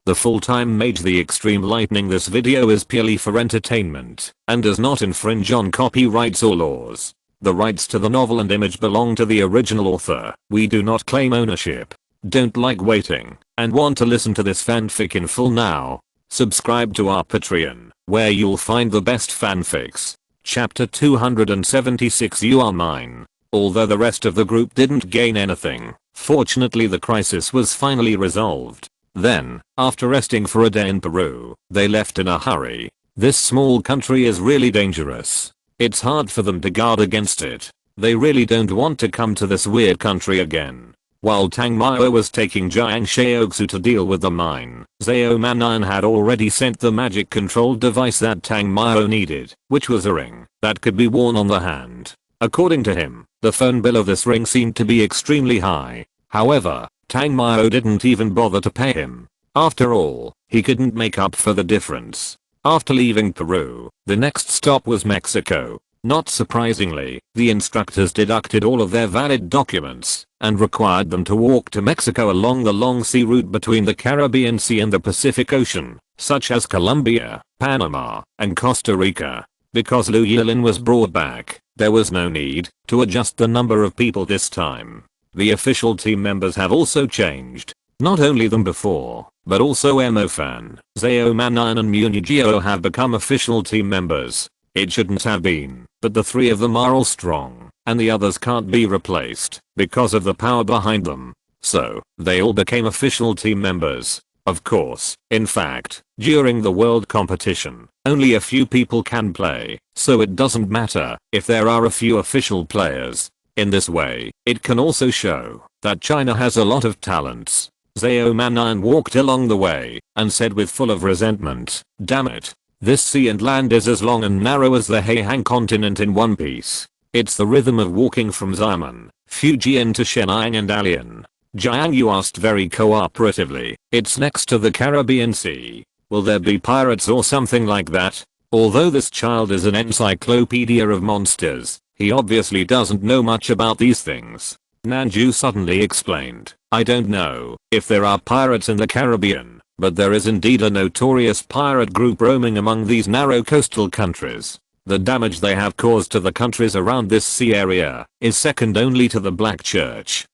the full-time mage. The extreme lightning. This video is purely for entertainment and does not infringe on copyrights or laws. The rights to the novel and image belong to the original author. We do not claim ownership. Don't like waiting and want to listen to this fanfic in full now? Subscribe to our Patreon, where you'll find the best fanfics. Chapter 276. You Are Mine. Although the rest of the group didn't gain anything, fortunately the crisis was finally resolved. Then, after resting for a day in Peru, they left in a hurry. This small country is really dangerous. It's hard for them to guard against it. They really don't want to come to this weird country again. While Tang Mao was taking Jiang Shaoxu to deal with the mine, Zhao Manan had already sent the magic controlled device that Tang Mao needed, which was a ring that could be worn on the hand. According to him, the phone bill of this ring seemed to be extremely high. However, Tang Mao didn't even bother to pay him. After all, he couldn't make up for the difference. After leaving Peru, the next stop was Mexico. Not surprisingly, the instructors deducted all of their valid documents and required them to walk to Mexico along the long sea route between the Caribbean Sea and the Pacific Ocean, such as Colombia, Panama, and Costa Rica. Because Liu Yilin was brought back, there was no need to adjust the number of people this time. The official team members have also changed. Not only them before, but also Emofan, Zhao Manan and Munigio have become official team members. It shouldn't have been, but the three of them are all strong, and the others can't be replaced because of the power behind them. So, they all became official team members. Of course, in fact, during the world competition, only a few people can play, so it doesn't matter if there are a few official players. In this way, it can also show that China has a lot of talents. Zhao Manan walked along the way and said with full of resentment, "Damn it. This sea and land is as long and narrow as the Heihang continent in one piece." It's the rhythm of walking from Xiamen, Fujian to Shenyang and Dalian. Jiang Yu asked very cooperatively, "It's next to the Caribbean Sea. Will there be pirates or something like that?" Although this child is an encyclopedia of monsters, he obviously doesn't know much about these things. Nanju suddenly explained, "I don't know if there are pirates in the Caribbean, but there is indeed a notorious pirate group roaming among these narrow coastal countries. The damage they have caused to the countries around this sea area is second only to the Black Church."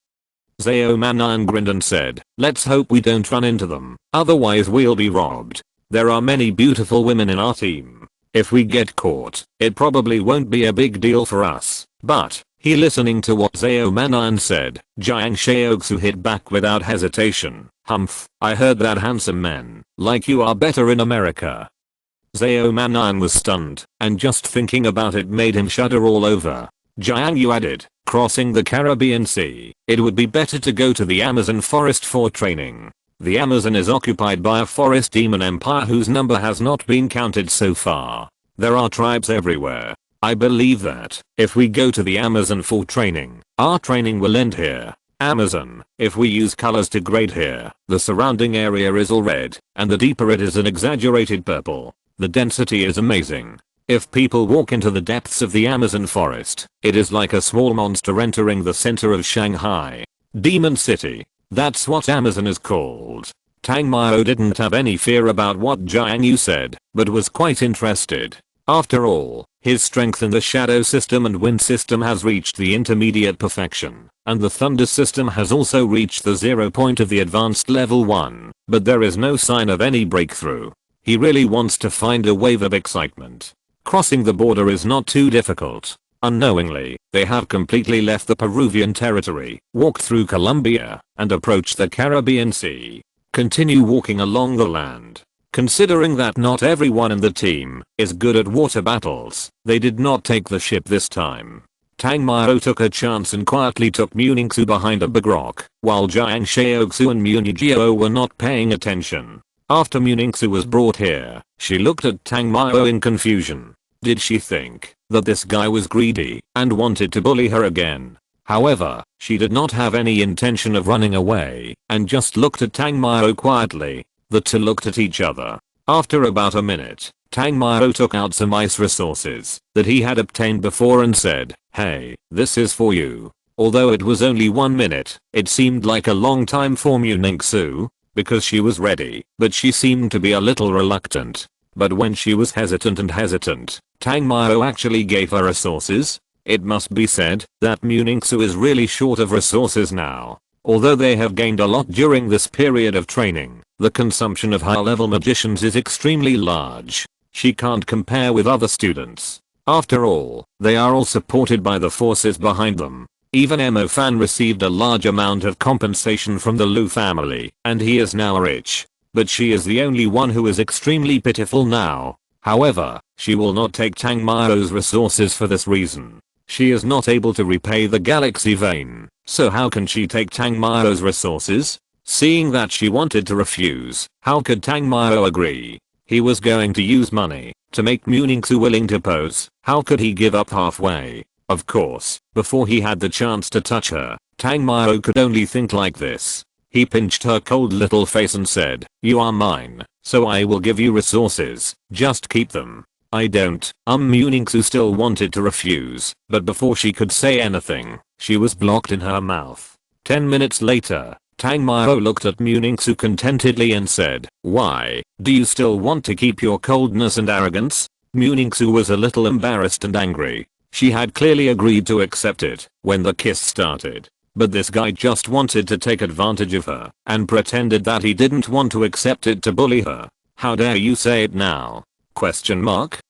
Zhao Manan grinned and said, "Let's hope we don't run into them, otherwise we'll be robbed. There are many beautiful women in our team. If we get caught, it probably won't be a big deal for us." But, listening to what Zhao Manan said, Jiang Shaoxu hit back without hesitation, "Humph, I heard that handsome men like you are better in America." Zhao Manan was stunned, and just thinking about it made him shudder all over. Jiang Yu added, "Crossing the Caribbean Sea, it would be better to go to the Amazon forest for training. The Amazon is occupied by a forest demon empire whose number has not been counted so far. There are tribes everywhere. I believe that, if we go to the Amazon for training, our training will end here. Amazon, if we use colors to grade here, the surrounding area is all red, and the deeper it is an exaggerated purple. The density is amazing. If people walk into the depths of the Amazon forest, it is like a small monster entering the center of Shanghai. Demon City. That's what Amazon is called." Tang Mao didn't have any fear about what Jiang Yu said, but was quite interested. After all, his strength in the shadow system and wind system has reached the intermediate perfection, and the thunder system has also reached the 0 point of the advanced level 1, but there is no sign of any breakthrough. He really wants to find a wave of excitement. Crossing the border is not too difficult. Unknowingly, they have completely left the Peruvian territory, walked through Colombia, and approached the Caribbean Sea. Continue walking along the land. Considering that not everyone in the team is good at water battles, they did not take the ship this time. Tang Mao took a chance and quietly took Muningxu behind a big rock, while Jiang Shaoxu and Munigio were not paying attention. After Muningxu was brought here, she looked at Tang Mao in confusion. Did she think that this guy was greedy and wanted to bully her again? However, she did not have any intention of running away and just looked at Tang Mao quietly. The two looked at each other. After about a minute, Tang Mao took out some ice resources that he had obtained before and said, "Hey, this is for you." Although it was only 1 minute, it seemed like a long time for Muningxu. because she was ready, but she seemed to be a little reluctant. But when she was hesitant, Tang Mao actually gave her resources. It must be said that Muningsu is really short of resources now. Although they have gained a lot during this period of training, the consumption of high-level magicians is extremely large. She can't compare with other students. After all, they are all supported by the forces behind them. Even Mo Fan received a large amount of compensation from the Lu family, and he is now rich. But she is the only one who is extremely pitiful now. However, she will not take Tang Mao's resources for this reason. She is not able to repay the galaxy vein, so how can she take Tang Mao's resources? Seeing that she wanted to refuse, how could Tang Mao agree? He was going to use money to make Muningsu willing to pose. How could he give up halfway? Of course, before he had the chance to touch her, Tang Mao could only think like this. He pinched her cold little face and said, "You are mine, so I will give you resources, just keep them." "I don't." Muningsu still wanted to refuse, but before she could say anything, she was blocked in her mouth. 10 minutes later, Tang Mao looked at Muningsu contentedly and said, "Why, do you still want to keep your coldness and arrogance?" Muningsu was a little embarrassed and angry. She had clearly agreed to accept it when the kiss started. But this guy just wanted to take advantage of her and pretended that he didn't want to accept it to bully her. "How dare you say it now?" Question mark.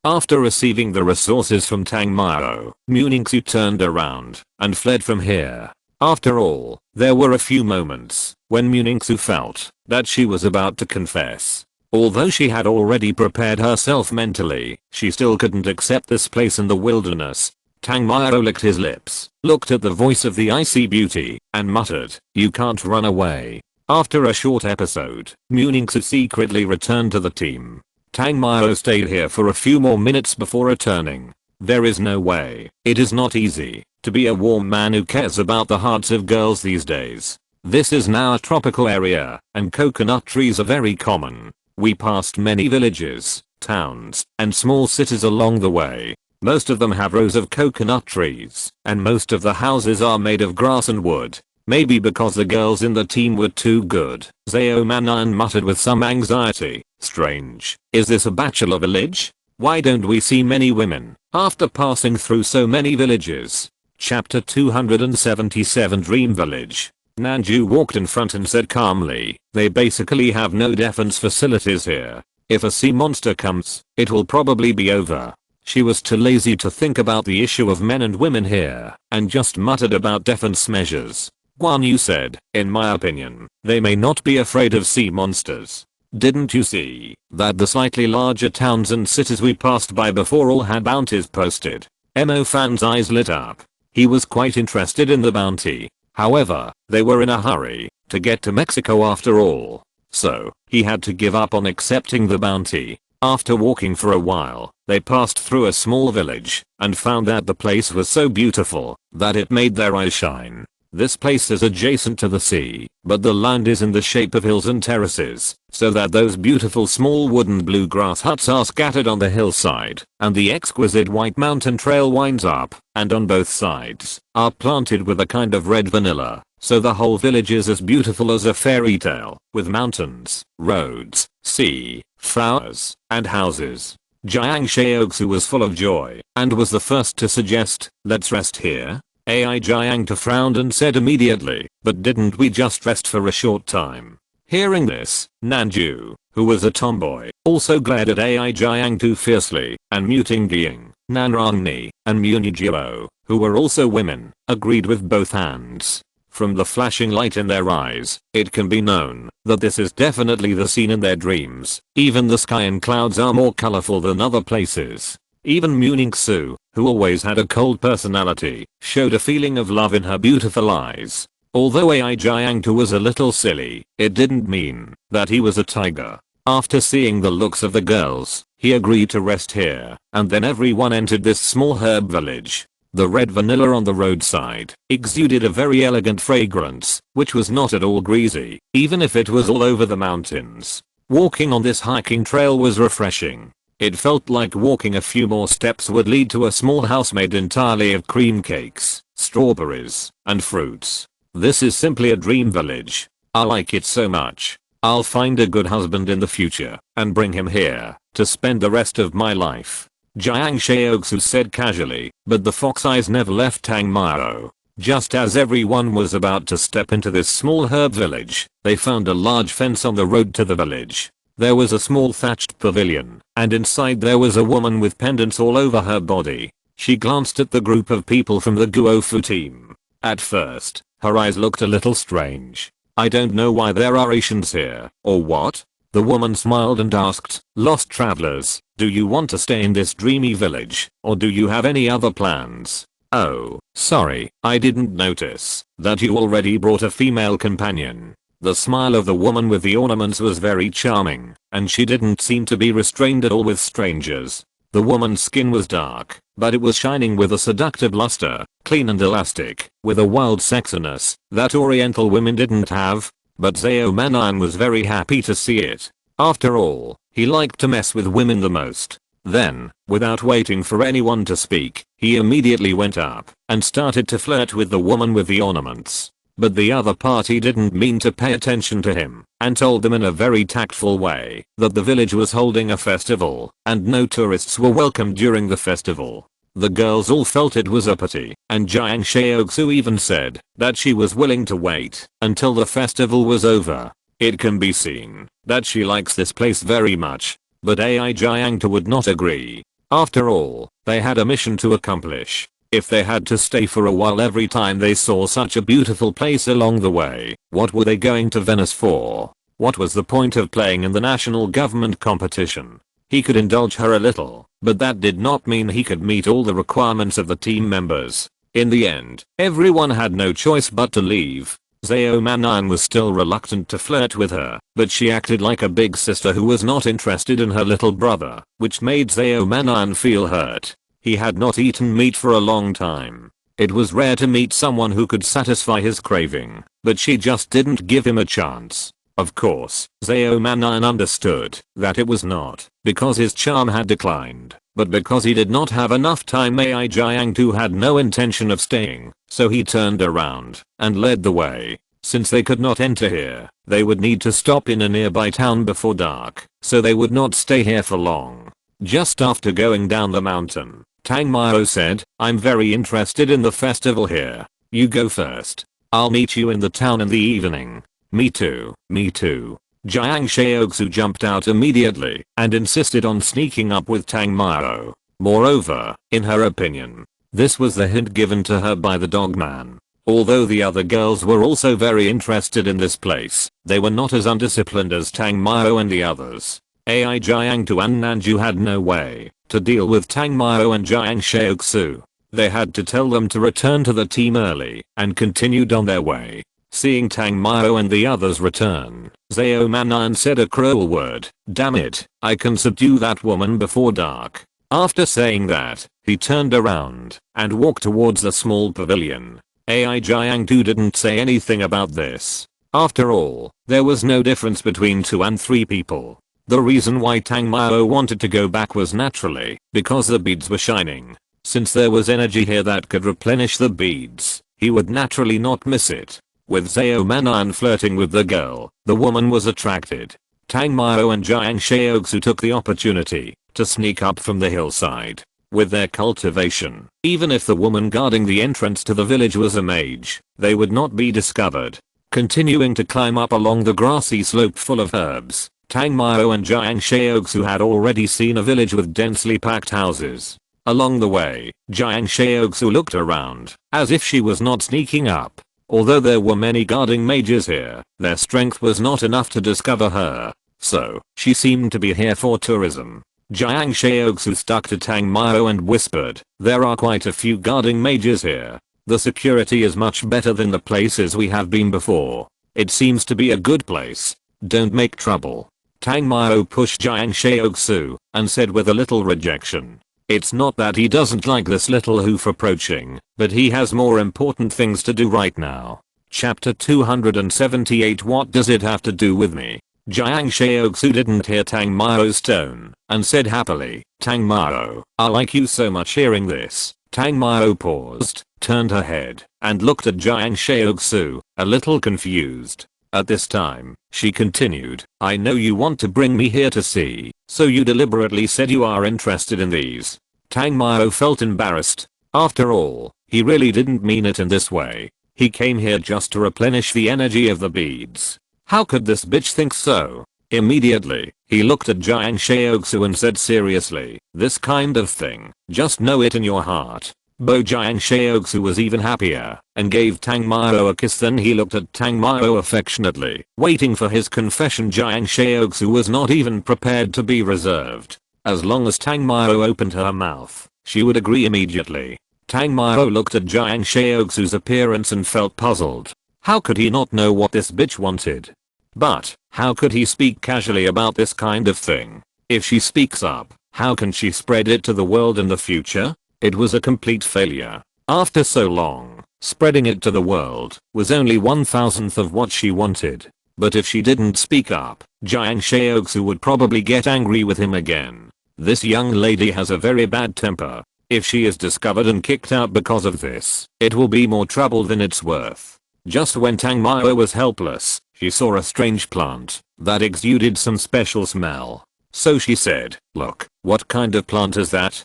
After receiving the resources from Tang Mao, Muningsu turned around and fled from here. After all, there were a few moments when Muningsu felt that she was about to confess. Although she had already prepared herself mentally, she still couldn't accept this place in the wilderness. Tang Mao licked his lips, looked at the voice of the icy beauty, and muttered, "You can't run away." After a short episode, Muningsu secretly returned to the team. Tang Mao stayed here for a few more minutes before returning. There is no way. It is not easy to be a warm man who cares about the hearts of girls these days. This is now a tropical area, and coconut trees are very common. We passed many villages, towns, and small cities along the way. Most of them have rows of coconut trees, and most of the houses are made of grass and wood. Maybe because the girls in the team were too good, Zhao Manan muttered with some anxiety. Strange. Is this a bachelor village? Why don't we see many women after passing through so many villages? Chapter 277 Dream Village. Nanju walked in front and said calmly, "They basically have no defense facilities here. If a sea monster comes, it will probably be over." She was too lazy to think about the issue of men and women here, and just muttered about defense measures. Guan Yu said, "In my opinion, they may not be afraid of sea monsters. Didn't you see that the slightly larger towns and cities we passed by before all had bounties posted?" Mo Fan's eyes lit up. He was quite interested in the bounty. However, they were in a hurry to get to Mexico after all. So, he had to give up on accepting the bounty. After walking for a while, they passed through a small village and found that the place was so beautiful that it made their eyes shine. This place is adjacent to the sea, but the land is in the shape of hills and terraces, so that those beautiful small wooden bluegrass huts are scattered on the hillside, and the exquisite white mountain trail winds up, and on both sides are planted with a kind of red vanilla, so the whole village is as beautiful as a fairy tale, with mountains, roads, sea, flowers, and houses. Jiang Shaoxu was full of joy, and was the first to suggest, "Let's rest here." AI Jiang frowned and said immediately, "But didn't we just rest for a short time?" Hearing this, Nanju, who was a tomboy, also glared at AI Jiang too fiercely, and Muting Gying, Nanrangni, and Munijiro, who were also women, agreed with both hands. From the flashing light in their eyes, it can be known that this is definitely the scene in their dreams. Even the sky and clouds are more colorful than other places. Even Muningsu, who always had a cold personality, showed a feeling of love in her beautiful eyes. Although AI Jiang was a little silly, it didn't mean that he was a tiger. After seeing the looks of the girls, he agreed to rest here, and then everyone entered this small herb village. The red vanilla on the roadside exuded a very elegant fragrance, which was not at all greasy, even if it was all over the mountains. Walking on this hiking trail was refreshing. It felt like walking a few more steps would lead to a small house made entirely of cream cakes, strawberries, and fruits. This is simply a dream village. I like it so much. I'll find a good husband in the future and bring him here to spend the rest of my life. Jiang Shaoxu said casually, but the fox eyes never left Tang Mao. Just as everyone was about to step into this small herb village, they found a large fence on the road to the village. There was a small thatched pavilion, and inside there was a woman with pendants all over her body. She glanced at the group of people from the Guofu team. At first, her eyes looked a little strange. I don't know why there are Asians here, or what? The woman smiled and asked, lost travelers, do you want to stay in this dreamy village, or do you have any other plans? Oh, sorry, I didn't notice that you already brought a female companion. The smile of the woman with the ornaments was very charming, and she didn't seem to be restrained at all with strangers. The woman's skin was dark, but it was shining with a seductive luster, clean and elastic, with a wild sexiness that Oriental women didn't have. But Zhao Manan was very happy to see it. After all, he liked to mess with women the most. Then, without waiting for anyone to speak, he immediately went up and started to flirt with the woman with the ornaments. But the other party didn't mean to pay attention to him and told them in a very tactful way that the village was holding a festival and no tourists were welcome during the festival. The girls all felt it was a pity, and Jiang Shaoxu even said that she was willing to wait until the festival was over. It can be seen that she likes this place very much, but AI Jiangtu would not agree. After all, they had a mission to accomplish. If they had to stay for a while every time they saw such a beautiful place along the way, what were they going to Venice for? What was the point of playing in the national government competition? He could indulge her a little, but that did not mean he could meet all the requirements of the team members. In the end, everyone had no choice but to leave. Zhao Manan was still reluctant to flirt with her, but she acted like a big sister who was not interested in her little brother, which made Zhao Manan feel hurt. He had not eaten meat for a long time. It was rare to meet someone who could satisfy his craving, but she just didn't give him a chance. Of course, Zhao Manan understood that it was not because his charm had declined, but because he did not have enough time. Ai Jiangtu had no intention of staying, so he turned around and led the way. Since they could not enter here, they would need to stop in a nearby town before dark, so they would not stay here for long. Just after going down the mountain, Tang Mao said, I'm very interested in the festival here. You go first. I'll meet you in the town in the evening. Me too, me too. Jiang Shaoxu jumped out immediately and insisted on sneaking up with Tang Mao. Moreover, in her opinion, this was the hint given to her by the dogman. Although the other girls were also very interested in this place, they were not as undisciplined as Tang Mao and the others. Ai Jiangtu and Nanju had no way to deal with Tang Mao and Jiang Shaoxu. They had to tell them to return to the team early and continued on their way. Seeing Tang Mao and the others return, Zhao Manan said a cruel word, damn it, I can subdue that woman before dark. After saying that, he turned around and walked towards the small pavilion. Ai Jiangtu didn't say anything about this. After all, there was no difference between 2 and 3 people. The reason why Tang Mao wanted to go back was naturally because the beads were shining. Since there was energy here that could replenish the beads, he would naturally not miss it. With Zhao Manan flirting with the girl, the woman was attracted. Tang Mao and Jiang Shaoxu took the opportunity to sneak up from the hillside. With their cultivation, even if the woman guarding the entrance to the village was a mage, they would not be discovered. Continuing to climb up along the grassy slope full of herbs, Tang Mao and Jiang Shaoxu had already seen a village with densely packed houses. Along the way, Jiang Shaoxu looked around, as if she was not sneaking up. Although there were many guarding mages here, their strength was not enough to discover her. So, she seemed to be here for tourism. Jiang Shaoxu stuck to Tang Mao and whispered, there are quite a few guarding mages here. The security is much better than the places we have been before. It seems to be a good place. Don't make trouble. Tang Mao pushed Jiang Shaoxu and said with a little rejection. It's not that he doesn't like this little hoof approaching, but he has more important things to do right now. Chapter 278 What does it have to do with me? Jiang Shaoxu didn't hear Tang Mao's tone and said happily, Tang Mao, I like you so much. Hearing this, Tang Mao paused, turned her head, and looked at Jiang Shaoxu, a little confused. At this time, she continued, I know you want to bring me here to see, so you deliberately said you are interested in these. Tang Mao felt embarrassed. After all, he really didn't mean it in this way. He came here just to replenish the energy of the beads. How could this bitch think so? Immediately, he looked at Jiang Shaoxu and said seriously, this kind of thing, just know it in your heart. Jiang Shaoxu was even happier and gave Tang Mao a kiss. Then he looked at Tang Mao affectionately, waiting for his confession. Jiang Shaoxu was not even prepared to be reserved. As long as Tang Mao opened her mouth, she would agree immediately. Tang Mao looked at Jiang Shaoxu's appearance and felt puzzled. How could he not know what this bitch wanted? But, how could he speak casually about this kind of thing? If she speaks up, how can she spread it to the world in the future? It was a complete failure. After so long, spreading it to the world was only 1/1000th of what she wanted. But if she didn't speak up, Jiang Shaoxu would probably get angry with him again. This young lady has a very bad temper. If she is discovered and kicked out because of this, it will be more trouble than it's worth. Just when Tang Mao was helpless, she saw a strange plant that exuded some special smell. So she said, look, what kind of plant is that?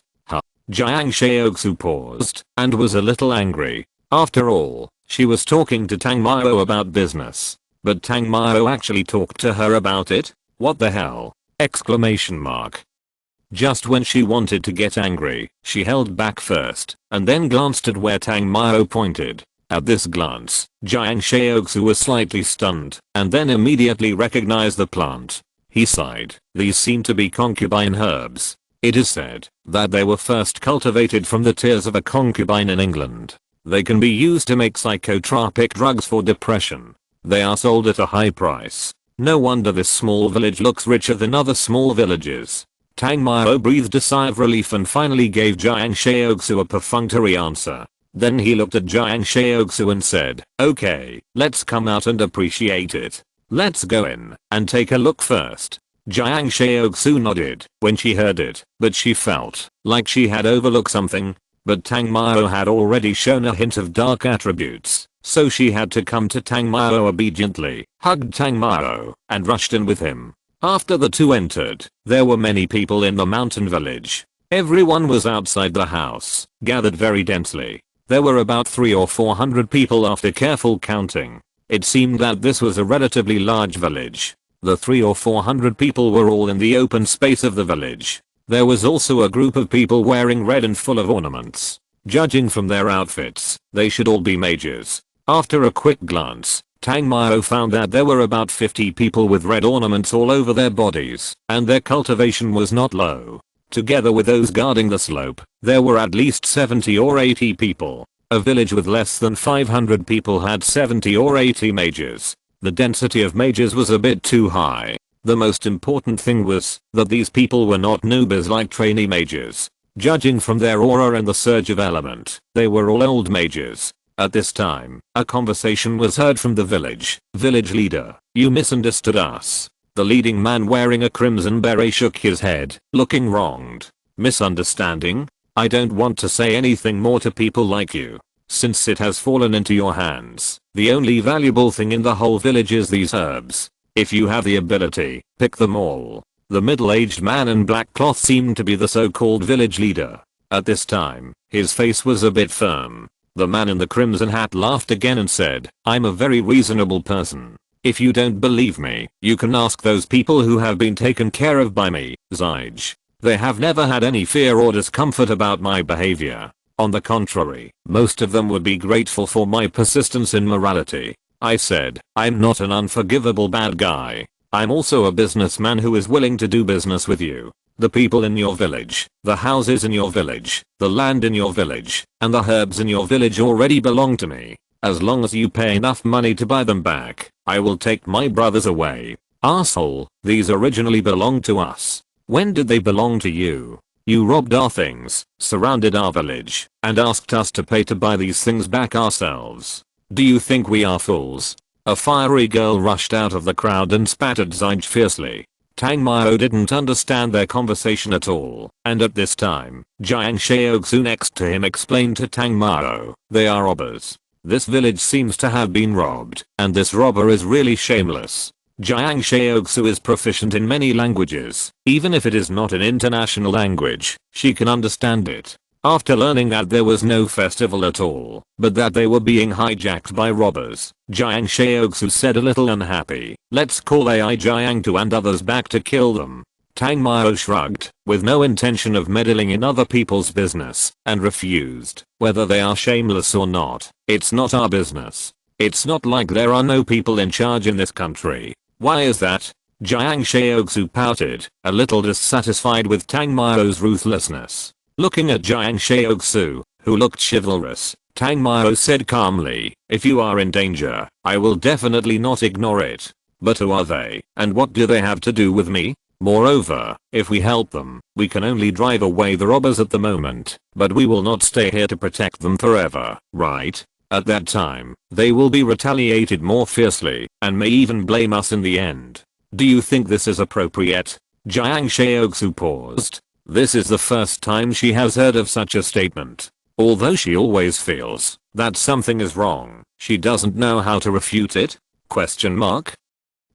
Jiang Shaoxu paused and was a little angry. After all, she was talking to Tang Mao about business. But Tang Mao actually talked to her about it? What the hell? Exclamation mark. Just when she wanted to get angry, she held back first and then glanced at where Tang Mao pointed. At this glance, Jiang Shaoxu was slightly stunned and then immediately recognized the plant. He sighed. These seem to be concubine herbs. It is said that they were first cultivated from the tears of a concubine in England. They can be used to make psychotropic drugs for depression. They are sold at a high price. No wonder this small village looks richer than other small villages. Tang Mao breathed a sigh of relief and finally gave Jiang Shaoxu a perfunctory answer. Then he looked at Jiang Shaoxu and said, okay, let's come out and appreciate it. Let's go in and take a look first. Jiang Shaoxu nodded when she heard it, but she felt like she had overlooked something. But Tang Mao had already shown a hint of dark attributes, so she had to come to Tang Mao obediently, hugged Tang Mao, and rushed in with him. After the two entered, there were many people in the mountain village. Everyone was outside the house, gathered very densely. There were about 300 or 400 people after careful counting. It seemed that this was a relatively large village. The 300 or 400 people were all in the open space of the village. There was also a group of people wearing red and full of ornaments. Judging from their outfits, they should all be mages. After a quick glance, Tang Mao found that there were about 50 people with red ornaments all over their bodies, and their cultivation was not low. Together with those guarding the slope, there were at least 70 or 80 people. A village with less than 500 people had 70 or 80 mages. The density of mages was a bit too high. The most important thing was that these people were not newbies like trainee mages. Judging from their aura and the surge of element, they were all old mages. At this time, a conversation was heard from the village. Village leader, you misunderstood us. The leading man wearing a crimson beret shook his head, looking wronged. Misunderstanding? I don't want to say anything more to people like you. Since it has fallen into your hands, the only valuable thing in the whole village is these herbs. If you have the ability, pick them all. The middle-aged man in black cloth seemed to be the so-called village leader. At this time, his face was a bit firm. The man in the crimson hat laughed again and said, I'm a very reasonable person. If you don't believe me, you can ask those people who have been taken care of by me, Zyge. They have never had any fear or discomfort about my behavior. On the contrary, most of them would be grateful for my persistence in morality. I said, I'm not an unforgivable bad guy. I'm also a businessman who is willing to do business with you. The people in your village, the houses in your village, the land in your village, and the herbs in your village already belong to me. As long as you pay enough money to buy them back, I will take my brothers away. Asshole, these originally belonged to us. When did they belong to you? You robbed our things, surrounded our village, and asked us to pay to buy these things back ourselves. Do you think we are fools? A fiery girl rushed out of the crowd and spat at Zyge fiercely. Tang Mao didn't understand their conversation at all, and at this time, Jiang Shaoxu next to him explained to Tang Mao, they are robbers. This village seems to have been robbed, and this robber is really shameless. Jiang Xiaoxu is proficient in many languages. Even if it is not an international language, she can understand it. After learning that there was no festival at all, but that they were being hijacked by robbers, Jiang Xiaoxu said a little unhappy, "Let's call AI Jiang Tu and others back to kill them." Tang Mao shrugged, with no intention of meddling in other people's business, and refused. "Whether they are shameless or not, it's not our business. It's not like there are no people in charge in this country." "Why is that?" Jiang Xiaoxu pouted, a little dissatisfied with Tang Mao's ruthlessness. Looking at Jiang Xiaoxu, who looked chivalrous, Tang Mao said calmly, "If you are in danger, I will definitely not ignore it. But who are they, and what do they have to do with me? Moreover, if we help them, we can only drive away the robbers at the moment, but we will not stay here to protect them forever, right? At that time, they will be retaliated more fiercely, and may even blame us in the end. Do you think this is appropriate?" Jiang Xiaoxu paused. This is the first time she has heard of such a statement. Although she always feels that something is wrong, she doesn't know how to refute it?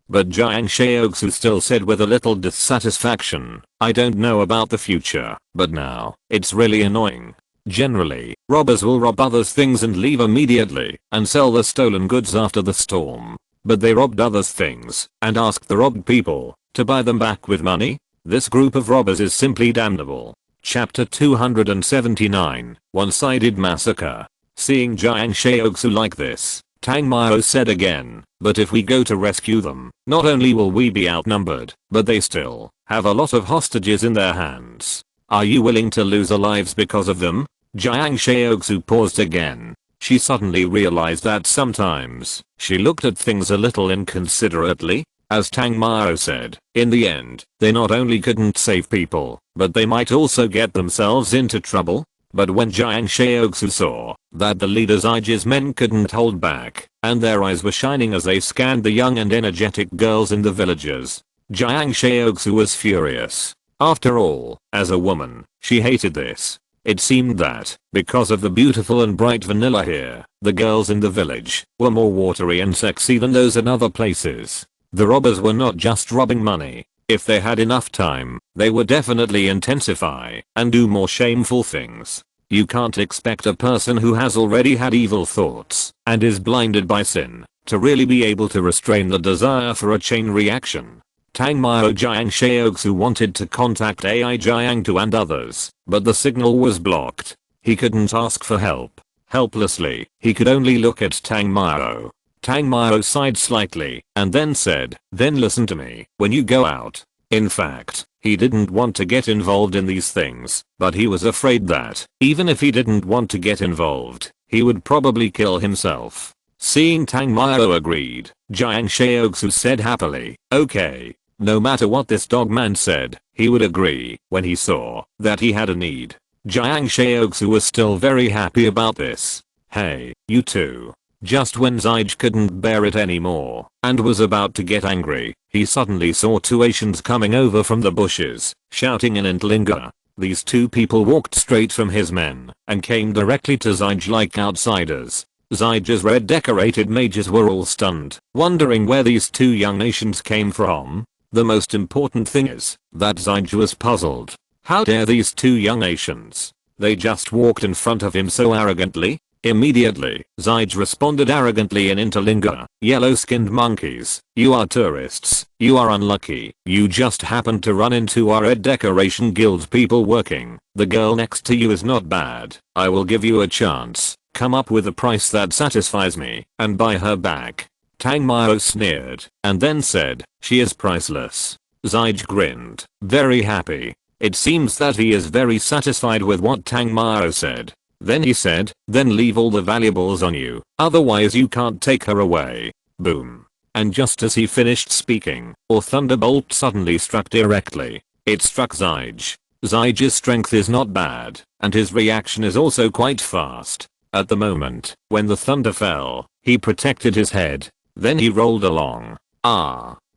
But Jiang Xiaoxu still said with a little dissatisfaction, "I don't know about the future, but now, it's really annoying. Generally, robbers will rob others' things and leave immediately, and sell the stolen goods after the storm. But they robbed others' things, and asked the robbed people to buy them back with money? This group of robbers is simply damnable." Chapter 279, One-Sided Massacre. Seeing Jiang Xiaoxu like this, Tang Mao said again, "But if we go to rescue them, not only will we be outnumbered, but they still have a lot of hostages in their hands. Are you willing to lose our lives because of them?" Jiang Xiaoxu paused again. She suddenly realized that sometimes she looked at things a little inconsiderately. As Tang Mao said, in the end, they not only couldn't save people, but they might also get themselves into trouble. But when Jiang Xiaoxu saw that the leader Zige's men couldn't hold back, and their eyes were shining as they scanned the young and energetic girls in the villages, Jiang Xiaoxu was furious. After all, as a woman, she hated this. It seemed that, because of the beautiful and bright vanilla here, the girls in the village were more watery and sexy than those in other places. The robbers were not just robbing money. If they had enough time, they would definitely intensify and do more shameful things. You can't expect a person who has already had evil thoughts and is blinded by sin to really be able to restrain the desire for a chain reaction. Tang Mao Jiang Xiaoxu wanted to contact AI Jiang Tu and others, but the signal was blocked. He couldn't ask for help. Helplessly, he could only look at Tang Mao. Tang Mao sighed slightly, and then said, "Then listen to me when you go out." In fact, he didn't want to get involved in these things, but he was afraid that, even if he didn't want to get involved, he would probably kill himself. Seeing Tang Mao agreed, Jiang Xiaoxu said happily, "Okay." No matter what this dogman said, he would agree when he saw that he had a need. Jiang Xiaoxu was still very happy about this. "Hey, you two." Just when Zige couldn't bear it anymore and was about to get angry, he suddenly saw two Asians coming over from the bushes, shouting in Interlinga. These two people walked straight from his men and came directly to Zige like outsiders. Zige's red decorated mages were all stunned, wondering where these two young Asians came from. The most important thing is that Zige was puzzled. How dare these two young Asians? They just walked in front of him so arrogantly. Immediately, Zige responded arrogantly in Interlinga, "Yellow-skinned monkeys, you are tourists, you are unlucky, you just happened to run into our red decoration guild people working. The girl next to you is not bad, I will give you a chance, come up with a price that satisfies me, and buy her back." Tang Mao sneered, and then said, "She is priceless." Zige grinned, very happy. It seems that he is very satisfied with what Tang Mao said. Then he said, "Then leave all the valuables on you, otherwise you can't take her away." Boom. And just as he finished speaking, a thunderbolt suddenly struck directly. It struck Zige. Zige's strength is not bad, and his reaction is also quite fast. At the moment, when the thunder fell, he protected his head. Then he rolled along.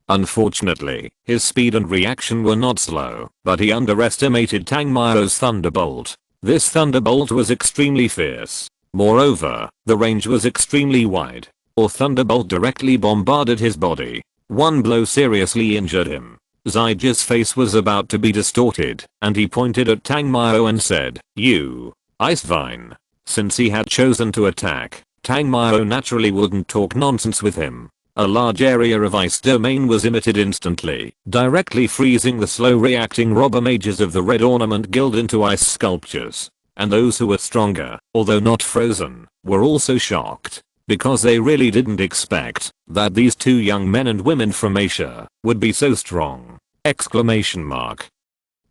Unfortunately, his speed and reaction were not slow, but he underestimated Tang Mao's thunderbolt. This thunderbolt was extremely fierce. Moreover, the range was extremely wide. A thunderbolt directly bombarded his body. One blow seriously injured him. Zyge's face was about to be distorted, and he pointed at Tang Mao and said, "You, Ice Vine." Since he had chosen to attack, Tang Mao naturally wouldn't talk nonsense with him. A large area of ice domain was emitted instantly, directly freezing the slow-reacting robber mages of the Red Ornament Guild into ice sculptures. And those who were stronger, although not frozen, were also shocked, because they really didn't expect that these two young men and women from Asia would be so strong. Exclamation mark.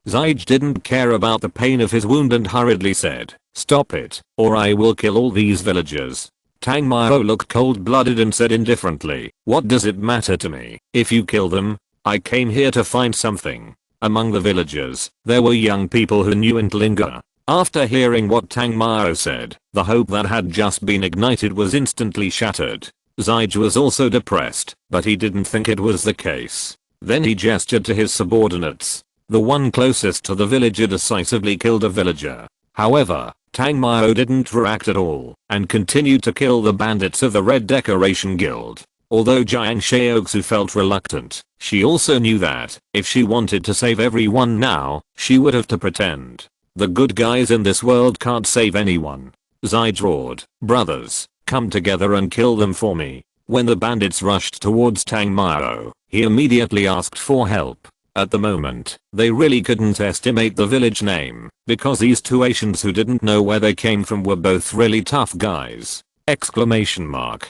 Zyge didn't care about the pain of his wound and hurriedly said, "Stop it, or I will kill all these villagers." Tang Mao looked cold-blooded and said indifferently, "What does it matter to me if you kill them? I came here to find something." Among the villagers, there were young people who knew Intlinger. After hearing what Tang Mao said, the hope that had just been ignited was instantly shattered. Zyge was also depressed, but he didn't think it was the case. Then he gestured to his subordinates. The one closest to the villager decisively killed a villager. However, Tang Mao didn't react at all, and continued to kill the bandits of the Red Decoration Guild. Although Jiang Xiaoxu felt reluctant, she also knew that, if she wanted to save everyone now, she would have to pretend. The good guys in this world can't save anyone. Zyge roared, "Brothers, come together and kill them for me." When the bandits rushed towards Tang Mao, he immediately asked for help. At the moment, they really couldn't estimate the village name, because these two Asians who didn't know where they came from were both really tough guys. Exclamation mark.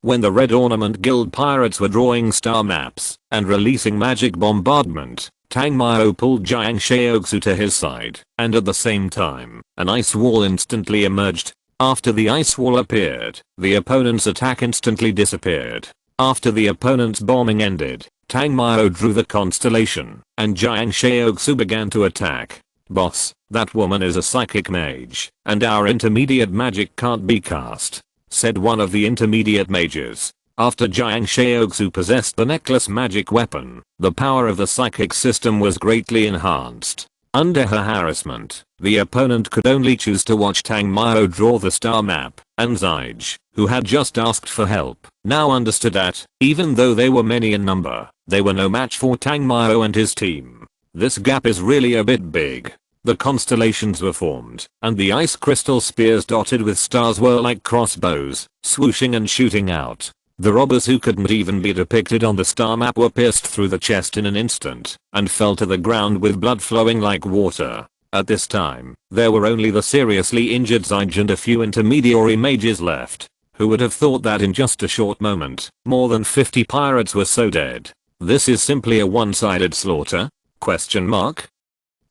When the Red Ornament Guild pirates were drawing star maps and releasing magic bombardment, Tang Mao pulled Jiang Xiaoxu to his side, and at the same time, an ice wall instantly emerged. After the ice wall appeared, the opponent's attack instantly disappeared. After the opponent's bombing ended, Tang Mao drew the constellation, and Jiang Xiaoxu began to attack. "Boss, that woman is a psychic mage, and our intermediate magic can't be cast," said one of the intermediate mages. After Jiang Xiaoxu possessed the necklace magic weapon, the power of the psychic system was greatly enhanced. Under her harassment, the opponent could only choose to watch Tang Mao draw the star map, and Zyge, who had just asked for help, now understood that, even though they were many in number, they were no match for Tang Mao and his team. This gap is really a bit big. The constellations were formed, and the ice crystal spears dotted with stars were like crossbows, swooshing and shooting out. The robbers who couldn't even be depicted on the star map were pierced through the chest in an instant, and fell to the ground with blood flowing like water. At this time, there were only the seriously injured Zyge and a few intermediary mages left. Who would have thought that in just a short moment, more than 50 pirates were so dead? This is simply a one-sided slaughter? Question mark?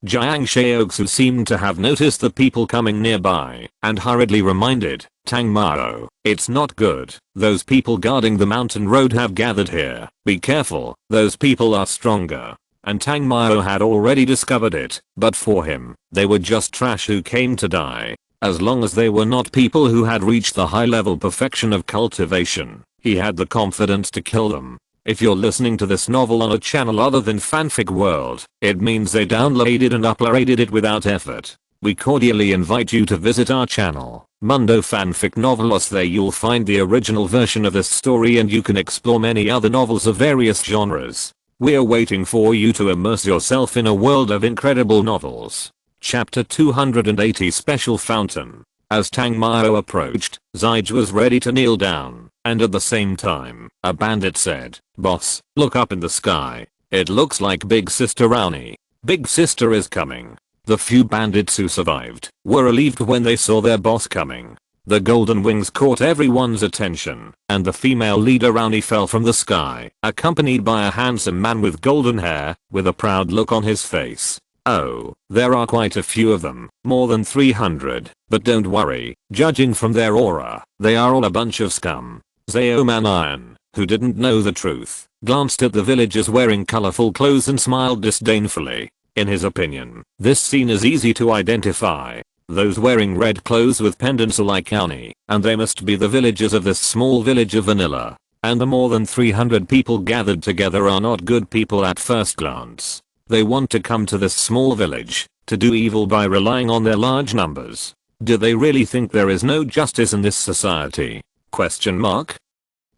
Jiang Xiaoxu seemed to have noticed the people coming nearby, and hurriedly reminded Tang Mao, "It's not good. Those people guarding the mountain road have gathered here. Be careful, those people are stronger." And Tang Mao had already discovered it, but for him, they were just trash who came to die. As long as they were not people who had reached the high-level perfection of cultivation, he had the confidence to kill them. If you're listening to this novel on a channel other than Fanfic World, it means they downloaded and uploaded it without effort. We cordially invite you to visit our channel, Mundo Fanfic Novelos. There you'll find the original version of this story and you can explore many other novels of various genres. We're waiting for you to immerse yourself in a world of incredible novels. Chapter 280 Special Fountain. As Tang Mao approached, Zyge was ready to kneel down, and at the same time, a bandit said, "Boss, look up in the sky. It looks like Big Sister Rowney. Big Sister is coming." The few bandits who survived were relieved when they saw their boss coming. The golden wings caught everyone's attention, and the female leader Rowney fell from the sky, accompanied by a handsome man with golden hair, with a proud look on his face. Oh, there are quite a few of them, more than 300, but don't worry, judging from their aura, they are all a bunch of scum. Zhao Manian, who didn't know the truth, glanced at the villagers wearing colorful clothes and smiled disdainfully. In his opinion, this scene is easy to identify. Those wearing red clothes with pendants are like Aoni, and they must be the villagers of this small village of Vanilla. And the more than 300 people gathered together are not good people at first glance. They want to come to this small village, to do evil by relying on their large numbers. Do they really think there is no justice in this society? Question mark.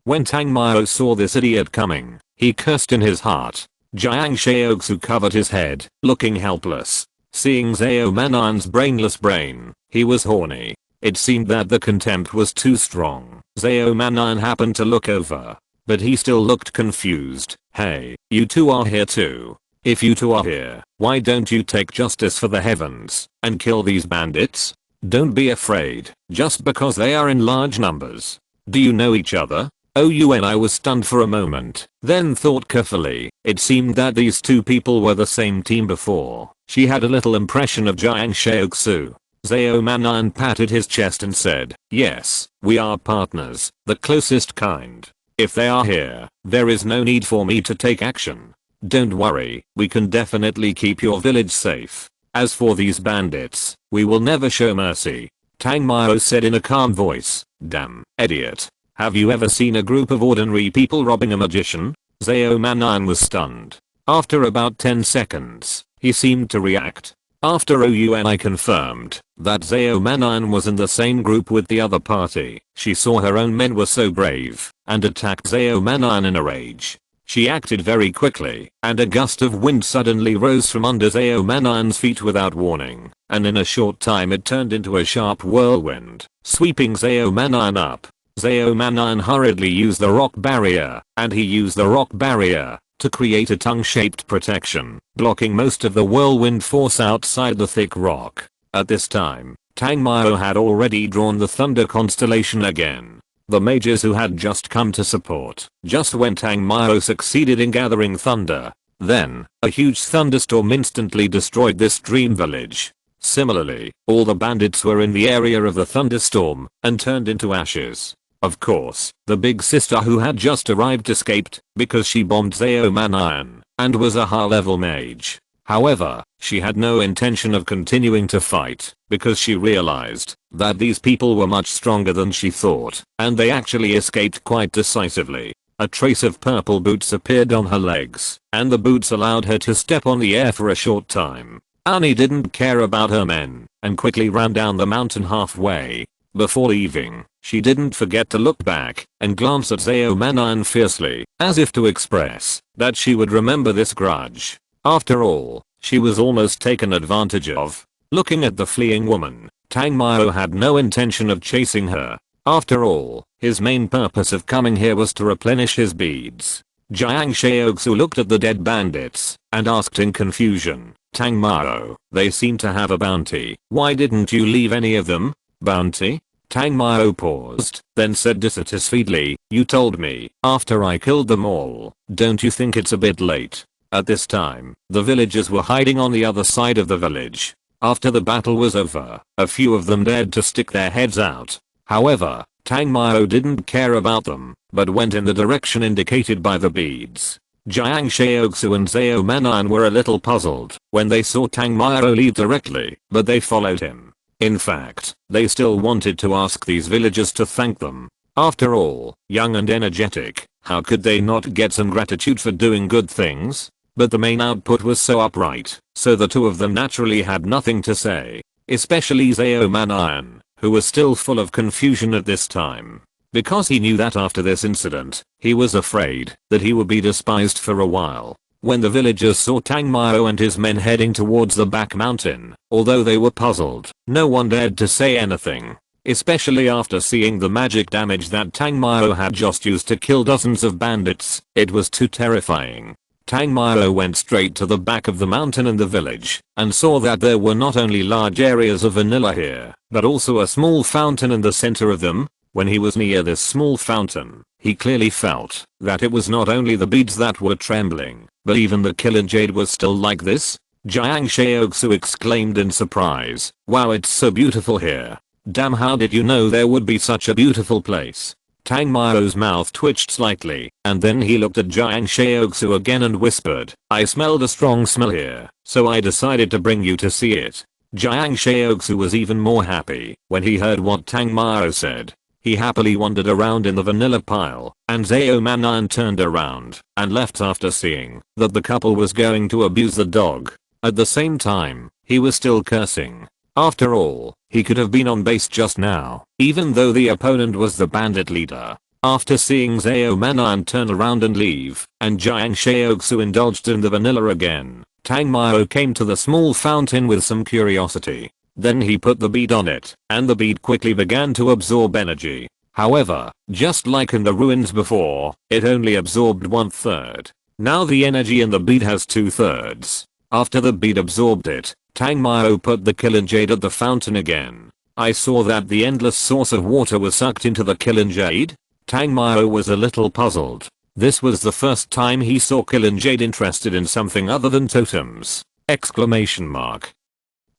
When Tang Mao saw this idiot coming, he cursed in his heart. Jiang Shaoxu covered his head, looking helpless. Seeing Zhao Manan's brainless brain, he was horny. It seemed that the contempt was too strong. Zhao Manan happened to look over, but he still looked confused. Hey, you two are here too. If you two are here, why don't you take justice for the heavens and kill these bandits? Don't be afraid, just because they are in large numbers. Do you know each other? I was stunned for a moment, then thought carefully. It seemed that these two people were the same team before. She had a little impression of Jiang Shaoxu. Zhao Manan patted his chest and said, yes, we are partners, the closest kind. If they are here, there is no need for me to take action. Don't worry, we can definitely keep your village safe. As for these bandits, we will never show mercy. Tang Mao said in a calm voice. Damn, idiot. Have you ever seen a group of ordinary people robbing a magician? Zhao Manan was stunned. After about 10 seconds, he seemed to react. After I confirmed that Zhao Manan was in the same group with the other party, she saw her own men were so brave and attacked Zhao Manan in a rage. She acted very quickly, and a gust of wind suddenly rose from under Zhao Manan's feet without warning, and in a short time it turned into a sharp whirlwind, sweeping Zhao Manan up. Zhao Manan hurriedly used the rock barrier, and he used the rock barrier to create a tongue-shaped protection, blocking most of the whirlwind force outside the thick rock. At this time, Tang Mao had already drawn the thunder constellation again. The mages who had just come to support, just when Tang Mao succeeded in gathering thunder. Then, a huge thunderstorm instantly destroyed this dream village. Similarly, all the bandits were in the area of the thunderstorm and turned into ashes. Of course, the big sister who had just arrived escaped because she bombed Zhao Manan and was a high-level mage. However, she had no intention of continuing to fight because she realized that these people were much stronger than she thought, and they actually escaped quite decisively. A trace of purple boots appeared on her legs, and the boots allowed her to step on the air for a short time. Annie didn't care about her men and quickly ran down the mountain halfway. Before leaving, she didn't forget to look back and glance at Zhao Manan fiercely, as if to express that she would remember this grudge. After all, she was almost taken advantage of. Looking at the fleeing woman, Tang Mao had no intention of chasing her. After all, his main purpose of coming here was to replenish his beads. Jiang Shaoxu looked at the dead bandits and asked in confusion, Tang Mao, they seem to have a bounty. Why didn't you leave any of them? Bounty? Tang Mao paused, then said dissatisfiedly, you told me after I killed them all. Don't you think it's a bit late? At this time, the villagers were hiding on the other side of the village. After the battle was over, a few of them dared to stick their heads out. However, Tang Mao didn't care about them, but went in the direction indicated by the beads. Jiang Shaoxu and Zhao Manan were a little puzzled when they saw Tang Mao lead directly, but they followed him. In fact, they still wanted to ask these villagers to thank them. After all, young and energetic, how could they not get some gratitude for doing good things? But the main output was so upright, so the two of them naturally had nothing to say. Especially Zhao Manan, who was still full of confusion at this time. Because he knew that after this incident, he was afraid that he would be despised for a while. When the villagers saw Tang Mao and his men heading towards the back mountain, although they were puzzled, no one dared to say anything. Especially after seeing the magic damage that Tang Mao had just used to kill dozens of bandits, it was too terrifying. Tang Mao went straight to the back of the mountain in the village, and saw that there were not only large areas of vanilla here, but also a small fountain in the center of them. When he was near this small fountain, he clearly felt that it was not only the beads that were trembling, but even the killer jade was still like this. Jiang Shaoxu exclaimed in surprise, wow, it's so beautiful here. Damn, how did you know there would be such a beautiful place? Tang Mao's mouth twitched slightly, and then he looked at Jiang Shaoxu again and whispered, I smelled a strong smell here, so I decided to bring you to see it. Jiang Shaoxu was even more happy when he heard what Tang Mao said. He happily wandered around in the vanilla pile, and Zhao Manan turned around and left after seeing that the couple was going to abuse the dog. At the same time, he was still cursing. After all, he could have been on base just now, even though the opponent was the bandit leader. After seeing Zao Manan turn around and leave, and Jiang Shaoxu indulged in the vanilla again, Tang Mao came to the small fountain with some curiosity. Then he put the bead on it, and the bead quickly began to absorb energy. However, just like in the ruins before, it only absorbed 1/3. Now the energy in the bead has 2/3. After the bead absorbed it, Tang Mao put the killing jade at the fountain again. I saw that the endless source of water was sucked into the killing jade. Tang Mao was a little puzzled. This was the first time he saw killing jade interested in something other than totems. Exclamation mark.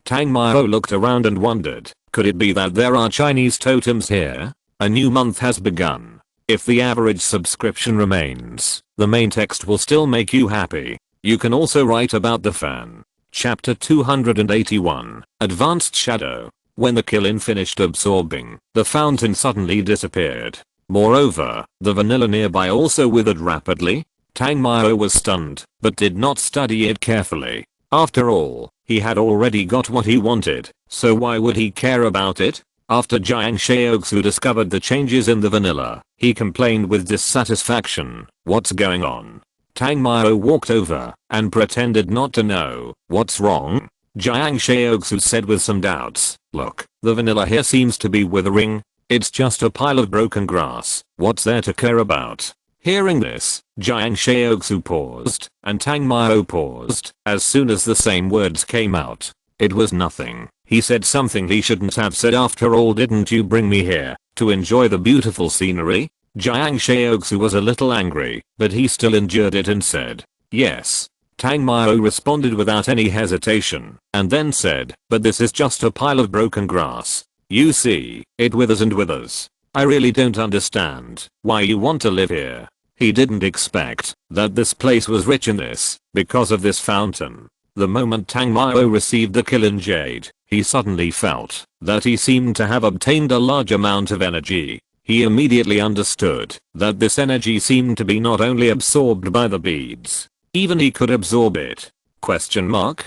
Tang Mao looked around and wondered, could it be that there are Chinese totems here? A new month has begun. If the average subscription remains, the main text will still make you happy. You can also write about the fan. Chapter 281, Advanced Shadow. When the Killin finished absorbing, the fountain suddenly disappeared. Moreover, the vanilla nearby also withered rapidly. Tang Mao was stunned, but did not study it carefully. After all, he had already got what he wanted, so why would he care about it? After Jiang Shaoxu discovered the changes in the vanilla, he complained with dissatisfaction, "What's going on?" Tang Mao walked over and pretended not to know. "What's wrong?" Jiang Shaoxu said with some doubts. "Look, the vanilla here seems to be withering. It's just a pile of broken grass. What's there to care about?" Hearing this, Jiang Shaoxu paused, and Tang Mao paused. As soon as the same words came out, it was nothing. He said something he shouldn't have said. "After all, didn't you bring me here to enjoy the beautiful scenery?" Jiang Shaoxu was a little angry, but he still endured it and said, "Yes." Tang Mao responded without any hesitation, and then said, "But this is just a pile of broken grass. You see, it withers and withers. I really don't understand why you want to live here." He didn't expect that this place was rich in this, because of this fountain. The moment Tang Mao received the Killing Jade, he suddenly felt that he seemed to have obtained a large amount of energy. He immediately understood that this energy seemed to be not only absorbed by the beads, even he could absorb it. Question mark?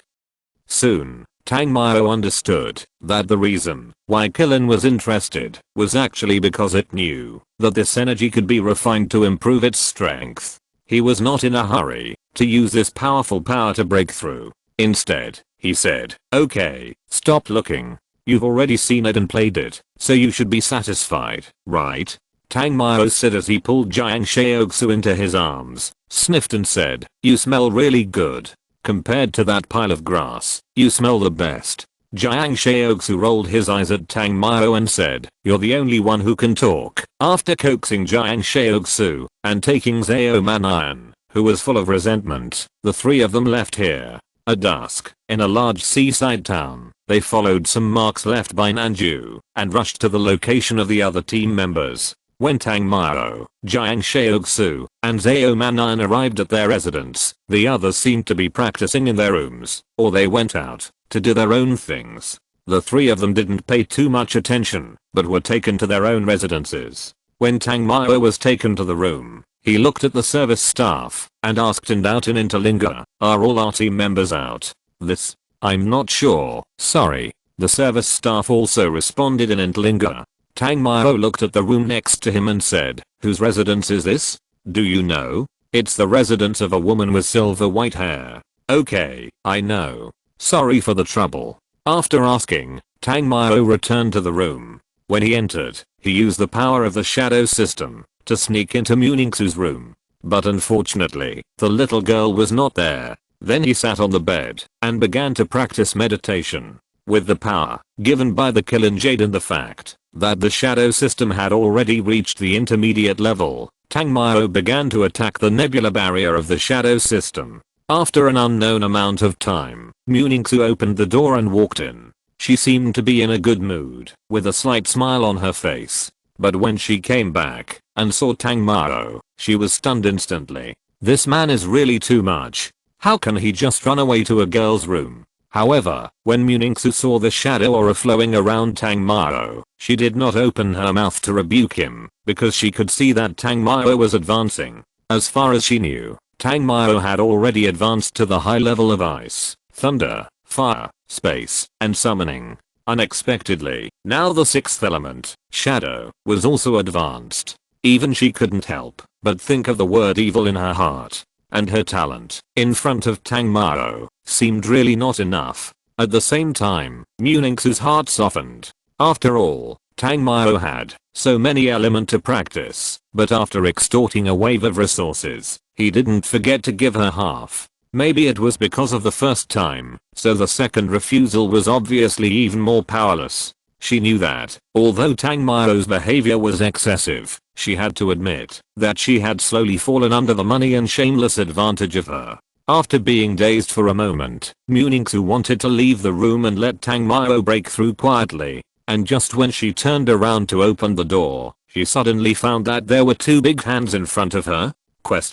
Soon, Tang Mao understood that the reason why Kilin was interested was actually because it knew that this energy could be refined to improve its strength. He was not in a hurry to use this powerful power to break through. Instead, he said, "Okay, stop looking. You've already seen it and played it, so you should be satisfied, right?" Tang Mao said as he pulled Jiang Shaoxu into his arms, sniffed and said, "You smell really good. Compared to that pile of grass, you smell the best." Jiang Shaoxu rolled his eyes at Tang Mao and said, "You're the only one who can talk." After coaxing Jiang Shaoxu and taking Zao Manan, who was full of resentment, the three of them left here. At dusk, in a large seaside town, they followed some marks left by Nanju and rushed to the location of the other team members. When Tang Mao, Jiang Shaoxu, and Zao Manan arrived at their residence, the others seemed to be practicing in their rooms, or they went out to do their own things. The three of them didn't pay too much attention, but were taken to their own residences. When Tang Mao was taken to the room, he looked at the service staff and asked in doubt in interlingua, "Are all our team members out?" "This? I'm not sure, sorry." The service staff also responded in interlingua. Tang Mao looked at the room next to him and said, "Whose residence is this?" "Do you know?" "It's the residence of a woman with silver white hair." "Okay, I know. Sorry for the trouble." After asking, Tang Mao returned to the room. When he entered, he used the power of the shadow system to sneak into Muningsu's room. But unfortunately, the little girl was not there. Then he sat on the bed and began to practice meditation. With the power given by the Killing Jade and the fact that the shadow system had already reached the intermediate level, Tang Mao began to attack the nebula barrier of the shadow system. After an unknown amount of time, Muningsu opened the door and walked in. She seemed to be in a good mood, with a slight smile on her face. But when she came back and saw Tang Mao, she was stunned instantly. This man is really too much. How can he just run away to a girl's room? However, when Muningsu saw the shadow aura flowing around Tang Mao, she did not open her mouth to rebuke him, because she could see that Tang Mao was advancing. As far as she knew, Tang Mao had already advanced to the high level of ice, thunder, fire, space, and summoning. unexpectedly. Now the sixth element, shadow, was also advanced. Even she couldn't help but think of the word evil in her heart. And her talent, in front of Tang Mao, seemed really not enough. At the same time, Muningsu's heart softened. After all, Tang Mao had so many elements to practice, but after extorting a wave of resources, he didn't forget to give her half. Maybe it was because of the first time, so the second refusal was obviously even more powerless. She knew that, although Tang Mao's behavior was excessive, she had to admit that she had slowly fallen under the money and shameless advantage of her. After being dazed for a moment, Muningsu wanted to leave the room and let Tang Mao break through quietly. And just when she turned around to open the door, she suddenly found that there were two big hands in front of her? At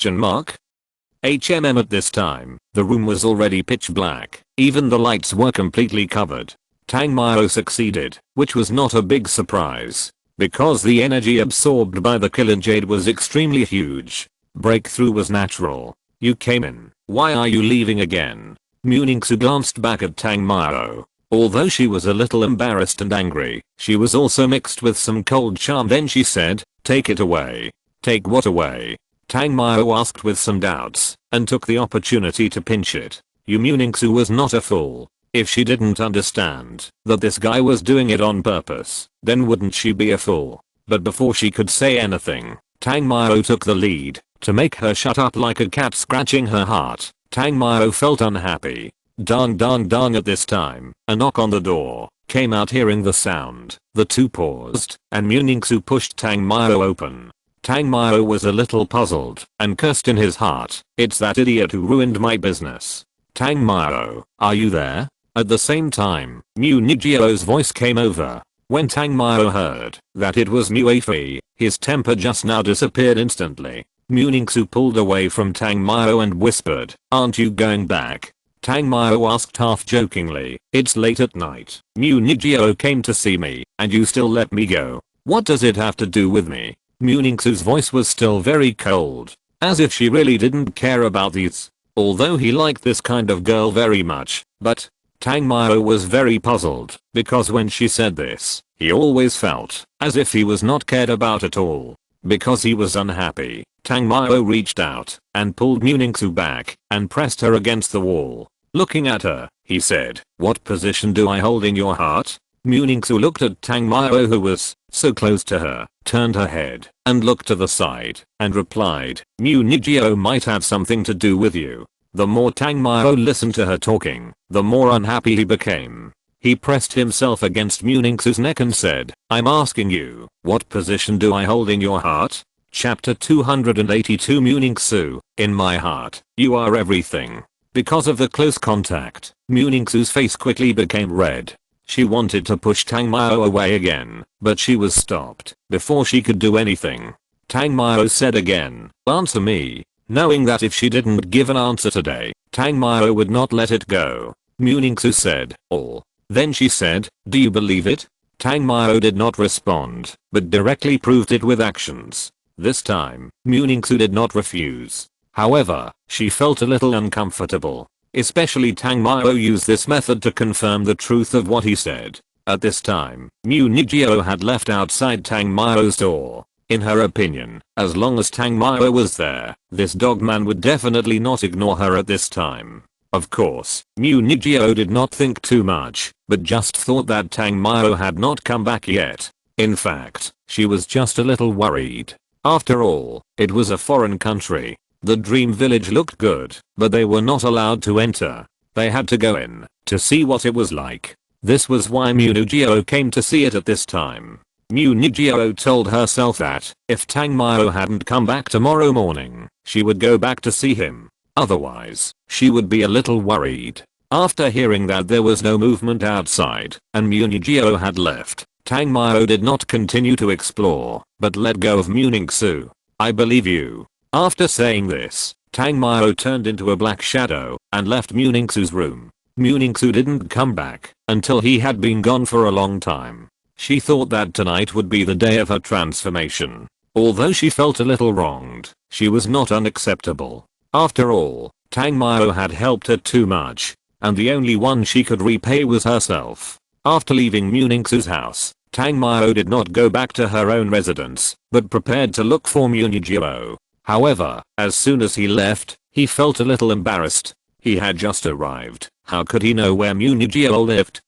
this time, the room was already pitch black. Even the lights were completely covered. Tang Mao succeeded, which was not a big surprise, because the energy absorbed by the killer jade was extremely huge. Breakthrough was natural. You came in. Why are you leaving again? Muningsu glanced back at Tang Mao. Although she was a little embarrassed and angry, she was also mixed with some cold charm. Then she said, take it away. Take what away? Tang Mao asked with some doubts, and took the opportunity to pinch it. Muningsu was not a fool. If she didn't understand that this guy was doing it on purpose, then wouldn't she be a fool? But before she could say anything, Tang Mao took the lead to make her shut up like a cat scratching her heart. Tang Mao felt unhappy. Dang dang dang. At this time, a knock on the door came out. Hearing the sound, the two paused, and Muningsu pushed Tang Mao open. Tang Mao was a little puzzled and cursed in his heart. It's that idiot who ruined my business. Tang Mao, are you there? At the same time, Mu Nigio's voice came over. When Tang Mao heard that it was Mu Afei, his temper just now disappeared instantly. Muningsu pulled away from Tang Mao and whispered, aren't you going back? Tang Mao asked half jokingly, it's late at night. Mu Nigio came to see me, and you still let me go. What does it have to do with me? Muningsu's voice was still very cold, as if she really didn't care about these. Although he liked this kind of girl very much, but Tang Mao was very puzzled, because when she said this, he always felt as if he was not cared about at all. Because he was unhappy, Tang Mao reached out and pulled Muningsu back and pressed her against the wall. Looking at her, he said, what position do I hold in your heart? Muningsu looked at Tang Mao, who was so close to her, turned her head and looked to the side and replied, Mu Nigio might have something to do with you. The more Tang Mao listened to her talking, the more unhappy he became. He pressed himself against Muningsu's neck and said, I'm asking you, what position do I hold in your heart? Chapter 282. Muningsu, in my heart, you are everything. Because of the close contact, Muningsu's face quickly became red. She wanted to push Tang Mao away again, but she was stopped before she could do anything. Tang Mao said again, answer me. Knowing that if she didn't give an answer today, Tang Mao would not let it go. Muningsu said, all. Then she said, do you believe it? Tang Mao did not respond, but directly proved it with actions. This time, Muningsu did not refuse. However, she felt a little uncomfortable. Especially Tang Mao used this method to confirm the truth of what he said. At this time, Mu Nigio had left outside Tang Mao's door. In her opinion, as long as Tang Mao was there, this dogman would definitely not ignore her at this time. Of course, Mu Nigio did not think too much, but just thought that Tang Mao had not come back yet. In fact, she was just a little worried. After all, it was a foreign country. The dream village looked good, but they were not allowed to enter. They had to go in to see what it was like. This was why Mu Nigio came to see it at this time. Mu Nigio told herself that if Tang Mao hadn't come back tomorrow morning, she would go back to see him. Otherwise, she would be a little worried. After hearing that there was no movement outside and Mu Nigio had left, Tang Mao did not continue to explore, but let go of Muningsu. I believe you. After saying this, Tang Mao turned into a black shadow and left Muningsu's room. Muningsu didn't come back until he had been gone for a long time. She thought that tonight would be the day of her transformation. Although she felt a little wronged, she was not unacceptable. After all, Tang Mao had helped her too much, and the only one she could repay was herself. After leaving Muningsu's house, Tang Mao did not go back to her own residence, but prepared to look for Muningyo. However, as soon as he left, he felt a little embarrassed. He had just arrived. How could he know where Muningyo lived?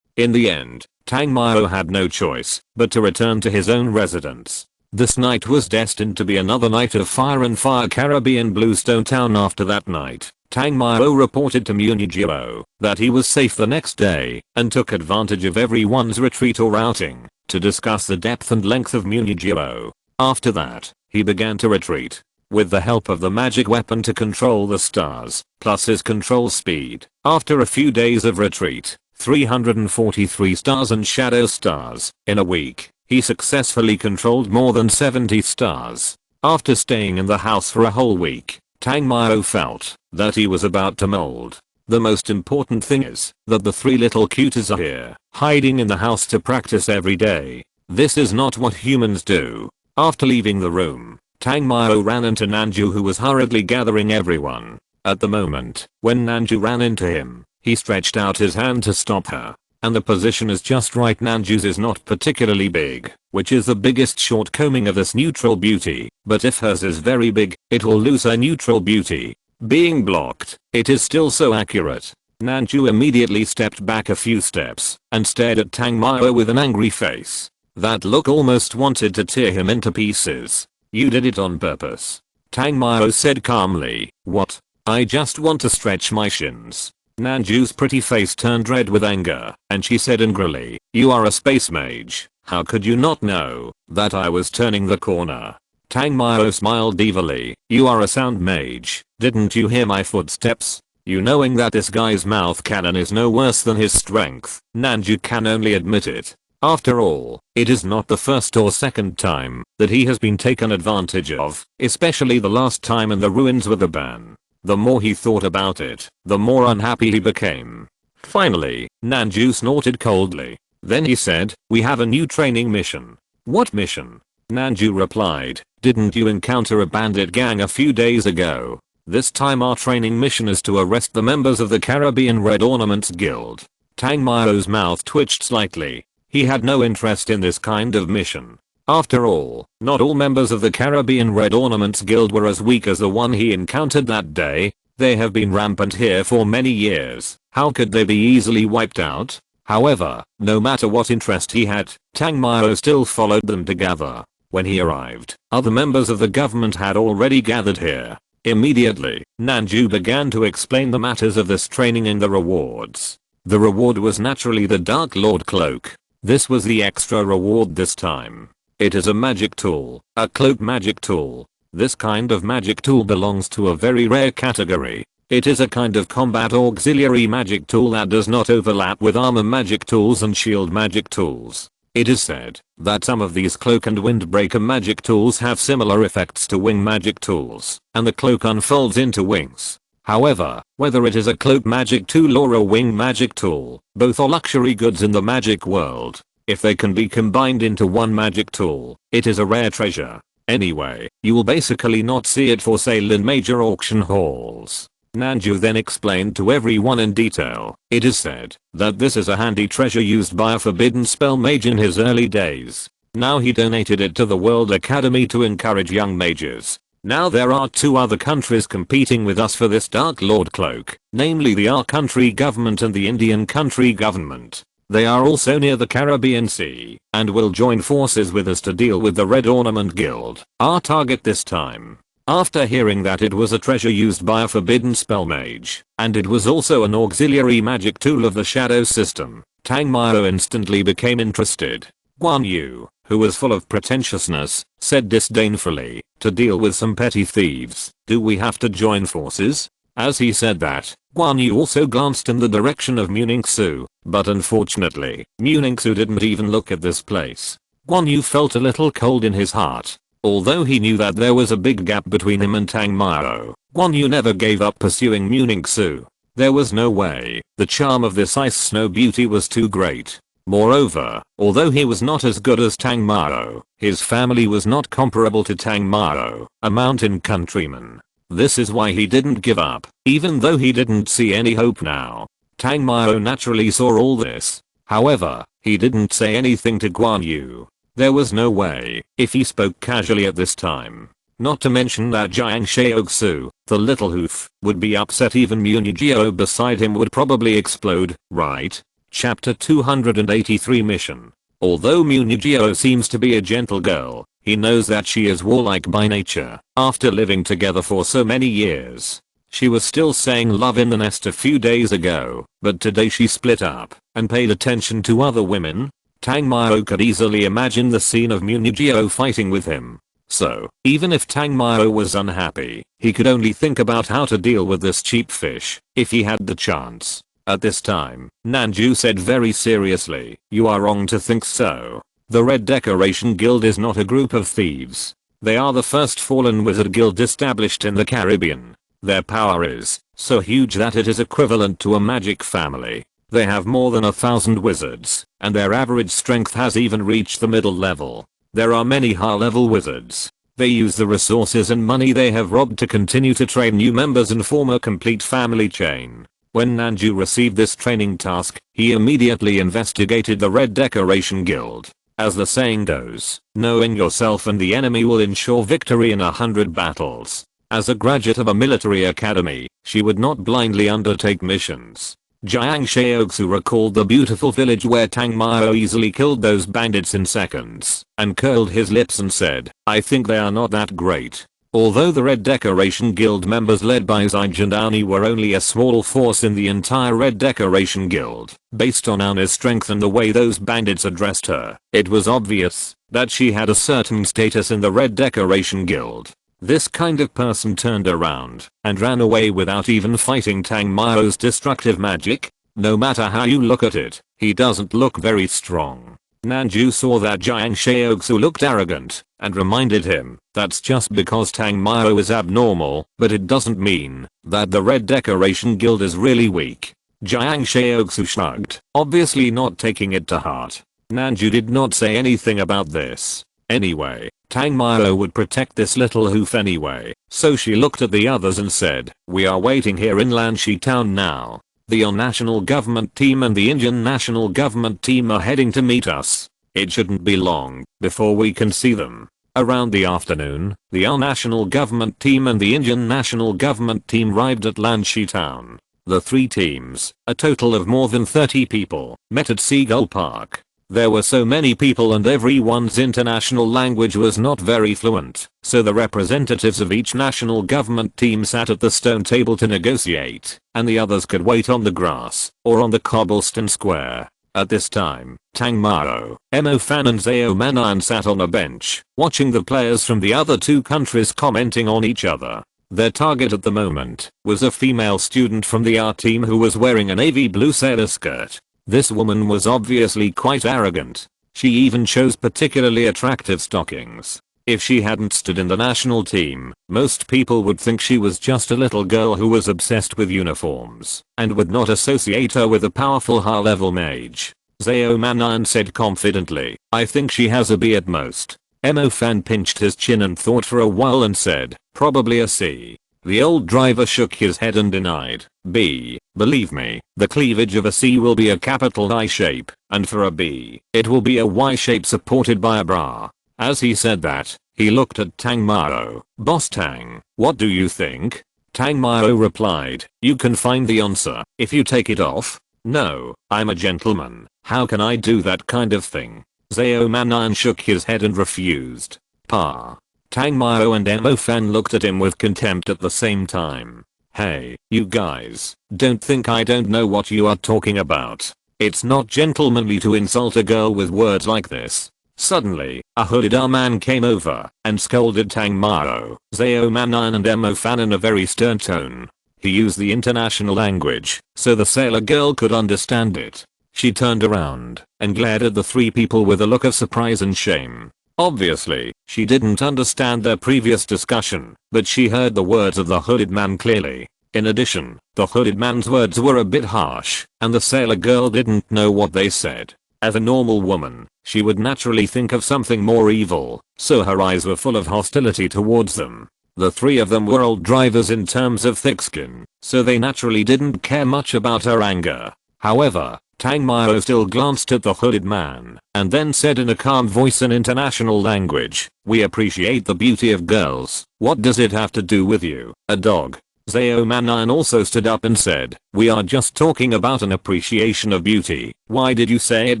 In the end, Tang Mao had no choice but to return to his own residence. This night was destined to be another night of fire and fire Caribbean Bluestone Town. After that night, Tang Mao reported to Muningyo that he was safe the next day and took advantage of everyone's retreat or outing to discuss the depth and length of Muningyo. After that, he began to retreat with the help of the magic weapon to control the stars, plus his control speed. After a few days of retreat, 343 stars and shadow stars, in a week, he successfully controlled more than 70 stars. After staying in the house for a whole week, Tang Mao felt that he was about to mold. The most important thing is that the 3 little cuties are here, hiding in the house to practice every day. This is not what humans do. After leaving the room, Tang Mao ran into Nanju, who was hurriedly gathering everyone. At the moment, when Nanju ran into him, he stretched out his hand to stop her. And the position is just right. Nanju's is not particularly big, which is the biggest shortcoming of this neutral beauty, but if hers is very big, it will lose her neutral beauty. Being blocked, it is still so accurate. Nanju immediately stepped back a few steps and stared at Tang Mao with an angry face. That look almost wanted to tear him into pieces. You did it on purpose. Tang Mao said calmly. What? I just want to stretch my shins. Nanju's pretty face turned red with anger, and she said angrily, you are a space mage. How could you not know that I was turning the corner? Tang Mao smiled evilly. You are a sound mage. Didn't you hear my footsteps? You knowing that this guy's mouth cannon is no worse than his strength. Nanju can only admit it. After all, it is not the first or second time that he has been taken advantage of, especially the last time in the ruins with the ban. The more he thought about it, the more unhappy he became. Finally, Nanju snorted coldly. Then he said, we have a new training mission. What mission? Nanju replied, didn't you encounter a bandit gang a few days ago? This time our training mission is to arrest the members of the Caribbean Red Ornaments Guild. Tang Mao's mouth twitched slightly. He had no interest in this kind of mission. After all, not all members of the Caribbean Red Ornaments Guild were as weak as the one he encountered that day. They have been rampant here for many years. How could they be easily wiped out? However, no matter what interest he had, Tang Mao still followed them together. When he arrived, other members of the government had already gathered here. Immediately, Nanju began to explain the matters of this training and the rewards. The reward was naturally the Dark Lord Cloak. This was the extra reward this time. It is a magic tool, a cloak magic tool. This kind of magic tool belongs to a very rare category. It is a kind of combat auxiliary magic tool that does not overlap with armor magic tools and shield magic tools. It is said that some of these cloak and windbreaker magic tools have similar effects to wing magic tools, and the cloak unfolds into wings. However, whether it is a cloak magic tool or a wing magic tool, both are luxury goods in the magic world. If they can be combined into one magic tool, it is a rare treasure. Anyway, you will basically not see it for sale in major auction halls. Nanju then explained to everyone in detail. It is said that this is a handy treasure used by a forbidden spell mage in his early days. Now he donated it to the World Academy to encourage young mages. Now there are 2 other countries competing with us for this Dark Lord Cloak, namely the our country government and the Indian country government. They are also near the Caribbean Sea and will join forces with us to deal with the Red Ornament Guild, our target this time. After hearing that it was a treasure used by a forbidden spell mage, and it was also an auxiliary magic tool of the shadow system, Tang Mao instantly became interested. Guan Yu, who was full of pretentiousness, said disdainfully, to deal with some petty thieves, do we have to join forces? As he said that, Guan Yu also glanced in the direction of Muningsu, but unfortunately, Muningsu didn't even look at this place. Guan Yu felt a little cold in his heart. Although he knew that there was a big gap between him and Tang Mao, Guan Yu never gave up pursuing Muningsu. There was no way. The charm of this ice snow beauty was too great. Moreover, although he was not as good as Tang Mao, his family was not comparable to Tang Mao, a mountain countryman. This is why he didn't give up, even though he didn't see any hope now. Tang Mao naturally saw all this. However, he didn't say anything to Guan Yu. There was no way, if he spoke casually at this time. Not to mention that Jiang Shaoxu, the little hoof, would be upset. Even Munigio beside him would probably explode, right? Chapter 283 Mission. Although Munigio seems to be a gentle girl, he knows that she is warlike by nature. After living together for so many years, she was still saying love in the nest a few days ago, but today she split up and paid attention to other women. Tang Mao could easily imagine the scene of Munigio fighting with him. So, even if Tang Mao was unhappy, he could only think about how to deal with this cheap fish, if he had the chance. At this time, Nanju said very seriously, "You are wrong to think so. The Red Decoration Guild is not a group of thieves. They are the first fallen wizard guild established in the Caribbean. Their power is so huge that it is equivalent to a magic family. They have more than 1,000 wizards, and their average strength has even reached the middle level. There are many high-level wizards. They use the resources and money they have robbed to continue to train new members and form a complete family chain." When Nanju received this training task, he immediately investigated the Red Decoration Guild. As the saying goes, knowing yourself and the enemy will ensure victory in 100 battles. As a graduate of a military academy, she would not blindly undertake missions. Jiang Shaoxu recalled the beautiful village where Tang Mao easily killed those bandits in seconds, and curled his lips and said, "I think they are not that great." Although the Red Decoration Guild members led by Zaijian were only a small force in the entire Red Decoration Guild, based on Ana's strength and the way those bandits addressed her, it was obvious that she had a certain status in the Red Decoration Guild. This kind of person turned around and ran away without even fighting Tang Mao's destructive magic. No matter how you look at it, he doesn't look very strong. Nanju saw that Jiang Shaoxu looked arrogant and reminded him, that's just because Tang Mao is abnormal, but it doesn't mean that the Red Decoration Guild is really weak. Jiang Shaoxu shrugged, obviously not taking it to heart. Nanju did not say anything about this. Anyway, Tang Mao would protect this little hoof anyway, so she looked at the others and said, "We are waiting here in Lanshi town now. The On National Government team and the Indian National Government team are heading to meet us. It shouldn't be long before we can see them." Around the afternoon, the On National Government team and the Indian National Government team arrived at Lanshi town. The three teams, a total of more than 30 people, met at Seagull Park. There were so many people and everyone's international language was not very fluent, so the representatives of each national government team sat at the stone table to negotiate, and the others could wait on the grass or on the cobblestone square. At this time, Tang Mao, Mo Fan and Zhao Manan sat on a bench, watching the players from the other two countries commenting on each other. Their target at the moment was a female student from the art team who was wearing a navy blue sailor skirt. This woman was obviously quite arrogant. She even chose particularly attractive stockings. If she hadn't stood in the national team, most people would think she was just a little girl who was obsessed with uniforms, and would not associate her with a powerful high-level mage. Zhao Manan said confidently, "I think she has a B at most." Mo Fan pinched his chin and thought for a while and said, "Probably a C." The old driver shook his head and denied, "B, believe me, the cleavage of a C will be a capital I shape, and for a B, it will be a Y shape supported by a bra." As he said that, he looked at Tang Mao. "Boss Tang, what do you think?" Tang Mao replied, "You can find the answer if you take it off." "No, I'm a gentleman. How can I do that kind of thing?" Zhao Manan shook his head and refused. "Pa." Tang Mao and Mo Fan looked at him with contempt at the same time. "Hey, you guys, don't think I don't know what you are talking about. It's not gentlemanly to insult a girl with words like this." Suddenly, a hooded man came over and scolded Tang Mao, Zhao Manan and Mo Fan in a very stern tone. He used the international language, so the sailor girl could understand it. She turned around and glared at the three people with a look of surprise and shame. Obviously, she didn't understand their previous discussion, but she heard the words of the hooded man clearly. In addition, the hooded man's words were a bit harsh, and the sailor girl didn't know what they said. As a normal woman, she would naturally think of something more evil, so her eyes were full of hostility towards them. The three of them were old drivers in terms of thick skin, so they naturally didn't care much about her anger. However, Tang Mao still glanced at the hooded man and then said in a calm voice in international language, "We appreciate the beauty of girls. What does it have to do with you, a dog?" Zhao Manan also stood up and said, "We are just talking about an appreciation of beauty. Why did you say it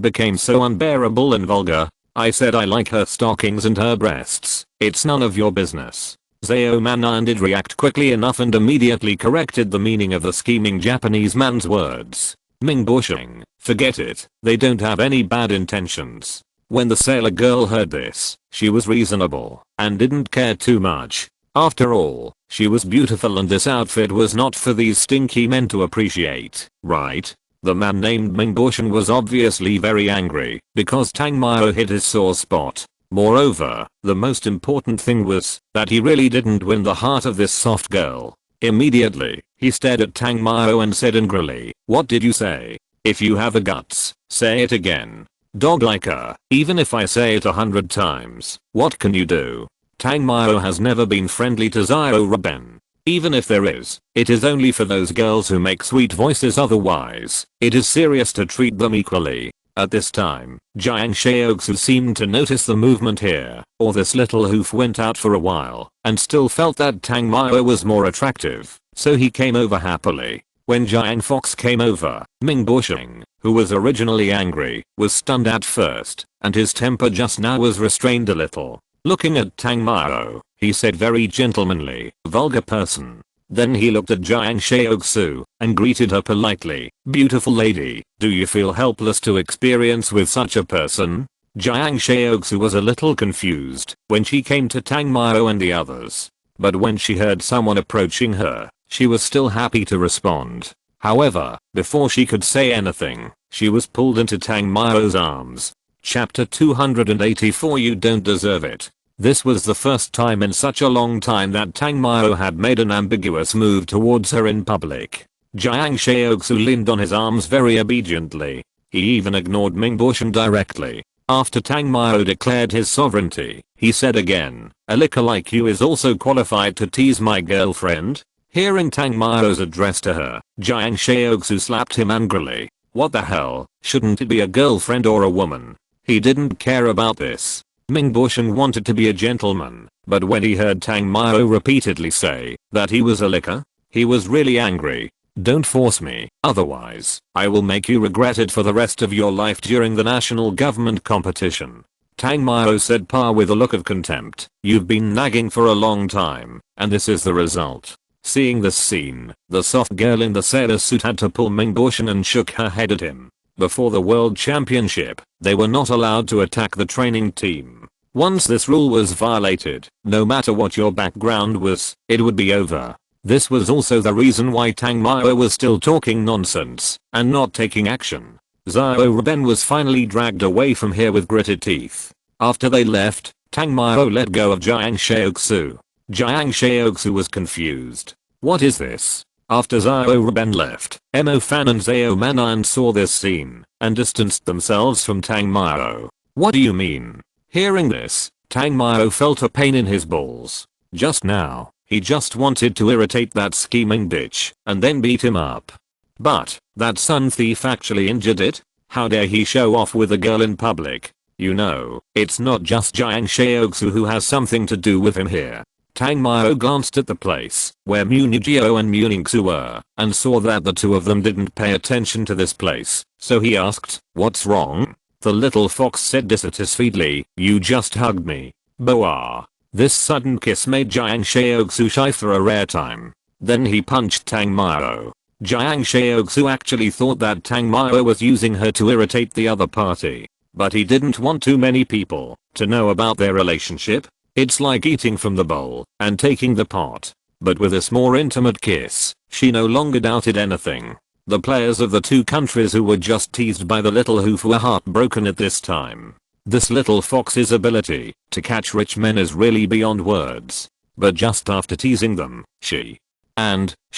became so unbearable and vulgar?" "I said I like her stockings and her breasts. It's none of your business." Zhao Manan did react quickly enough and immediately corrected the meaning of the scheming Japanese man's words. "Ming Bushing, forget it, they don't have any bad intentions." When the sailor girl heard this, she was reasonable and didn't care too much. After all, she was beautiful and this outfit was not for these stinky men to appreciate, right? The man named Ming Bushing was obviously very angry because Tang Mao hit his sore spot. Moreover, the most important thing was that he really didn't win the heart of this soft girl. Immediately, he stared at Tang Mao and said angrily, "What did you say? If you have the guts, say it again. Dog like her, even if I say it 100 times, what can you do?" Tang Mao has never been friendly to Zhao Ruben. Even if there is, it is only for those girls who make sweet voices, otherwise, it is serious to treat them equally. At this time, Jiang Shaoxu seemed to notice the movement here, or this little hoof went out for a while, and still felt that Tang Mao was more attractive, so he came over happily. When Jiang Fox came over, Ming Bushing, who was originally angry, was stunned at first, and his temper just now was restrained a little. Looking at Tang Mao, he said very gentlemanly, "Vulgar person." Then he looked at Jiang Shaoxu and greeted her politely, "Beautiful lady, do you feel helpless to experience with such a person?" Jiang Shaoxu was a little confused when she came to Tang Mao and the others. But when she heard someone approaching her, she was still happy to respond. However, before she could say anything, she was pulled into Tang Mao's arms. Chapter 284 You Don't Deserve It. This was the first time in such a long time that Tang Mao had made an ambiguous move towards her in public. Jiang Shaoxu leaned on his arms very obediently. He even ignored Ming Bushing directly. After Tang Mao declared his sovereignty, he said again, "A licker like you is also qualified to tease my girlfriend?" Hearing Tang Mao's address to her, Jiang Shaoxu slapped him angrily. What the hell, shouldn't it be a girlfriend or a woman? He didn't care about this. Ming Bushing wanted to be a gentleman, but when he heard Tang Mao repeatedly say that he was a licker, he was really angry. "Don't force me, otherwise, I will make you regret it for the rest of your life during the national government competition." Tang Mao said with a look of contempt, "You've been nagging for a long time, and this is the result." Seeing this scene, the soft girl in the sailor suit had to pull Ming Bushing and shook her head at him. Before the World Championship, they were not allowed to attack the training team. Once this rule was violated, no matter what your background was, it would be over. This was also the reason why Tang Mao was still talking nonsense and not taking action. Zhao Ruben was finally dragged away from here with gritted teeth. After they left, Tang Mao let go of Jiang Shaoxu. Jiang Shaoxu was confused. What is this? After Zhao Ruben left, Mo Fan and Zhao Manan saw this scene and distanced themselves from Tang Mao. What do you mean? Hearing this, Tang Mao felt a pain in his balls. Just now, he just wanted to irritate that scheming bitch and then beat him up. But, that sun thief actually injured it? How dare he show off with a girl in public? You know, it's not just Jiang Shaoxu who has something to do with him here. Tang Mao glanced at the place where Munijio and Muningxu were and saw that the two of them didn't pay attention to this place, so he asked, "What's wrong?" The little fox said dissatisfiedly, "You just hugged me." Boah. This sudden kiss made Jiang Shaoxu shy for a rare time. Then he punched Tang Mao. Jiang Shaoxu actually thought that Tang Mao was using her to irritate the other party, but he didn't want too many people to know about their relationship. It's like eating from the bowl and taking the pot. But with this more intimate kiss, she no longer doubted anything. The players of the two countries who were just teased by the little hoof were heartbroken at this time. This little fox's ability to catch rich men is really beyond words. But just after teasing them, she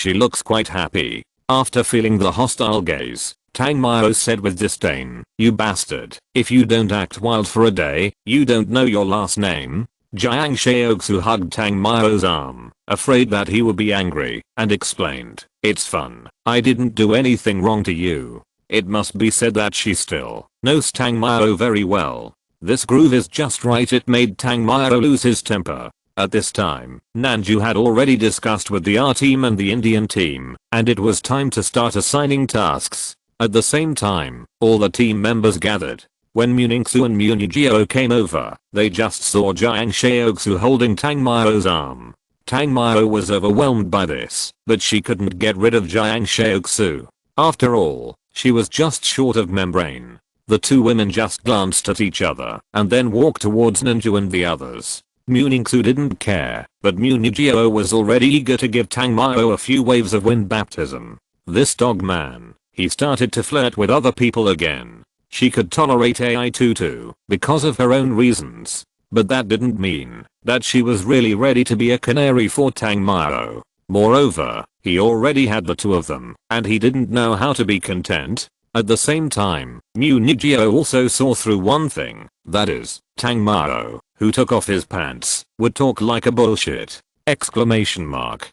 looks quite happy. After feeling the hostile gaze, Tang Mao said with disdain, "You bastard, if you don't act wild for a day, you don't know your last name." Jiang Shaoxu hugged Tang Mao's arm, afraid that he would be angry, and explained, "It's fun. I didn't do anything wrong to you." It must be said that she still knows Tang Mao very well. This groove is just right. It made Tang Mao lose his temper. At this time, Nanju had already discussed with the R team and the Indian team, and it was time to start assigning tasks. At the same time, all the team members gathered. When Muningsu and Munijio came over, they just saw Jiang Shaoxu holding Tang Mao's arm. Tang Mao was overwhelmed by this, but she couldn't get rid of Jiang Shaoxu. After all, she was just short of membrane. The two women just glanced at each other and then walked towards Nanju and the others. Muningsu didn't care, but Munijio was already eager to give Tang Mao a few waves of wind baptism. This dog man, he started to flirt with other people again. She could tolerate AI Tutu because of her own reasons, but that didn't mean that she was really ready to be a canary for Tang Mao. Moreover, he already had the two of them, and he didn't know how to be content. At the same time, Munijio also saw through one thing, that is, Tang Mao, who took off his pants, would talk like a bullshit! Exclamation mark.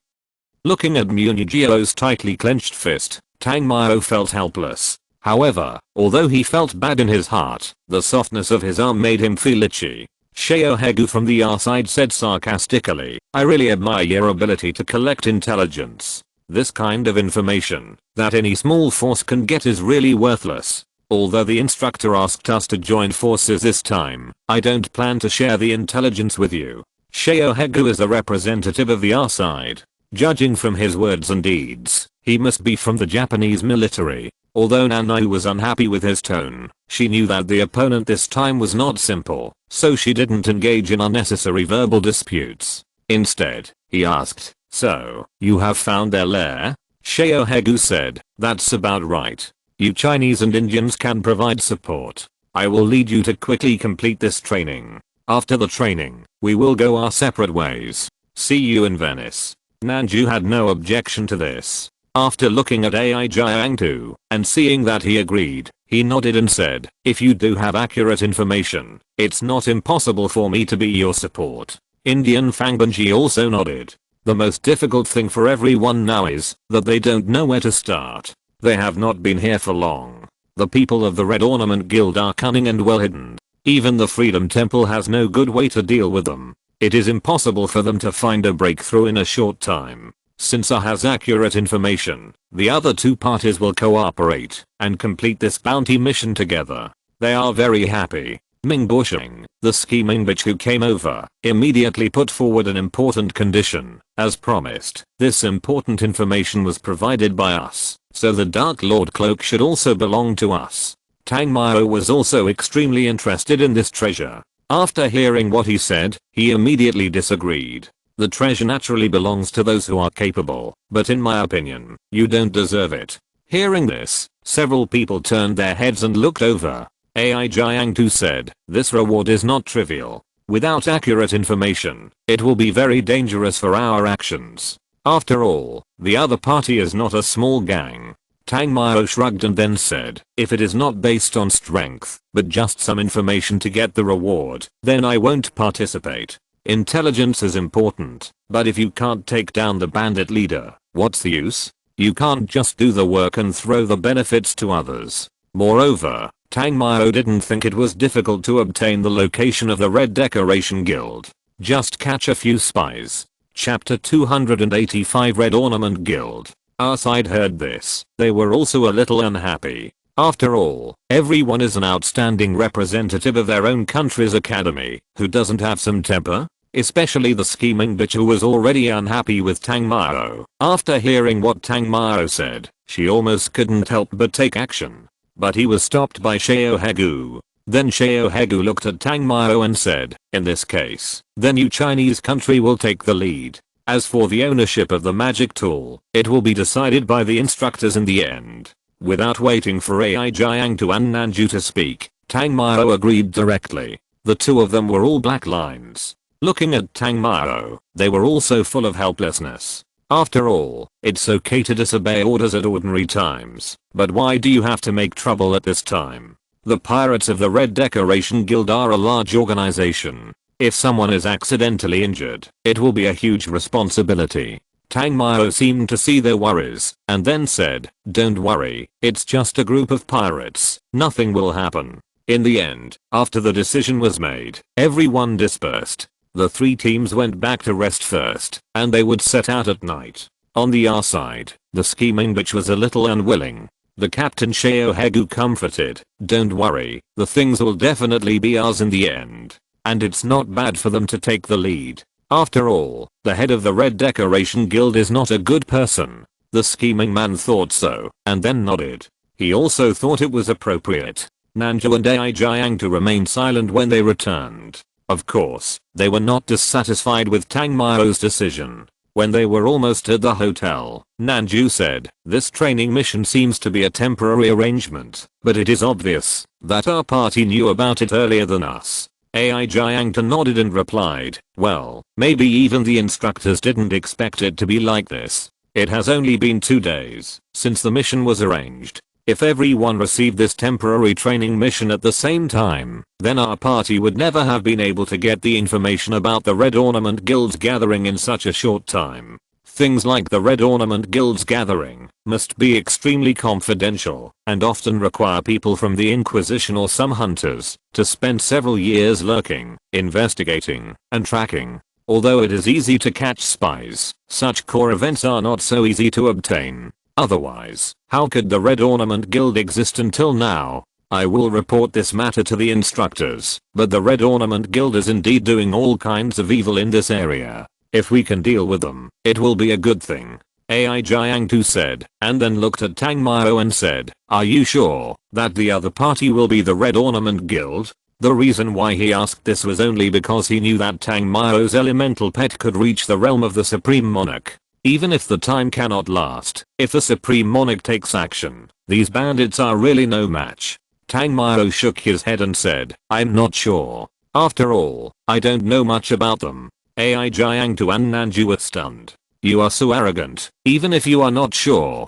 Looking at Munijio's tightly clenched fist, Tang Mao felt helpless. However, although he felt bad in his heart, the softness of his arm made him feel itchy. Xiao Hegu from the R side said sarcastically, "I really admire your ability to collect intelligence. This kind of information that any small force can get is really worthless. Although the instructor asked us to join forces this time, I don't plan to share the intelligence with you." Xiao Hegu is a representative of the R side. Judging from his words and deeds, he must be from the Japanese military. Although Nanae was unhappy with his tone, she knew that the opponent this time was not simple, so she didn't engage in unnecessary verbal disputes. Instead, he asked, "So, you have found their lair?" Xiao Hegu said, "That's about right. You Chinese and Indians can provide support. I will lead you to quickly complete this training. After the training, we will go our separate ways. See you in Venice." Nanju had no objection to this. After looking at AI Jiangtu and seeing that he agreed, he nodded and said, "If you do have accurate information, it's not impossible for me to be your support." Indian Fangbanji also nodded. The most difficult thing for everyone now is that they don't know where to start. They have not been here for long. The people of the Red Ornament Guild are cunning and well hidden. Even the Freedom Temple has no good way to deal with them. It is impossible for them to find a breakthrough in a short time. Since I has accurate information, the other two parties will cooperate and complete this bounty mission together. They are very happy. Ming Bushing, the scheming bitch who came over, immediately put forward an important condition. As promised, this important information was provided by us, so the Dark Lord cloak should also belong to us. Tang Mao was also extremely interested in this treasure. After hearing what he said, he immediately disagreed. The treasure naturally belongs to those who are capable, but in my opinion, you don't deserve it. Hearing this, several people turned their heads and looked over. AI Jiangtu said, "This reward is not trivial. Without accurate information, it will be very dangerous for our actions. After all, the other party is not a small gang." Tang Mao shrugged and then said, "If it is not based on strength, but just some information to get the reward, then I won't participate. Intelligence is important, but if you can't take down the bandit leader, what's the use? You can't just do the work and throw the benefits to others." Moreover, Tang Mao didn't think it was difficult to obtain the location of the Red Decoration Guild. Just catch a few spies. Chapter 285 Red Ornament Guild. Our side heard this. They were also a little unhappy. After all, everyone is an outstanding representative of their own country's academy. Who doesn't have some temper? Especially the scheming bitch who was already unhappy with Tang Mao. After hearing what Tang Mao said, she almost couldn't help but take action. But he was stopped by Xiao Hegu. Then Xiao Hegu looked at Tang Mao and said, "In this case, then you Chinese country will take the lead. As for the ownership of the magic tool, it will be decided by the instructors in the end." Without waiting for AI Jiangtu and Nanju to speak, Tang Mao agreed directly. The two of them were all black lines. Looking at Tang Mao, they were also full of helplessness. After all, it's okay to disobey orders at ordinary times, but why do you have to make trouble at this time? The Pirates of the Red Decoration Guild are a large organization. If someone is accidentally injured, it will be a huge responsibility. Tang Mao seemed to see their worries and then said, "Don't worry, it's just a group of pirates, nothing will happen." In the end, after the decision was made, everyone dispersed. The three teams went back to rest first, and they would set out at night. On the R side, the scheming bitch was a little unwilling. The captain Sheo Hegu comforted, "Don't worry, the things will definitely be ours in the end. And it's not bad for them to take the lead. After all, the head of the Red Decoration Guild is not a good person." The scheming man thought so, and then nodded. He also thought it was appropriate. Nanju and Ai Jiang to remain silent when they returned. Of course, they were not dissatisfied with Tang Mao's decision. When they were almost at the hotel, Nanju said, "This training mission seems to be a temporary arrangement, but it is obvious that our party knew about it earlier than us." Ai Jiang nodded and replied, "Well, maybe even the instructors didn't expect it to be like this. It has only been 2 days since the mission was arranged. If everyone received this temporary training mission at the same time, then our party would never have been able to get the information about the Red Ornament Guild's gathering in such a short time. Things like the Red Ornament Guild's gathering must be extremely confidential and often require people from the Inquisition or some hunters to spend several years lurking, investigating, and tracking. Although it is easy to catch spies, such core events are not so easy to obtain. Otherwise, how could the Red Ornament Guild exist until now? I will report this matter to the instructors, but the Red Ornament Guild is indeed doing all kinds of evil in this area. If we can deal with them, it will be a good thing." Ai Jiang said, and then looked at Tang Mao and said, "Are you sure that the other party will be the Red Ornament Guild?" The reason why he asked this was only because he knew that Tang Mao's elemental pet could reach the realm of the Supreme Monarch. Even if the time cannot last, if the Supreme Monarch takes action, these bandits are really no match. Tang Mao shook his head and said, "I'm not sure. After all, I don't know much about them." Ai Jiang and Nanju were stunned. "You are so arrogant, even if you are not sure?"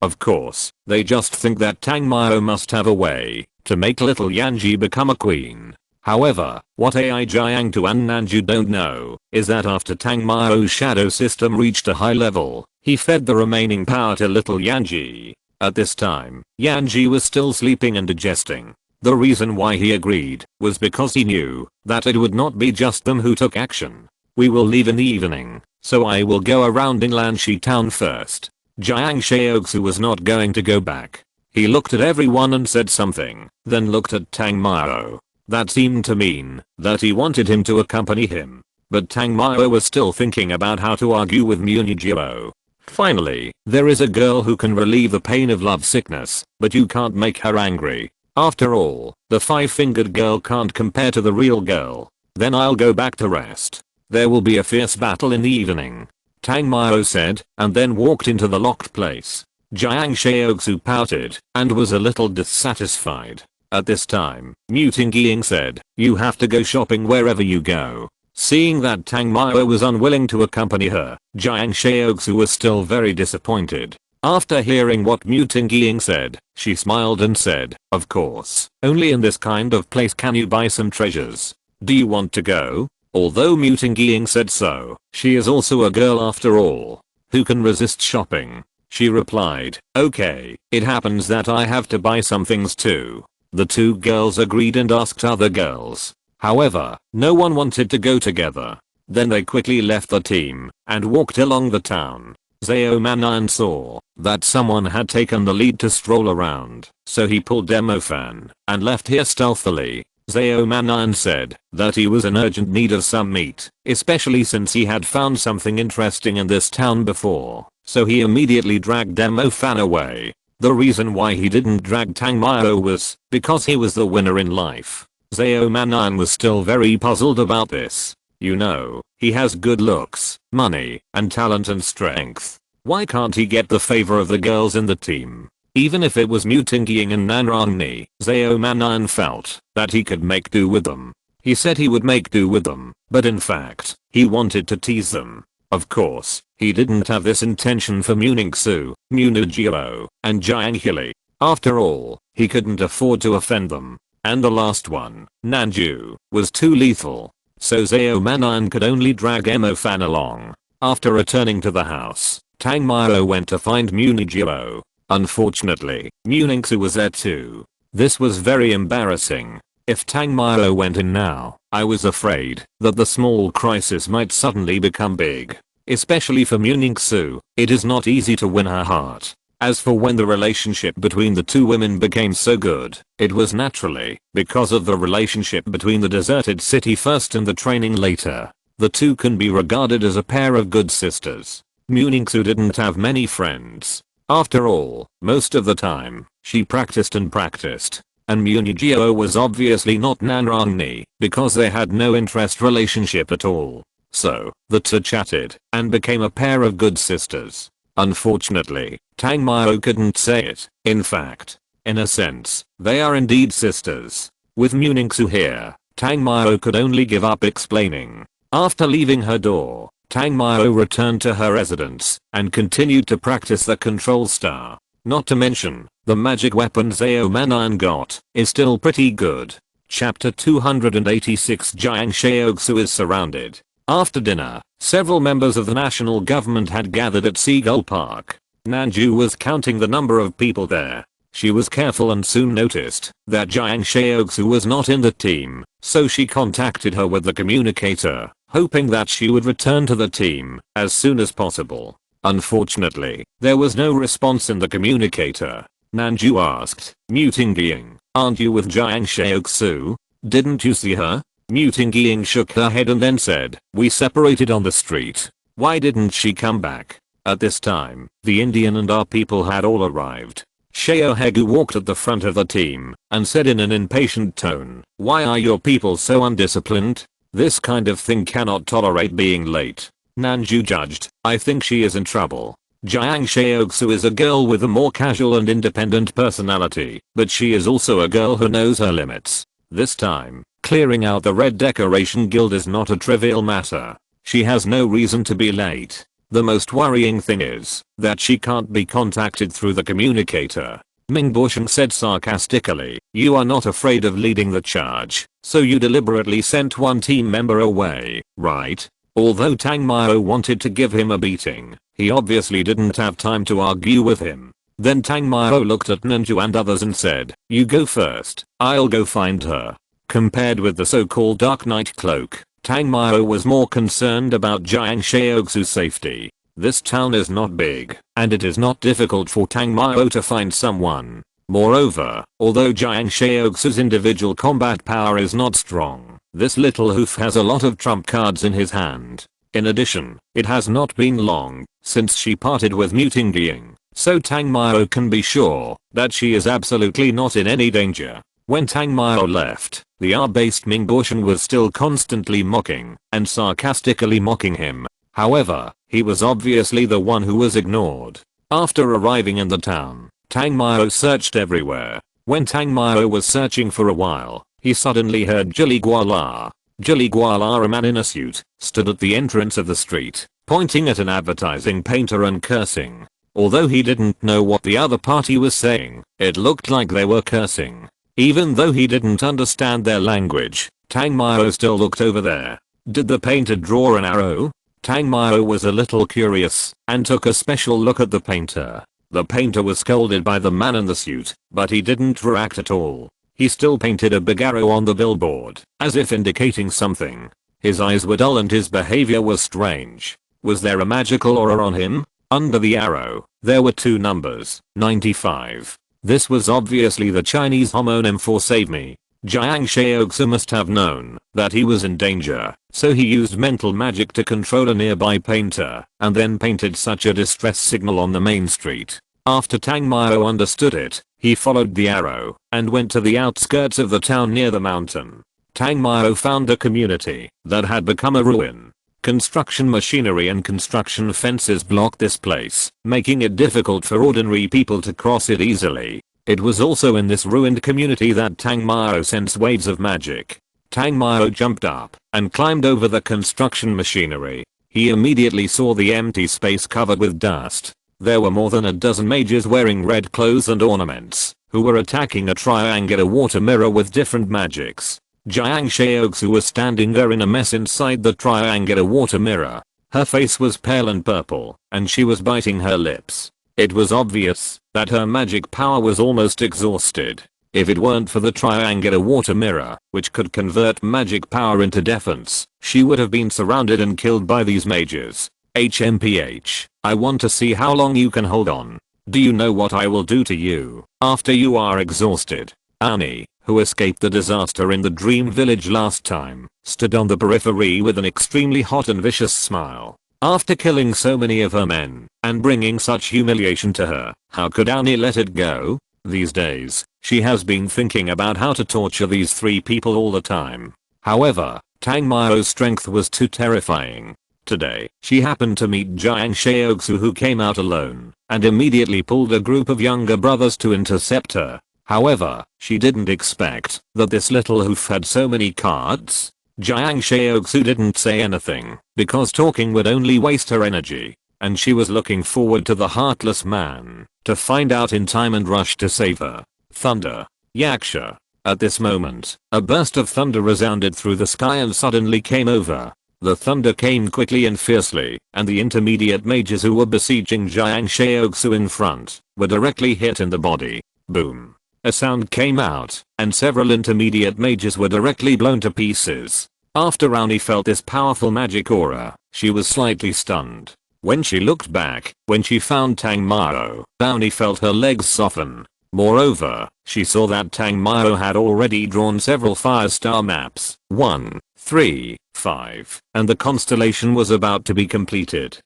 Of course, they just think that Tang Mao must have a way to make little Yanji become a queen. However, what Ai Jiang and Nanju don't know is that after Tang Mao's shadow system reached a high level, he fed the remaining power to little Yanji. At this time, Yanji was still sleeping and digesting. The reason why he agreed was because he knew that it would not be just them who took action. "We will leave in the evening, so I will go around in Lanshi town first." Jiang Shaoxu was not going to go back. He looked at everyone and said something, then looked at Tang Mao. That seemed to mean that he wanted him to accompany him. But Tang Mao was still thinking about how to argue with Munijiro. "Finally, there is a girl who can relieve the pain of love sickness, but you can't make her angry. After all, the 5-fingered girl can't compare to the real girl. Then I'll go back to rest. There will be a fierce battle in the evening," Tang Mao said, and then walked into the locked place. Jiang Shaoxu pouted and was a little dissatisfied. At this time, Mu Tingying said, "You have to go shopping wherever you go." Seeing that Tang Mao was unwilling to accompany her, Jiang Shaoxu was still very disappointed. After hearing what Mu Tingying said, she smiled and said, "Of course, only in this kind of place can you buy some treasures. Do you want to go?" Although Mu Tingying said so, she is also a girl after all. Who can resist shopping? She replied, "Okay, it happens that I have to buy some things too." The two girls agreed and asked other girls. However, no one wanted to go together. Then they quickly left the team and walked along the town. Zhao Manan saw that someone had taken the lead to stroll around, so he pulled Demofan and left here stealthily. Zhao Manan said that he was in urgent need of some meat, especially since he had found something interesting in this town before, so he immediately dragged Demofan away. The reason why he didn't drag Tang Mao was because he was the winner in life. Zhao Manan was still very puzzled about this. You know, he has good looks, money, and talent and strength. Why can't he get the favor of the girls in the team? Even if it was Mu Tingying and Nanrangni, Zhao Manan felt that he could make do with them. He said he would make do with them, but in fact, he wanted to tease them. Of course, he didn't have this intention for Muningsu, Munijiro, and Jiang Hili. After all, he couldn't afford to offend them. And the last one, Nanju, was too lethal. So Zhao Manan could only drag Emofan along. After returning to the house, Tang Mao went to find Muningjiao. Unfortunately, Muningsu was there too. This was very embarrassing. If Tang Mao went in now, I was afraid that the small crisis might suddenly become big. Especially for Muningsu, it is not easy to win her heart. As for when the relationship between the two women became so good, it was naturally because of the relationship between the deserted city first and the training later. The two can be regarded as a pair of good sisters. Muningsu didn't have many friends. After all, most of the time, she practiced and practiced. And Muningjiao was obviously not Nanrangni because they had no interest relationship at all. So, the two chatted and became a pair of good sisters. Unfortunately, Tang Mao couldn't say it. In fact, in a sense, they are indeed sisters. With Muningsu here, Tang Mao could only give up explaining. After leaving her door, Tang Mao returned to her residence and continued to practice the control star. Not to mention, the magic weapon Zhao Manan got is still pretty good. Chapter 286 Jiang Shaoxu is surrounded. After dinner, several members of the national government had gathered at Seagull Park. Nanju was counting the number of people there. She was careful and soon noticed that Jiang Shaoxu was not in the team, so she contacted her with the communicator, hoping that she would return to the team as soon as possible. Unfortunately, there was no response in the communicator. Nanju asked, Mutingying, aren't you with Jiang Shaoxu? Didn't you see her? Mutingying shook her head and then said, we separated on the street. Why didn't she come back? At this time, the Indian and our people had all arrived. Xiao Hegu walked at the front of the team and said in an impatient tone, why are your people so undisciplined? This kind of thing cannot tolerate being late. Nanju judged, I think she is in trouble. Jiang Shaoxu is a girl with a more casual and independent personality, but she is also a girl who knows her limits. This time, clearing out the Red Decoration Guild is not a trivial matter. She has no reason to be late. The most worrying thing is that she can't be contacted through the communicator. Ming Bosheng said sarcastically, you are not afraid of leading the charge, so you deliberately sent one team member away, right? Although Tang Mao wanted to give him a beating, he obviously didn't have time to argue with him. Then Tang Mao looked at Nanju and others and said, you go first, I'll go find her. Compared with the so-called Dark Knight cloak, Tang Mao was more concerned about Jiang Shaoxu's safety. This town is not big, and it is not difficult for Tang Mao to find someone. Moreover, although Jiang Shaoxu's individual combat power is not strong, this little hoof has a lot of trump cards in his hand. In addition, it has not been long since she parted with Mutingying, so Tang Mao can be sure that she is absolutely not in any danger. When Tang Mao left, the R-based Ming Bosheng was still constantly mocking and sarcastically mocking him. However, he was obviously the one who was ignored. After arriving in the town, Tang Mao searched everywhere. When Tang Mao was searching for a while, he suddenly heard Jili Guala. Jili Guala, a man in a suit, stood at the entrance of the street, pointing at an advertising painter and cursing. Although he didn't know what the other party was saying, it looked like they were cursing. Even though he didn't understand their language, Tang Mao still looked over there. Did the painter draw an arrow? Tang Mao was a little curious and took a special look at the painter. The painter was scolded by the man in the suit, but he didn't react at all. He still painted a big arrow on the billboard, as if indicating something. His eyes were dull and his behavior was strange. Was there a magical aura on him? Under the arrow, there were two numbers, 95. This was obviously the Chinese homonym for save me. Jiang Shaoxu must have known that he was in danger, so he used mental magic to control a nearby painter, and then painted such a distress signal on the main street. After Tang Mao understood it, he followed the arrow and went to the outskirts of the town near the mountain. Tang Mao found a community that had become a ruin. Construction machinery and construction fences blocked this place, making it difficult for ordinary people to cross it easily. It was also in this ruined community that Tang Mao sensed waves of magic. Tang Mao jumped up and climbed over the construction machinery. He immediately saw the empty space covered with dust. There were more than a dozen mages wearing red clothes and ornaments. who were attacking a triangular water mirror with different magics. Jiang Shaoxu was standing there in a mess inside the triangular water mirror. Her face was pale and purple, and she was biting her lips. It was obvious that her magic power was almost exhausted. If it weren't for the triangular water mirror, which could convert magic power into defense, she would have been surrounded and killed by these mages. HMPH, I want to see how long you can hold on. Do you know what I will do to you after you are exhausted? Annie, who escaped the disaster in the dream village last time, stood on the periphery with an extremely hot and vicious smile. After killing so many of her men and bringing such humiliation to her, how could Annie let it go? These days, she has been thinking about how to torture these three people all the time. However, Tang Mao's strength was too terrifying. Today, she happened to meet Jiang Shaoxu, who came out alone and immediately pulled a group of younger brothers to intercept her. However, she didn't expect that this little hoof had so many cards. Jiang Shaoxu didn't say anything because talking would only waste her energy, and she was looking forward to the heartless man to find out in time and rush to save her. Thunder. Yaksha. At this moment, a burst of thunder resounded through the sky and suddenly came over. The thunder came quickly and fiercely, and the intermediate mages who were besieging Jiang Shaoxu in front were directly hit in the body. Boom. A sound came out, and several intermediate mages were directly blown to pieces. After Annie felt this powerful magic aura, she was slightly stunned. When she looked back, when she found Tang Mao, Annie felt her legs soften. Moreover, she saw that Tang Mao had already drawn several fire star maps, 1, 3, 5, and the constellation was about to be completed.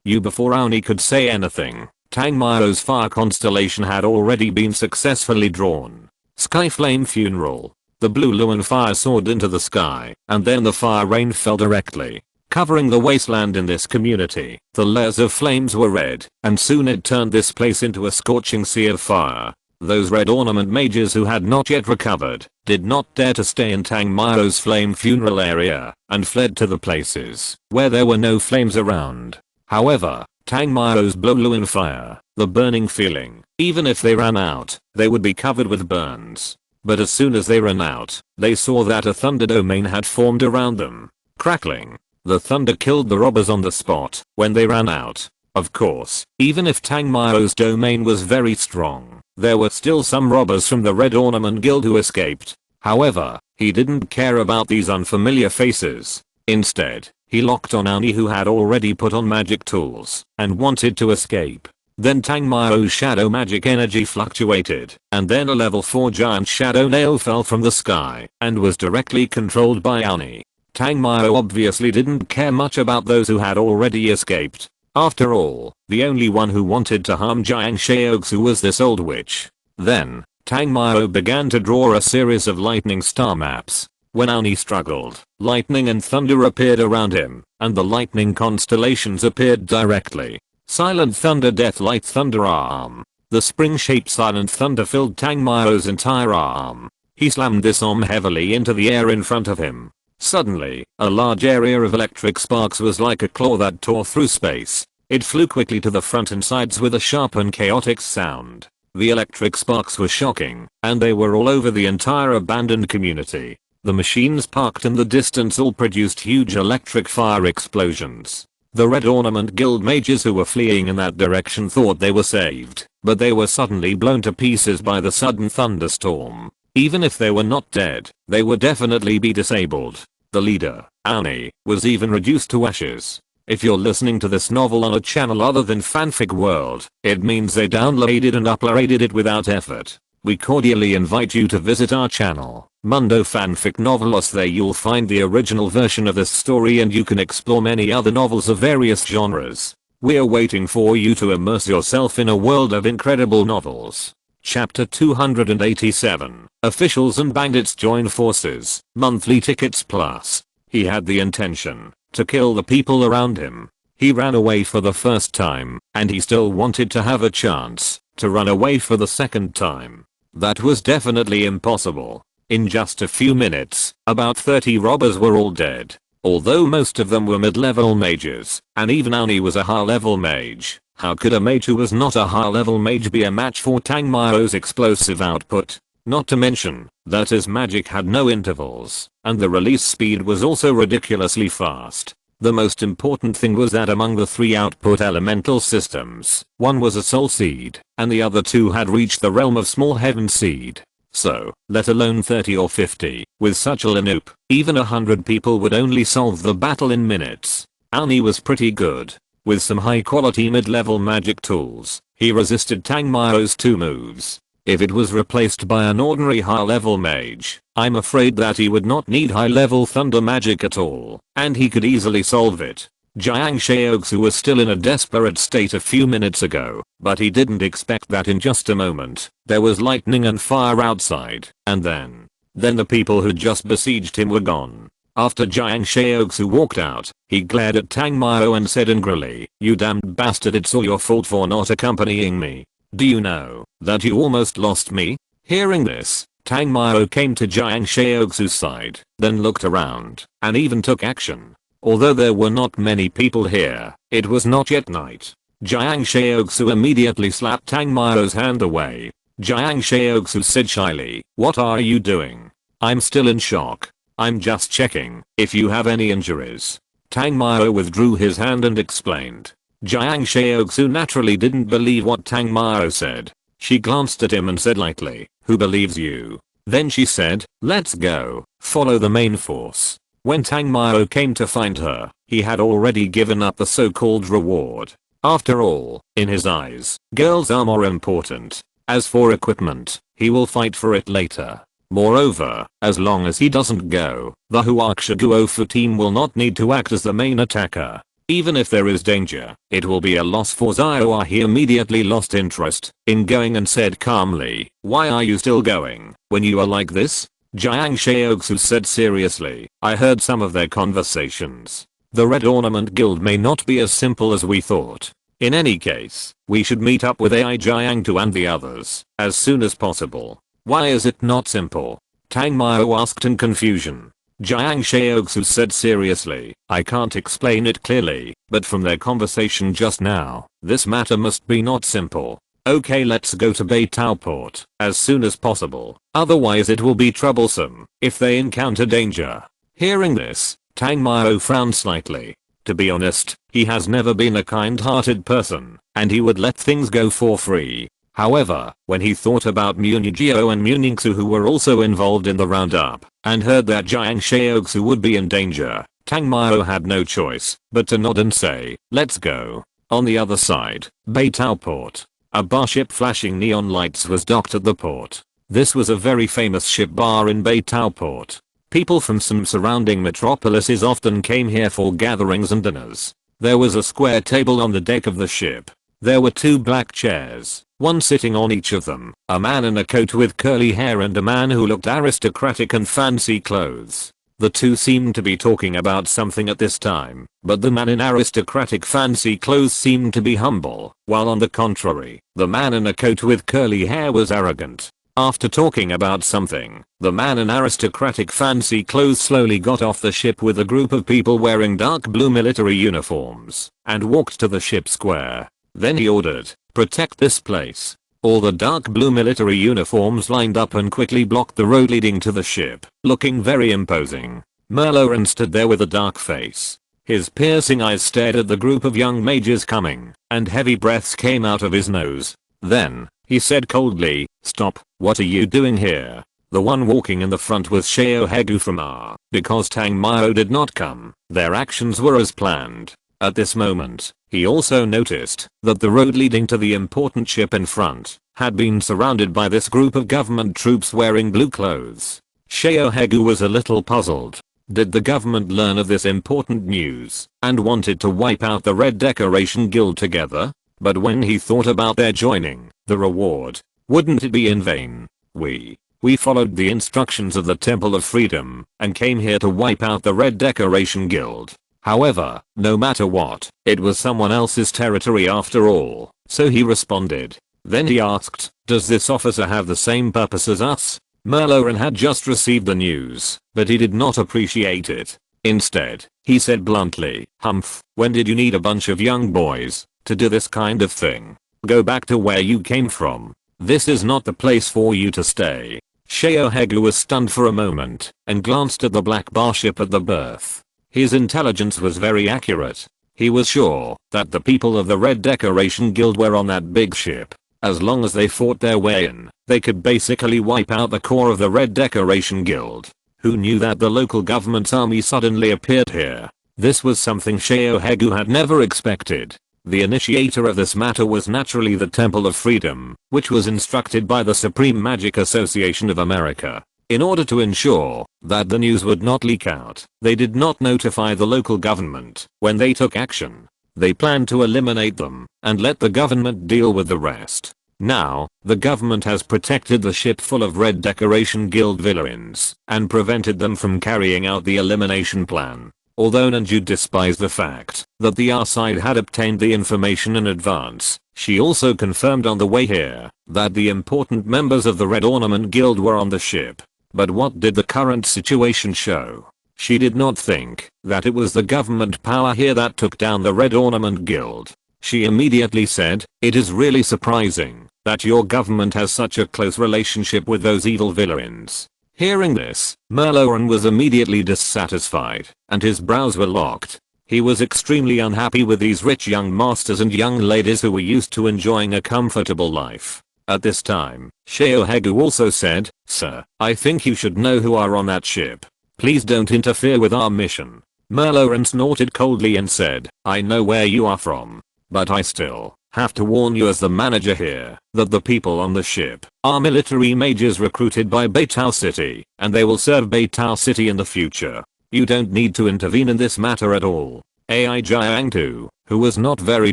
Before Annie could say anything, Tang Mao's fire constellation had already been successfully drawn. Sky Flame Funeral. The blue Luan fire soared into the sky, and then the fire rain fell directly, covering the wasteland in this community. The layers of flames were red, and soon it turned this place into a scorching sea of fire. Those red ornament mages who had not yet recovered did not dare to stay in Tang Mao's flame funeral area and fled to the places where there were no flames around. However, Tang Mao's blow Luan fire, the burning feeling, even if they ran out, they would be covered with burns. But as soon as they ran out, they saw that a thunder domain had formed around them. Crackling. The thunder killed the robbers on the spot when they ran out. Of course, even if Tang Mao's domain was very strong, there were still some robbers from the Red Ornament Guild who escaped. However, he didn't care about these unfamiliar faces. Instead, he locked on Annie, who had already put on magic tools and wanted to escape. Then Tang Mao's shadow magic energy fluctuated, and then a level 4 giant shadow nail fell from the sky and was directly controlled by Annie. Tang Mao obviously didn't care much about those who had already escaped. After all, the only one who wanted to harm Jiang Shaoxu was this old witch. Then, Tang Mao began to draw a series of lightning star maps. When Annie struggled, lightning and thunder appeared around him, and the lightning constellations appeared directly. Silent Thunder, Death Light Thunder Arm. The spring-shaped Silent Thunder filled Tang Mao's entire arm. He slammed this arm heavily into the air in front of him. Suddenly, a large area of electric sparks was like a claw that tore through space. It flew quickly to the front and sides with a sharp and chaotic sound. The electric sparks were shocking, and they were all over the entire abandoned community. The machines parked in the distance all produced huge electric fire explosions. The Red Ornament Guild mages who were fleeing in that direction thought they were saved, but they were suddenly blown to pieces by the sudden thunderstorm. Even if they were not dead, they would definitely be disabled. The leader, Annie, was even reduced to ashes. If you're listening to this novel on a channel other than Fanfic World, it means they downloaded and uploaded it without effort. We cordially invite you to visit our channel, Mundo Fanfic Novelos. There you'll find the original version of this story, and you can explore many other novels of various genres. We're waiting for you to immerse yourself in a world of incredible novels. Chapter 287. Officials and bandits join forces. Monthly tickets plus. He had the intention to kill the people around him. He ran away for the first time, and he still wanted to have a chance to run away for the second time. That was definitely impossible. In just a few minutes, about 30 robbers were all dead. Although most of them were mid-level mages, and even Annie was a high-level mage. How could a mage who was not a high level mage be a match for Tang Mao's explosive output? Not to mention that his magic had no intervals, and the release speed was also ridiculously fast. The most important thing was that among the 3 output elemental systems, one was a soul seed, and the other 2 had reached the realm of small heaven seed. So, let alone 30 or 50, with such a lineup, even 100 people would only solve the battle in minutes. Aoni was pretty good. With some high quality mid-level magic tools, he resisted Tang Mao's 2 moves. If it was replaced by an ordinary high-level mage, I'm afraid that he would not need high-level thunder magic at all, and he could easily solve it. Jiang Shaoxu was still in a desperate state a few minutes ago, but he didn't expect that in just a moment, there was lightning and fire outside, and then the people who just besieged him were gone. After Jiang Shaoxu walked out, he glared at Tang Mao and said angrily, "You damned bastard, it's all your fault for not accompanying me. Do you know that you almost lost me?" Hearing this, Tang Mao came to Jiang Shaoxu's side, then looked around, and even took action. Although there were not many people here, it was not yet night. Jiang Shaoxu immediately slapped Tang Mao's hand away. Jiang Shaoxu said shyly, "What are you doing?" "I'm still in shock. I'm just checking if you have any injuries." Tang Mao withdrew his hand and explained. Jiang Shaoxu naturally didn't believe what Tang Mao said. She glanced at him and said lightly, "Who believes you?" Then she said, "Let's go, follow the main force." When Tang Mao came to find her, he had already given up the so-called reward. After all, in his eyes, girls are more important. As for equipment, he will fight for it later. Moreover, as long as he doesn't go, the Huakshaguofu team will not need to act as the main attacker. Even if there is danger, it will be a loss for Zioa. He immediately lost interest in going and said calmly, "Why are you still going when you are like this?" Jiang Shaoxu said seriously, "I heard some of their conversations. The Red Ornament Guild may not be as simple as we thought. In any case, we should meet up with AI Jiangtu and the others as soon as possible." "Why is it not simple?" Tang Mao asked in confusion. Jiang Shaoxu said seriously, "I can't explain it clearly, but from their conversation just now, this matter must be not simple. Okay, let's go to Beitao Port as soon as possible, otherwise it will be troublesome if they encounter danger." Hearing this, Tang Mao frowned slightly. To be honest, he has never been a kind-hearted person, and he would let things go for free. However, when he thought about Munijio and Muningsu who were also involved in the roundup, and heard that Jiang Shaoxu would be in danger, Tang Mao had no choice but to nod and say, "Let's go." On the other side, Beitao Port. A bar ship flashing neon lights was docked at the port. This was a very famous ship bar in Beitao Port. People from some surrounding metropolises often came here for gatherings and dinners. There was a square table on the deck of the ship. There were 2 black chairs, one sitting on each of them, a man in a coat with curly hair and a man who looked aristocratic and fancy clothes. The 2 seemed to be talking about something at this time, but the man in aristocratic fancy clothes seemed to be humble, while on the contrary, the man in a coat with curly hair was arrogant. After talking about something, the man in aristocratic fancy clothes slowly got off the ship with a group of people wearing dark blue military uniforms, and walked to the ship square. Then he ordered, "Protect this place." All the dark blue military uniforms lined up and quickly blocked the road leading to the ship, looking very imposing. Merlin stood there with a dark face. His piercing eyes stared at the group of young mages coming, and heavy breaths came out of his nose. Then, he said coldly, "Stop, what are you doing here?" The one walking in the front was Shao Hegu from R. Because Tang Mao did not come, their actions were as planned. At this moment, he also noticed that the road leading to the important ship in front had been surrounded by this group of government troops wearing blue clothes. Shao Hegu was a little puzzled. Did the government learn of this important news and wanted to wipe out the Red Decoration Guild together? But when he thought about their joining, the reward, wouldn't it be in vain? We followed the instructions of the Temple of Freedom and came here to wipe out the Red Decoration Guild. However, no matter what, it was someone else's territory after all, so he responded. Then he asked, "Does this officer have the same purpose as us?" Merlin had just received the news, but he did not appreciate it. Instead, he said bluntly, "Humph, when did you need a bunch of young boys to do this kind of thing. Go back to where you came from. This is not the place for you to stay. Sheohegu was stunned for a moment and glanced at the black bar ship at the berth. His intelligence was very accurate. He was sure that the people of the Red Decoration Guild were on that big ship. As long as they fought their way in, they could basically wipe out the core of the Red Decoration Guild. Who knew that the local government's army suddenly appeared here? This was something Sheohegu had never expected. The initiator of this matter was naturally the Temple of Freedom, which was instructed by the Supreme Magic Association of America. In order to ensure that the news would not leak out, they did not notify the local government when they took action. They planned to eliminate them and let the government deal with the rest. Now, the government has protected the ship full of Red Decoration Guild villains and prevented them from carrying out the elimination plan. Although Nanju despised the fact that the R side had obtained the information in advance, she also confirmed on the way here that the important members of the Red Ornament Guild were on the ship. But what did the current situation show? She did not think that it was the government power here that took down the Red Ornament Guild. She immediately said, "It is really surprising that your government has such a close relationship with those evil villains." Hearing this, Merloran was immediately dissatisfied, and his brows were locked. He was extremely unhappy with these rich young masters and young ladies who were used to enjoying a comfortable life. At this time, Sheohegu also said, "Sir, I think you should know who are on that ship. Please don't interfere with our mission." Merloran snorted coldly and said, "I know where you are from. But I still have to warn you as the manager here that the people on the ship are military mages recruited by Beitao City, and they will serve Beitao City in the future. You don't need to intervene in this matter at all." Ai Jiangtu, who was not very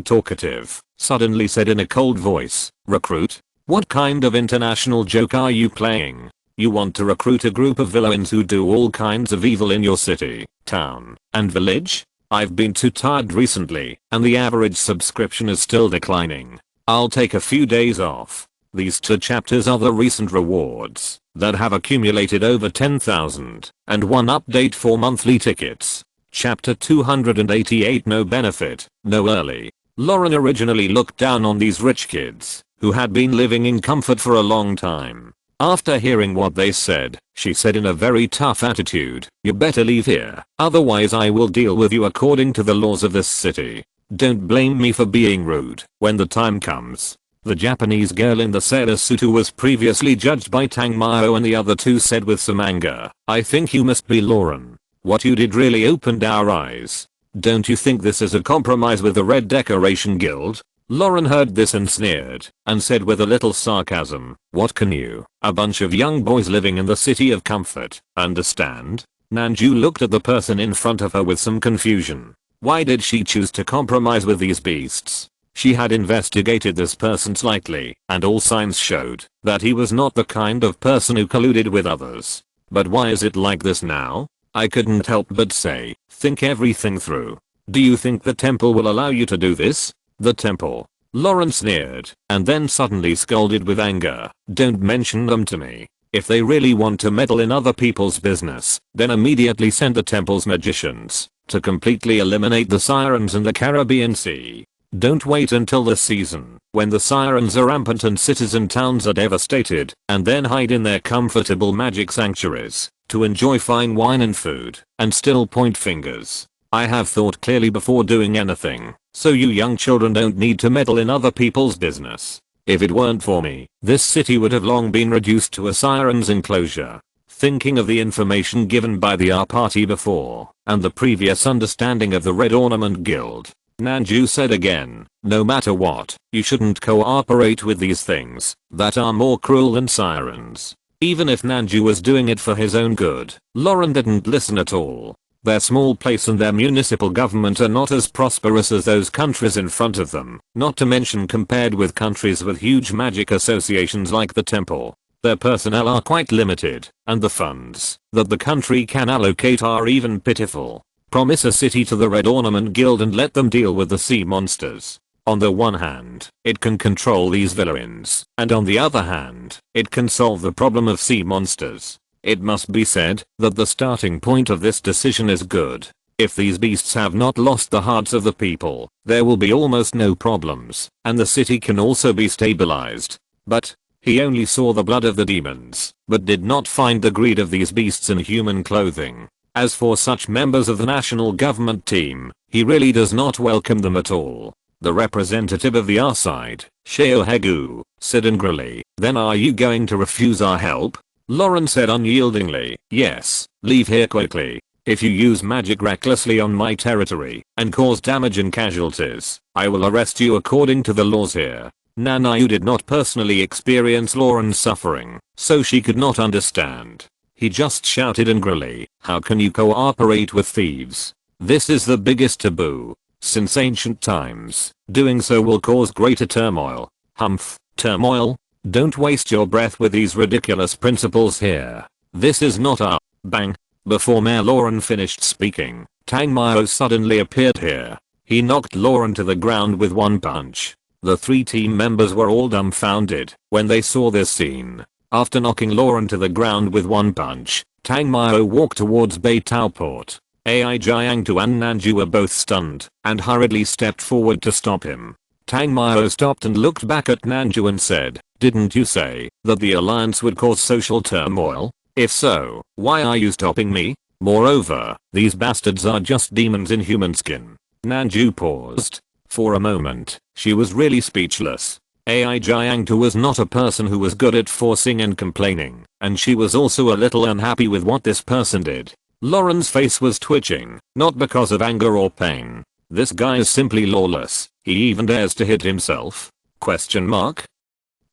talkative, suddenly said in a cold voice, "Recruit? What kind of international joke are you playing? You want to recruit a group of villains who do all kinds of evil in your city, town, and village? I've been too tired recently, and the average subscription is still declining. I'll take a few days off." These 2 chapters are the recent rewards that have accumulated over 10,000, and 1 update for monthly tickets. Chapter 288 No benefit, no early. Lauren originally looked down on these rich kids who had been living in comfort for a long time. After hearing what they said, she said in a very tough attitude, "You better leave here, otherwise I will deal with you according to the laws of this city. Don't blame me for being rude when the time comes." The Japanese girl in the sailor suit who was previously judged by Tang Mao and the other 2 said with some anger, "I think you must be Lauren. What you did really opened our eyes. Don't you think this is a compromise with the Red Decoration Guild?" Lauren heard this and sneered, and said with a little sarcasm, "What can you, a bunch of young boys living in the city of comfort, understand?" Nanju looked at the person in front of her with some confusion. Why did she choose to compromise with these beasts? She had investigated this person slightly, and all signs showed that he was not the kind of person who colluded with others. But why is it like this now? I couldn't help but say, think everything through. Do you think the temple will allow you to do this? The temple. Lauren sneered, and then suddenly scolded with anger. Don't mention them to me. If they really want to meddle in other people's business, then immediately send the temple's magicians to completely eliminate the sirens in the Caribbean Sea. Don't wait until the season, when the sirens are rampant and citizen towns are devastated, and then hide in their comfortable magic sanctuaries to enjoy fine wine and food, and still point fingers. I have thought clearly before doing anything, so you young children don't need to meddle in other people's business. If it weren't for me, this city would have long been reduced to a siren's enclosure. Thinking of the information given by the R party before, and the previous understanding of the Red Ornament Guild, Nanju said again, no matter what, you shouldn't cooperate with these things that are more cruel than sirens. Even if Nanju was doing it for his own good, Lauren didn't listen at all. Their small place and their municipal government are not as prosperous as those countries in front of them, not to mention compared with countries with huge magic associations like the temple. Their personnel are quite limited, and the funds that the country can allocate are even pitiful. Promise a city to the Red Ornament Guild and let them deal with the sea monsters. On the one hand, it can control these villains, and on the other hand, it can solve the problem of sea monsters. It must be said that the starting point of this decision is good. If these beasts have not lost the hearts of the people, there will be almost no problems, and the city can also be stabilized. But he only saw the blood of the demons, but did not find the greed of these beasts in human clothing. As for such members of the national government team, he really does not welcome them at all. The representative of the our side, Sheohegu, said angrily, "Then are you going to refuse our help?" Lauren said unyieldingly, "Yes, leave here quickly. If you use magic recklessly on my territory and cause damage and casualties, I will arrest you according to the laws here." Nanayu did not personally experience Lauren's suffering, so she could not understand. He just shouted angrily, "How can you cooperate with thieves? This is the biggest taboo since ancient times. Doing so will cause greater turmoil." Humph, turmoil? Don't waste your breath with these ridiculous principles here. This is not our bang. Before Mayor Lauren finished speaking, Tang Mao suddenly appeared here. He knocked Lauren to the ground with one punch. The 3 team members were all dumbfounded when they saw this scene. After knocking Lauren to the ground with one punch, Tang Mao walked towards Beitao Port. Ai Jiangtu and Nanju were both stunned and hurriedly stepped forward to stop him. Tang Mao stopped and looked back at Nanju and said, "Didn't you say that the alliance would cause social turmoil? If so, why are you stopping me? Moreover, these bastards are just demons in human skin." Nanju paused. For a moment, she was really speechless. Ai Jiangtu was not a person who was good at forcing and complaining, and she was also a little unhappy with what this person did. Lauren's face was twitching, not because of anger or pain. This guy is simply lawless. He even dares to hit himself? Question mark?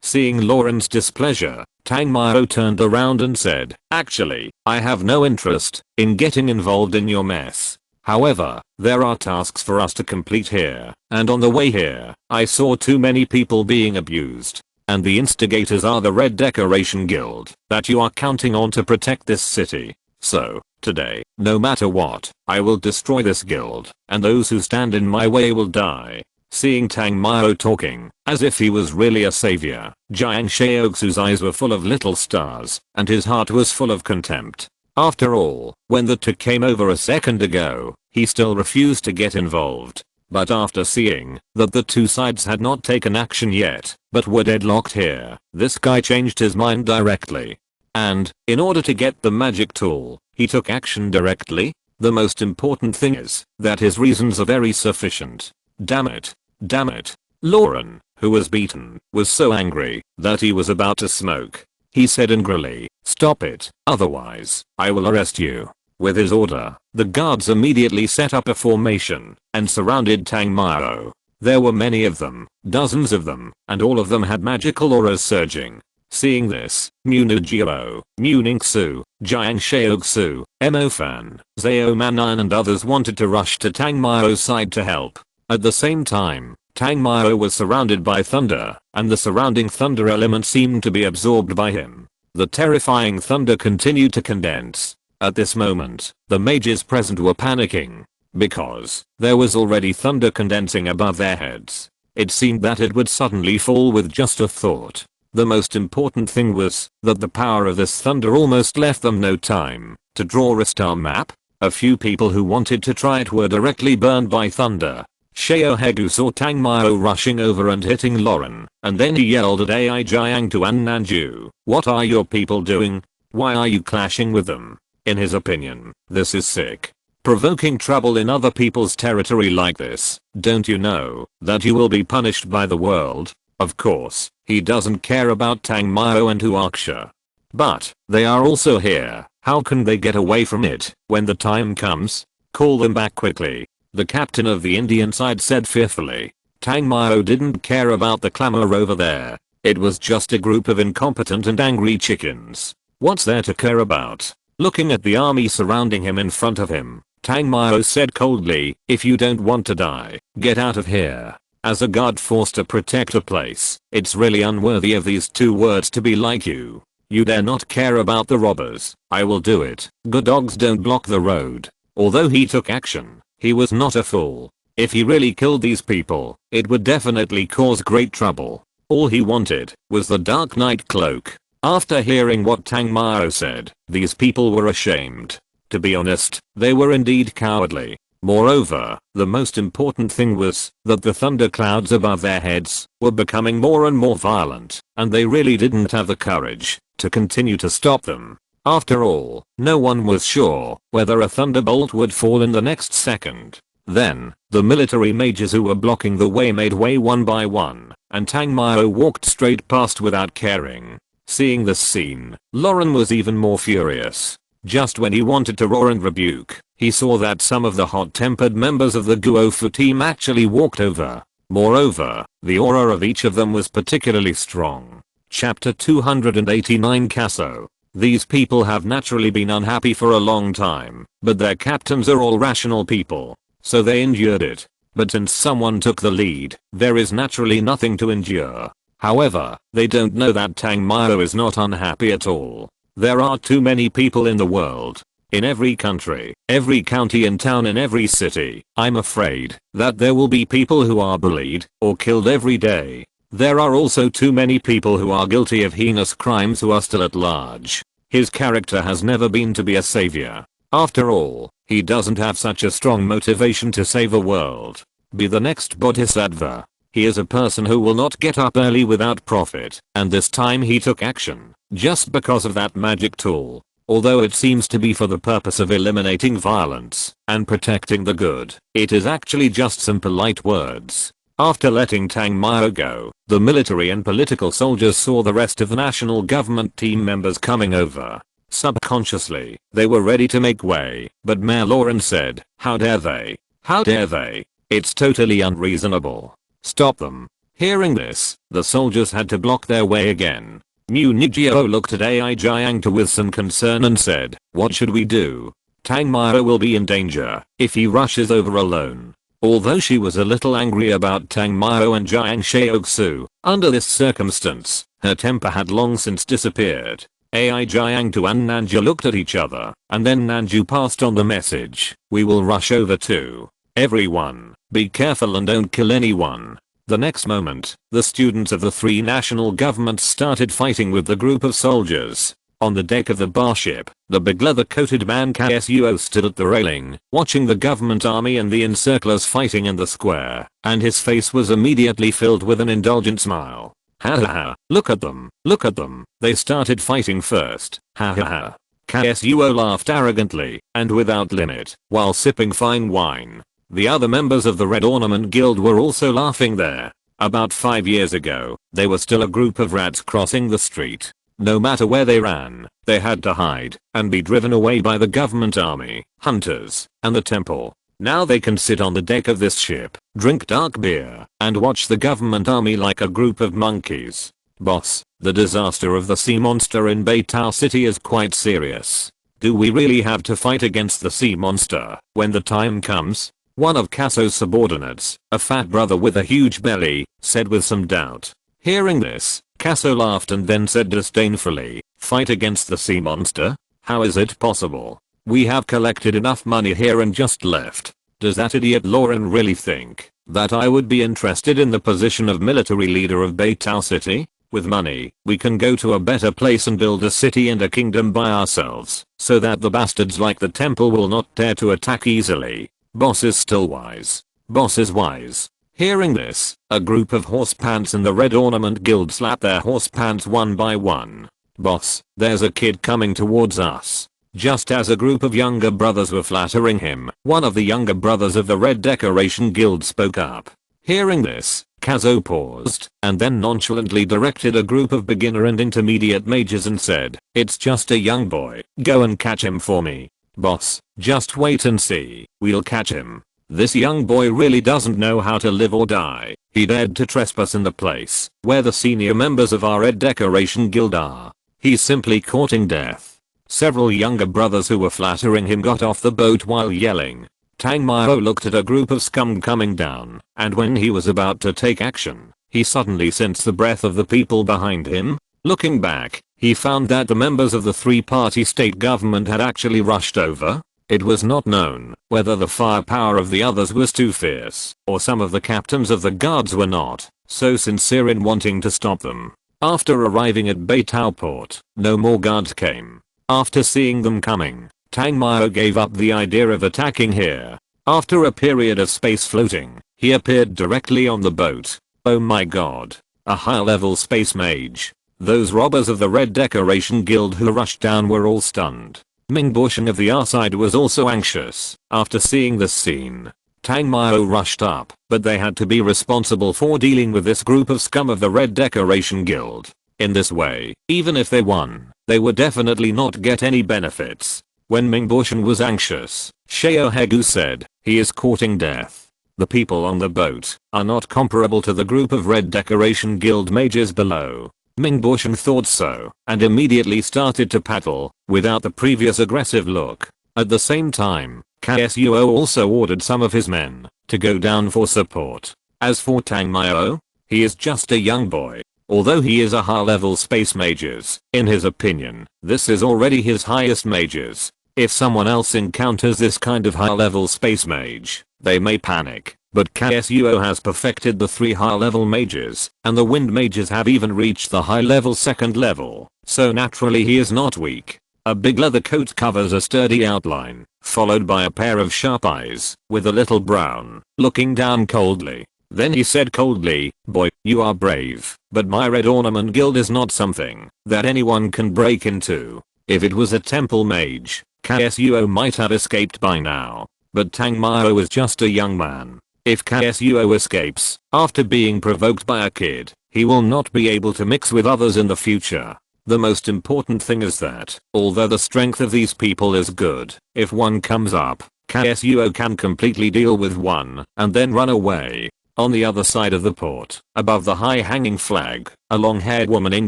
Seeing Lauren's displeasure, Tang Mao turned around and said, "Actually, I have no interest in getting involved in your mess. However, there are tasks for us to complete here, and on the way here, I saw too many people being abused. And the instigators are the Red Decoration Guild that you are counting on to protect this city. So, today, no matter what, I will destroy this guild, and those who stand in my way will die." Seeing Tang Mao talking, as if he was really a savior, Jiang Shaoxu's eyes were full of little stars, and his heart was full of contempt. After all, when the two came over a second ago, he still refused to get involved. But after seeing that the two sides had not taken action yet, but were deadlocked here, this guy changed his mind directly. And, in order to get the magic tool, he took action directly. The most important thing is that his reasons are very sufficient. Damn it. Damn it. Lauren, who was beaten, was so angry that he was about to smoke. He said angrily, "Stop it, otherwise, I will arrest you." With his order, the guards immediately set up a formation and surrounded Tang Mao. There were many of them, dozens of them, and all of them had magical auras surging. Seeing this, Munujiro, Muningsu, Jiang Shaoxu, Emofan, Zhao Manan and others wanted to rush to Tang Mao's side to help. At the same time, Tang Mao was surrounded by thunder, and the surrounding thunder element seemed to be absorbed by him. The terrifying thunder continued to condense. At this moment, the mages present were panicking, because there was already thunder condensing above their heads. It seemed that it would suddenly fall with just a thought. The most important thing was that the power of this thunder almost left them no time to draw a star map. A few people who wanted to try it were directly burned by thunder. Sheohegu saw Tang Mao rushing over and hitting Lauren, and then he yelled at Ai Jiangtu and Nanju, "What are your people doing? Why are you clashing with them?" In his opinion, this is sick. Provoking trouble in other people's territory like this, don't you know that you will be punished by the world? Of course, he doesn't care about Tang Mao and Huaxia. But, they are also here. How can they get away from it when the time comes? Call them back quickly. The captain of the Indian side said fearfully. Tang Mao didn't care about the clamor over there. It was just a group of incompetent and angry chickens. What's there to care about? Looking at the army surrounding him in front of him, Tang Mao said coldly, "If you don't want to die, get out of here." As a guard forced to protect a place, it's really unworthy of these two words to be like you. You dare not care about the robbers. I will do it. Good dogs don't block the road. Although he took action, he was not a fool. If he really killed these people, it would definitely cause great trouble. All he wanted was the Dark Knight cloak. After hearing what Tang Mao said, these people were ashamed To be honest, they were indeed cowardly. Moreover, the most important thing was that the thunderclouds above their heads were becoming more and more violent, and they really didn't have the courage to continue to stop them. After all, no one was sure whether a thunderbolt would fall in the next second. Then, the military mages who were blocking the way made way one by one, and Tang Mao walked straight past without caring. Seeing this scene, Lauren was even more furious. Just when he wanted to roar and rebuke, he saw that some of the hot-tempered members of the Guofu team actually walked over. Moreover, the aura of each of them was particularly strong. Chapter 289 Casso. These people have naturally been unhappy for a long time, but their captains are all rational people, so they endured it. But since someone took the lead, there is naturally nothing to endure. However, they don't know that Tang Mao is not unhappy at all. There are too many people in the world. In every country, every county and town in every city, I'm afraid that there will be people who are bullied or killed every day. There are also too many people who are guilty of heinous crimes who are still at large. His character has never been to be a savior. After all, he doesn't have such a strong motivation to save a world. Be the next bodhisattva. He is a person who will not get up early without profit, and this time he took action, just because of that magic tool. Although it seems to be for the purpose of eliminating violence and protecting the good, it is actually just some polite words. After letting Tang Mao go, the military and political soldiers saw the rest of the national government team members coming over. Subconsciously, they were ready to make way, but Mayor Lauren said, "How dare they? How dare they? It's totally unreasonable. Stop them." Hearing this, the soldiers had to block their way again. Mu Nijio looked at Ai Jiangtu with some concern and said, "What should we do? Tang Mao will be in danger if he rushes over alone." Although she was a little angry about Tang Mao and Jiang Shaoxu, under this circumstance, her temper had long since disappeared. Ai Jiangtu and Nanju looked at each other, and then Nanju passed on the message, "We will rush over too. Everyone, be careful and don't kill anyone." The next moment, the students of the three national governments started fighting with the group of soldiers. On the deck of the barship, the big leather-coated man Ksuo stood at the railing, watching the government army and the encirclers fighting in the square, and his face was immediately filled with an indulgent smile. "Ha ha ha, look at them, they started fighting first, ha ha ha." Ksuo laughed arrogantly, and without limit, while sipping fine wine. The other members of the Red Ornament Guild were also laughing there. About 5 years ago, they were still a group of rats crossing the street. No matter where they ran, they had to hide and be driven away by the government army, hunters, and the temple. Now they can sit on the deck of this ship, drink dark beer, and watch the government army like a group of monkeys. Boss, the disaster of the sea monster in Beitao City is quite serious. Do we really have to fight against the sea monster when the time comes? One of Casso's subordinates, a fat brother with a huge belly, said with some doubt. Hearing this, Casso laughed and then said disdainfully, "Fight against the sea monster? How is it possible? We have collected enough money here and just left. Does that idiot Lauren really think that I would be interested in the position of military leader of Beitao City? With money, we can go to a better place and build a city and a kingdom by ourselves, so that the bastards like the temple will not dare to attack easily. Boss is still wise. Boss is wise." Hearing this, a group of horse pants in the Red Ornament Guild slapped their horse pants one by one. "Boss, there's a kid coming towards us." Just as a group of younger brothers were flattering him, one of the younger brothers of the Red Decoration Guild spoke up. Hearing this, Kazo paused, and then nonchalantly directed a group of beginner and intermediate mages and said, "It's just a young boy, go and catch him for me." "Boss, just wait and see, we'll catch him. This young boy really doesn't know how to live or die. He dared to trespass in the place where the senior members of our Red Decoration Guild are. He's simply courting death." Several younger brothers who were flattering him got off the boat while yelling. Tang Mao looked at a group of scum coming down, and when he was about to take action, he suddenly sensed the breath of the people behind him. Looking back, he found that the members of the three-party state government had actually rushed over. It was not known whether the firepower of the others was too fierce, or some of the captains of the guards were not so sincere in wanting to stop them. After arriving at Beitao port, no more guards came. After seeing them coming, Tang Mao gave up the idea of attacking here. After a period of space floating, he appeared directly on the boat. Oh my god. A high-level space mage. Those robbers of the Red Decoration Guild who rushed down were all stunned. Ming Bushan of the R side was also anxious. After seeing this scene, Tang Mao rushed up, but they had to be responsible for dealing with this group of scum of the Red Decoration Guild. In this way, even if they won, they would definitely not get any benefits. When Ming Bushan was anxious, Xiao Hegu said, he is courting death. The people on the boat are not comparable to the group of Red Decoration Guild mages below. Ming Bushan thought so, and immediately started to paddle, without the previous aggressive look. At the same time, Ksuo also ordered some of his men to go down for support. As for Tang Mao, he is just a young boy. Although he is a high-level space mages, in his opinion, this is already his highest mages. If someone else encounters this kind of high-level space mage, they may panic. But Ksuo has perfected the 3 high-level mages, and the wind mages have even reached the high-level 2nd level, so naturally he is not weak. A big leather coat covers a sturdy outline, followed by a pair of sharp eyes, with a little brown, looking down coldly. Then he said coldly, boy, you are brave, but my Red Ornament Guild is not something that anyone can break into. If it was a temple mage, Ksuo might have escaped by now. But Tang Mao is just a young man. If Ksuo escapes, after being provoked by a kid, he will not be able to mix with others in the future. The most important thing is that, although the strength of these people is good, if one comes up, Ksuo can completely deal with one, and then run away. On the other side of the port, above the high-hanging flag, a long-haired woman in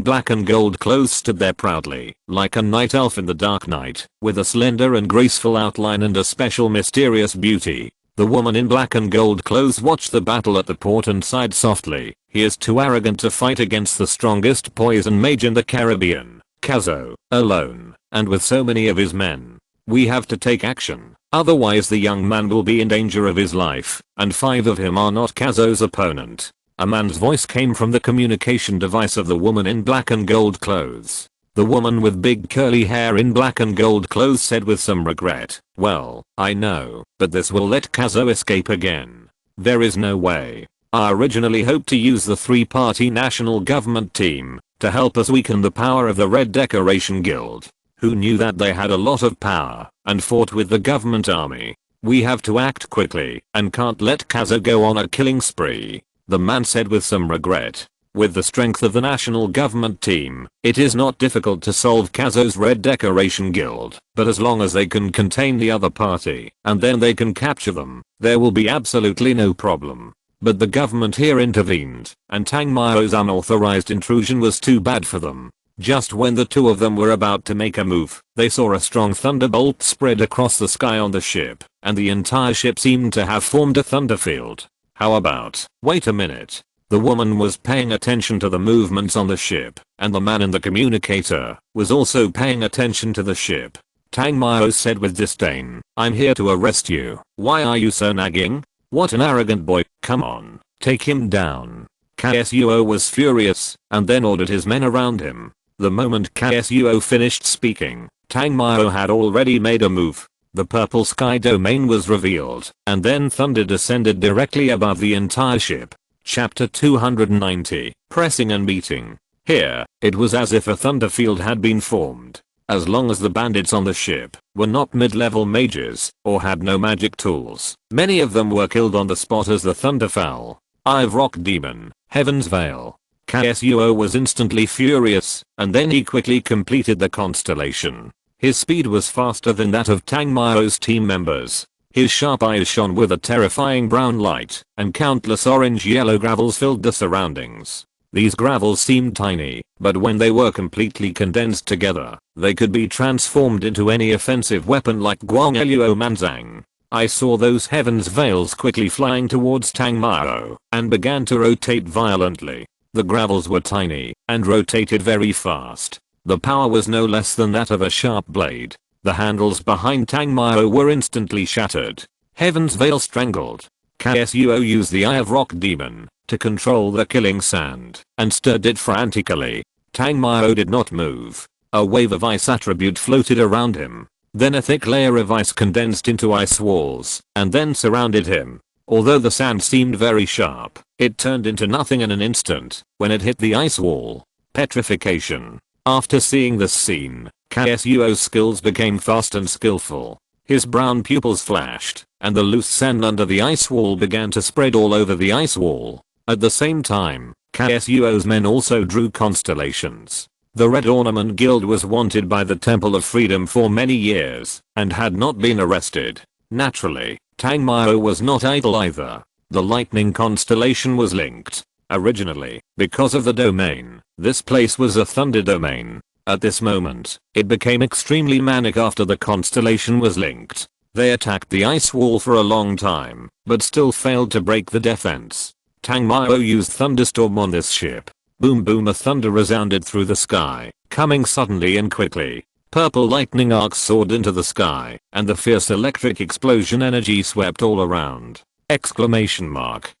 black and gold clothes stood there proudly, like a night elf in the dark night, with a slender and graceful outline and a special mysterious beauty. The woman in black and gold clothes watched the battle at the port and sighed softly. He is too arrogant to fight against the strongest poison mage in the Caribbean, Kazo, alone, and with so many of his men. We have to take action. Otherwise the young man will be in danger of his life, and 5 of him are not Kazo's opponent. A man's voice came from the communication device of the woman in black and gold clothes. The woman with big curly hair in black and gold clothes said with some regret, well, I know, but this will let Kazo escape again. There is no way. I originally hoped to use the 3-party national government team to help us weaken the power of the Red Decoration Guild. Who knew that they had a lot of power and fought with the government army. We have to act quickly and can't let Kazo go on a killing spree, the man said with some regret. With the strength of the national government team, it is not difficult to solve Kazo's Red Decoration Guild, but as long as they can contain the other party and then they can capture them, there will be absolutely no problem. But the government here intervened, and Tang Mao's unauthorized intrusion was too bad for them. Just when the 2 of them were about to make a move, they saw a strong thunderbolt spread across the sky on the ship, and the entire ship seemed to have formed a thunderfield. How about, wait a minute. The woman was paying attention to the movements on the ship, and the man in the communicator was also paying attention to the ship. Tang Mao said with disdain, I'm here to arrest you. Why are you so nagging? What an arrogant boy, come on, take him down. Ksuo was furious, and then ordered his men around him. The moment Ksuo finished speaking, Tang Mao had already made a move. The purple sky domain was revealed, and then thunder descended directly above the entire ship. Chapter 290, Pressing and Meeting. Here, it was as if a thunder field had been formed. As long as the bandits on the ship were not mid-level mages, or had no magic tools, many of them were killed on the spot as the thunder fell. I've Rock Demon, Heaven's Veil. Ksuo was instantly furious, and then he quickly completed the constellation. His speed was faster than that of Tang Mao's team members. His sharp eyes shone with a terrifying brown light, and countless orange-yellow gravels filled the surroundings. These gravels seemed tiny, but when they were completely condensed together, they could be transformed into any offensive weapon like Guangluo Manzang. I saw those Heaven's Veils quickly flying towards Tang Mao, and began to rotate violently. The gravels were tiny, and rotated very fast. The power was no less than that of a sharp blade. The handles behind Tang Mao were instantly shattered. Heaven's Veil strangled. Ksuo used the Eye of Rock Demon to control the killing sand, and stirred it frantically. Tang Mao did not move. A wave of ice attribute floated around him. Then a thick layer of ice condensed into ice walls and then surrounded him. Although the sand seemed very sharp, it turned into nothing in an instant when it hit the ice wall. Petrification. After seeing this scene, Ksuo's skills became fast and skillful. His brown pupils flashed, and the loose sand under the ice wall began to spread all over the ice wall. At the same time, Ksuo's men also drew constellations. The Red Ornament Guild was wanted by the Temple of Freedom for many years, and had not been arrested. Naturally, Tang Mao was not idle either. The lightning constellation was linked. Originally, because of the domain, this place was a thunder domain. At this moment, it became extremely manic after the constellation was linked. They attacked the ice wall for a long time, but still failed to break the defense. Tang Mao used thunderstorm on this ship. Boom boom, a thunder resounded through the sky, coming suddenly and quickly. Purple lightning arcs soared into the sky, and the fierce electric explosion energy swept all around. Exclamation mark.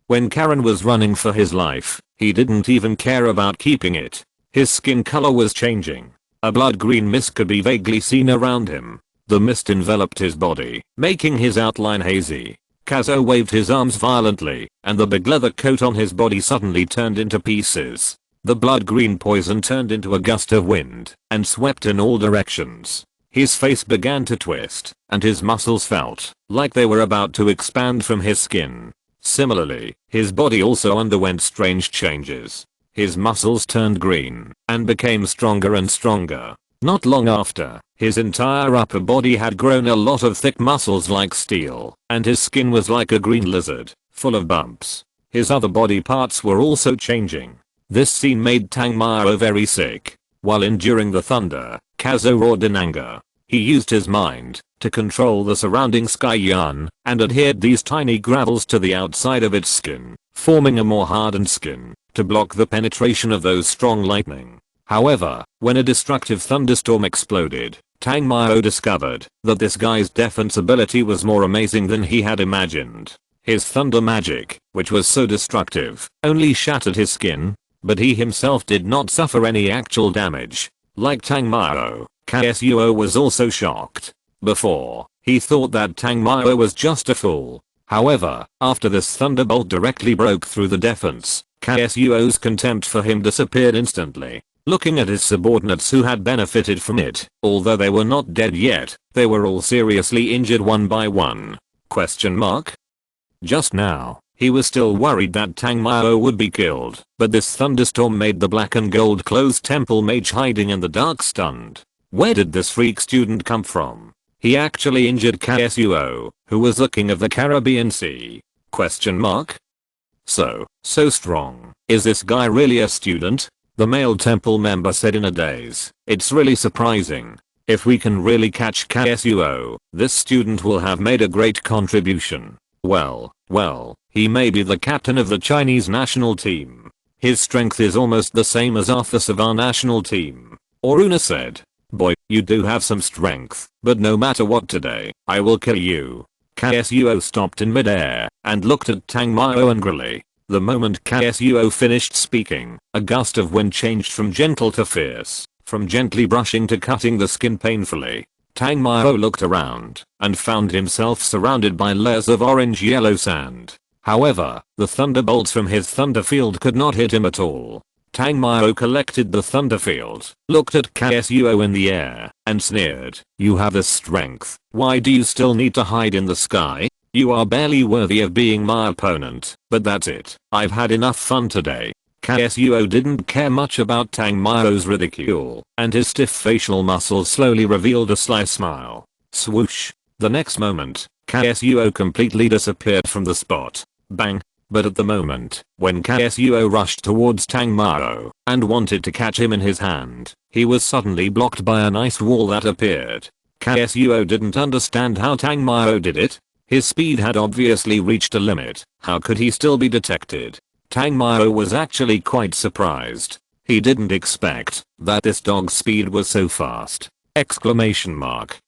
When Karen was running for his life, he didn't even care about keeping it. His skin color was changing. A blood green mist could be vaguely seen around him. The mist enveloped his body, making his outline hazy. Kazo waved his arms violently, and the big leather coat on his body suddenly turned into pieces. The blood green poison turned into a gust of wind and swept in all directions. His face began to twist, and his muscles felt like they were about to expand from his skin. Similarly, his body also underwent strange changes. His muscles turned green and became stronger and stronger. Not long after, his entire upper body had grown a lot of thick muscles like steel, and his skin was like a green lizard, full of bumps. His other body parts were also changing. This scene made Tang Mao very sick. While enduring the thunder, Kazo roared in anger. He used his mind to control the surrounding sky yarn and adhered these tiny gravels to the outside of its skin, forming a more hardened skin to block the penetration of those strong lightning. However, when a destructive thunderstorm exploded, Tang Mao discovered that this guy's defense ability was more amazing than he had imagined. His thunder magic, which was so destructive, only shattered his skin, but he himself did not suffer any actual damage. Like Tang Mao, Ksuo was also shocked. Before, he thought that Tang Mao was just a fool. However, after this thunderbolt directly broke through the defense, Ksuo's contempt for him disappeared instantly. Looking at his subordinates who had benefited from it, although they were not dead yet, they were all seriously injured one by one. Question mark? Just now, he was still worried that Tang Mao would be killed, but this thunderstorm made the black and gold clothes temple mage hiding in the dark stunned. Where did this freak student come from? He actually injured Ksuo, who was the king of the Caribbean Sea. Question mark? So strong. Is this guy really a student? The male temple member said in a daze. It's really surprising. If we can really catch Ksuo, this student will have made a great contribution. Well, he may be the captain of the Chinese national team. His strength is almost the same as Arthur's of our national team. Oruna said. Boy, you do have some strength, but no matter what today, I will kill you. Ksuo stopped in midair and looked at Tang Mao angrily. The moment Ksuo finished speaking, a gust of wind changed from gentle to fierce, from gently brushing to cutting the skin painfully. Tang Mao looked around and found himself surrounded by layers of orange-yellow sand. However, the thunderbolts from his thunder field could not hit him at all. Tang Mao collected the thunder field, looked at Ksuo in the air, and sneered. You have the strength. Why do you still need to hide in the sky? You are barely worthy of being my opponent, but that's it. I've had enough fun today. Ksuo didn't care much about Tang Mao's ridicule, and his stiff facial muscles slowly revealed a sly smile. Swoosh. The next moment, Ksuo completely disappeared from the spot. Bang. But at the moment, when Ksuo rushed towards Tang Mao and wanted to catch him in his hand, he was suddenly blocked by an ice wall that appeared. Ksuo didn't understand how Tang Mao did it. His speed had obviously reached a limit. How could he still be detected? Tang Mao was actually quite surprised. He didn't expect that this dog's speed was so fast. Exclamation mark.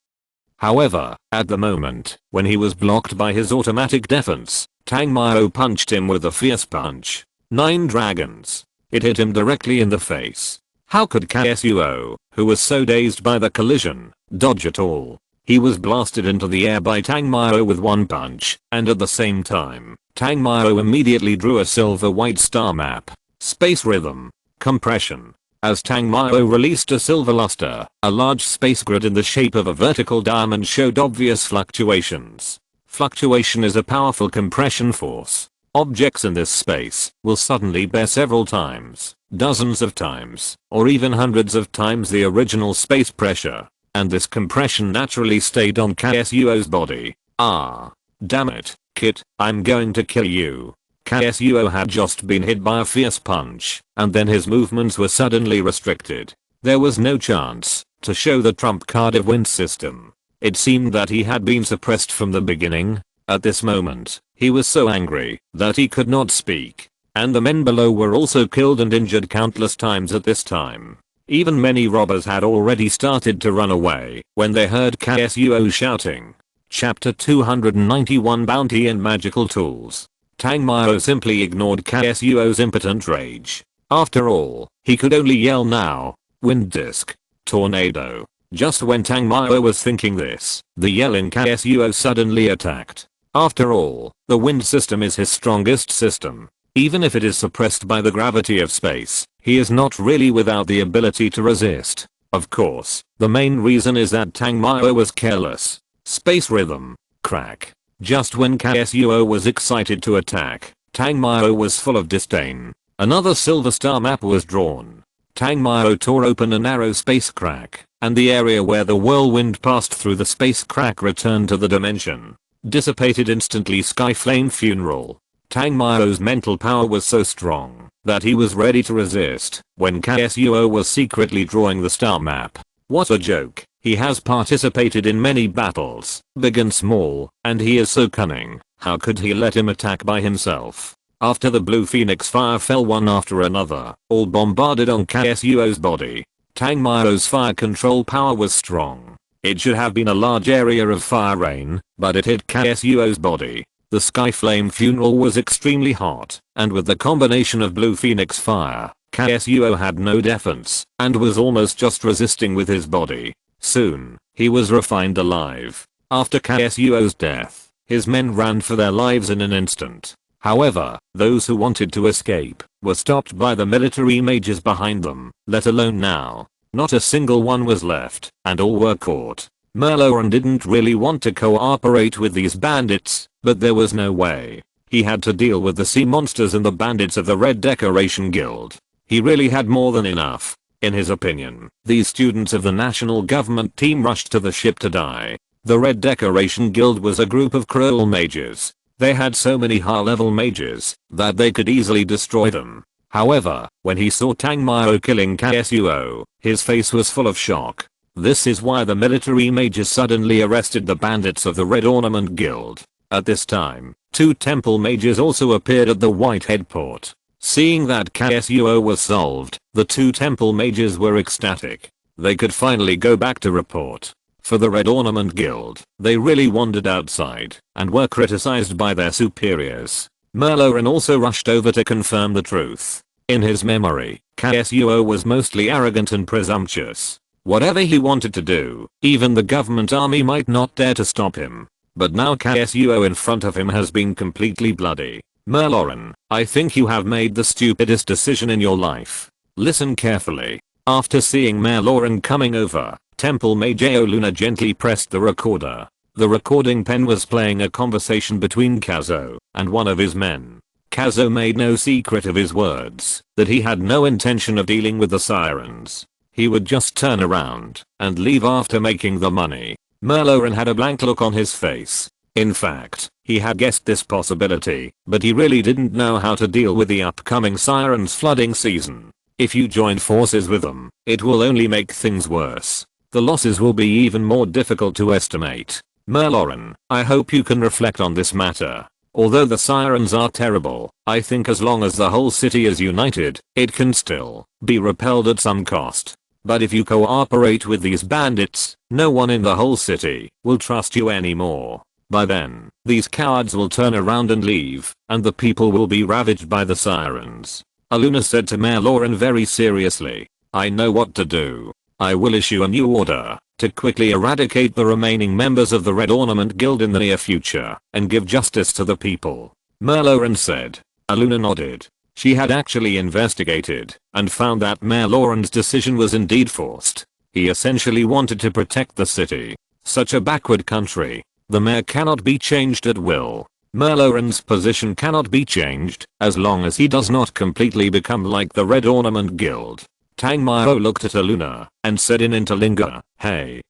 However, at the moment, when he was blocked by his automatic defense, Tang Mao punched him with a fierce punch. 9 dragons. It hit him directly in the face. How could KSUO, who was so dazed by the collision, dodge at all? He was blasted into the air by Tangmyo with one punch, and at the same time, Tangmyo immediately drew a silver-white star map. Space rhythm. Compression. As Tangmyo released a silver luster, a large space grid in the shape of a vertical diamond showed obvious fluctuations. Fluctuation is a powerful compression force. Objects in this space will suddenly bear several times, dozens of times, or even hundreds of times the original space pressure. And this compression naturally stayed on KSUO's body. Ah. Damn it, Kit, I'm going to kill you. KSUO had just been hit by a fierce punch, and then his movements were suddenly restricted. There was no chance to show the trump card of wind system. It seemed that he had been suppressed from the beginning. At this moment, he was so angry that he could not speak. And the men below were also killed and injured countless times at this time. Even many robbers had already started to run away when they heard KSUO shouting. Chapter 291 Bounty and Magical Tools. Tangmyo simply ignored KSUO's impotent rage. After all, he could only yell now. Wind Disk. Tornado. Just when Tangmyo was thinking this, the yelling KSUO suddenly attacked. After all, the wind system is his strongest system. Even if it is suppressed by the gravity of space, he is not really without the ability to resist. Of course, the main reason is that Tangmyo was careless. Space rhythm. Crack. Just when KSUO was excited to attack, Tangmyo was full of disdain. Another silver star map was drawn. Tangmyo tore open a narrow space crack, and the area where the whirlwind passed through the space crack returned to the dimension. Dissipated instantly. Skyflame funeral. Tangmyo's mental power was so strong that he was ready to resist when KSUO was secretly drawing the star map. What a joke. He has participated in many battles, big and small, and he is so cunning. How could he let him attack by himself? After the blue phoenix fire fell one after another, all bombarded on KSUO's body. Tangmyo's fire control power was strong. It should have been a large area of fire rain, but it hit KSUO's body. The Skyflame funeral was extremely hot, and with the combination of blue phoenix fire, KSUO had no defense, and was almost just resisting with his body. Soon, he was refined alive. After KSUO's death, his men ran for their lives in an instant. However, those who wanted to escape were stopped by the military mages behind them, let alone now. Not a single one was left, and all were caught. Merloran didn't really want to cooperate with these bandits, but there was no way. He had to deal with the sea monsters and the bandits of the Red Decoration Guild. He really had more than enough. In his opinion, these students of the national government team rushed to the ship to die. The Red Decoration Guild was a group of cruel mages. They had so many high-level mages that they could easily destroy them. However, when he saw Tangmyo killing KSUO, his face was full of shock. This is why the military mages suddenly arrested the bandits of the Red Ornament Guild. At this time, 2 temple mages also appeared at the Whitehead port. Seeing that KSUO was solved, the 2 temple mages were ecstatic. They could finally go back to report. For the Red Ornament Guild, they really wandered outside and were criticized by their superiors. Merloran also rushed over to confirm the truth. In his memory, KSUO was mostly arrogant and presumptuous. Whatever he wanted to do, even the government army might not dare to stop him. But now KSUO in front of him has been completely bloody. Merloran, I think you have made the stupidest decision in your life. Listen carefully. After seeing Merloran coming over, Temple Mage Luna gently pressed the recorder. The recording pen was playing a conversation between Kazo and one of his men. Kazo made no secret of his words, that he had no intention of dealing with the sirens. He would just turn around and leave after making the money. Merloran had a blank look on his face. In fact, he had guessed this possibility, but he really didn't know how to deal with the upcoming sirens flooding season. If you join forces with them, it will only make things worse. The losses will be even more difficult to estimate. Merloran, I hope you can reflect on this matter. Although the sirens are terrible, I think as long as the whole city is united, it can still be repelled at some cost. But if you cooperate with these bandits, no one in the whole city will trust you anymore. By then, these cowards will turn around and leave, and the people will be ravaged by the sirens. Aluna said to Merloran very seriously. I know what to do. I will issue a new order to quickly eradicate the remaining members of the Red Ornament Guild in the near future and give justice to the people. Merloran said. Aluna nodded. She had actually investigated and found that Mayor Lauren's decision was indeed forced. He essentially wanted to protect the city. Such a backward country. The mayor cannot be changed at will. Merloran's position cannot be changed as long as he does not completely become like the Red Ornament Guild. Tangmao looked at Aluna and said in Interlinga, hey,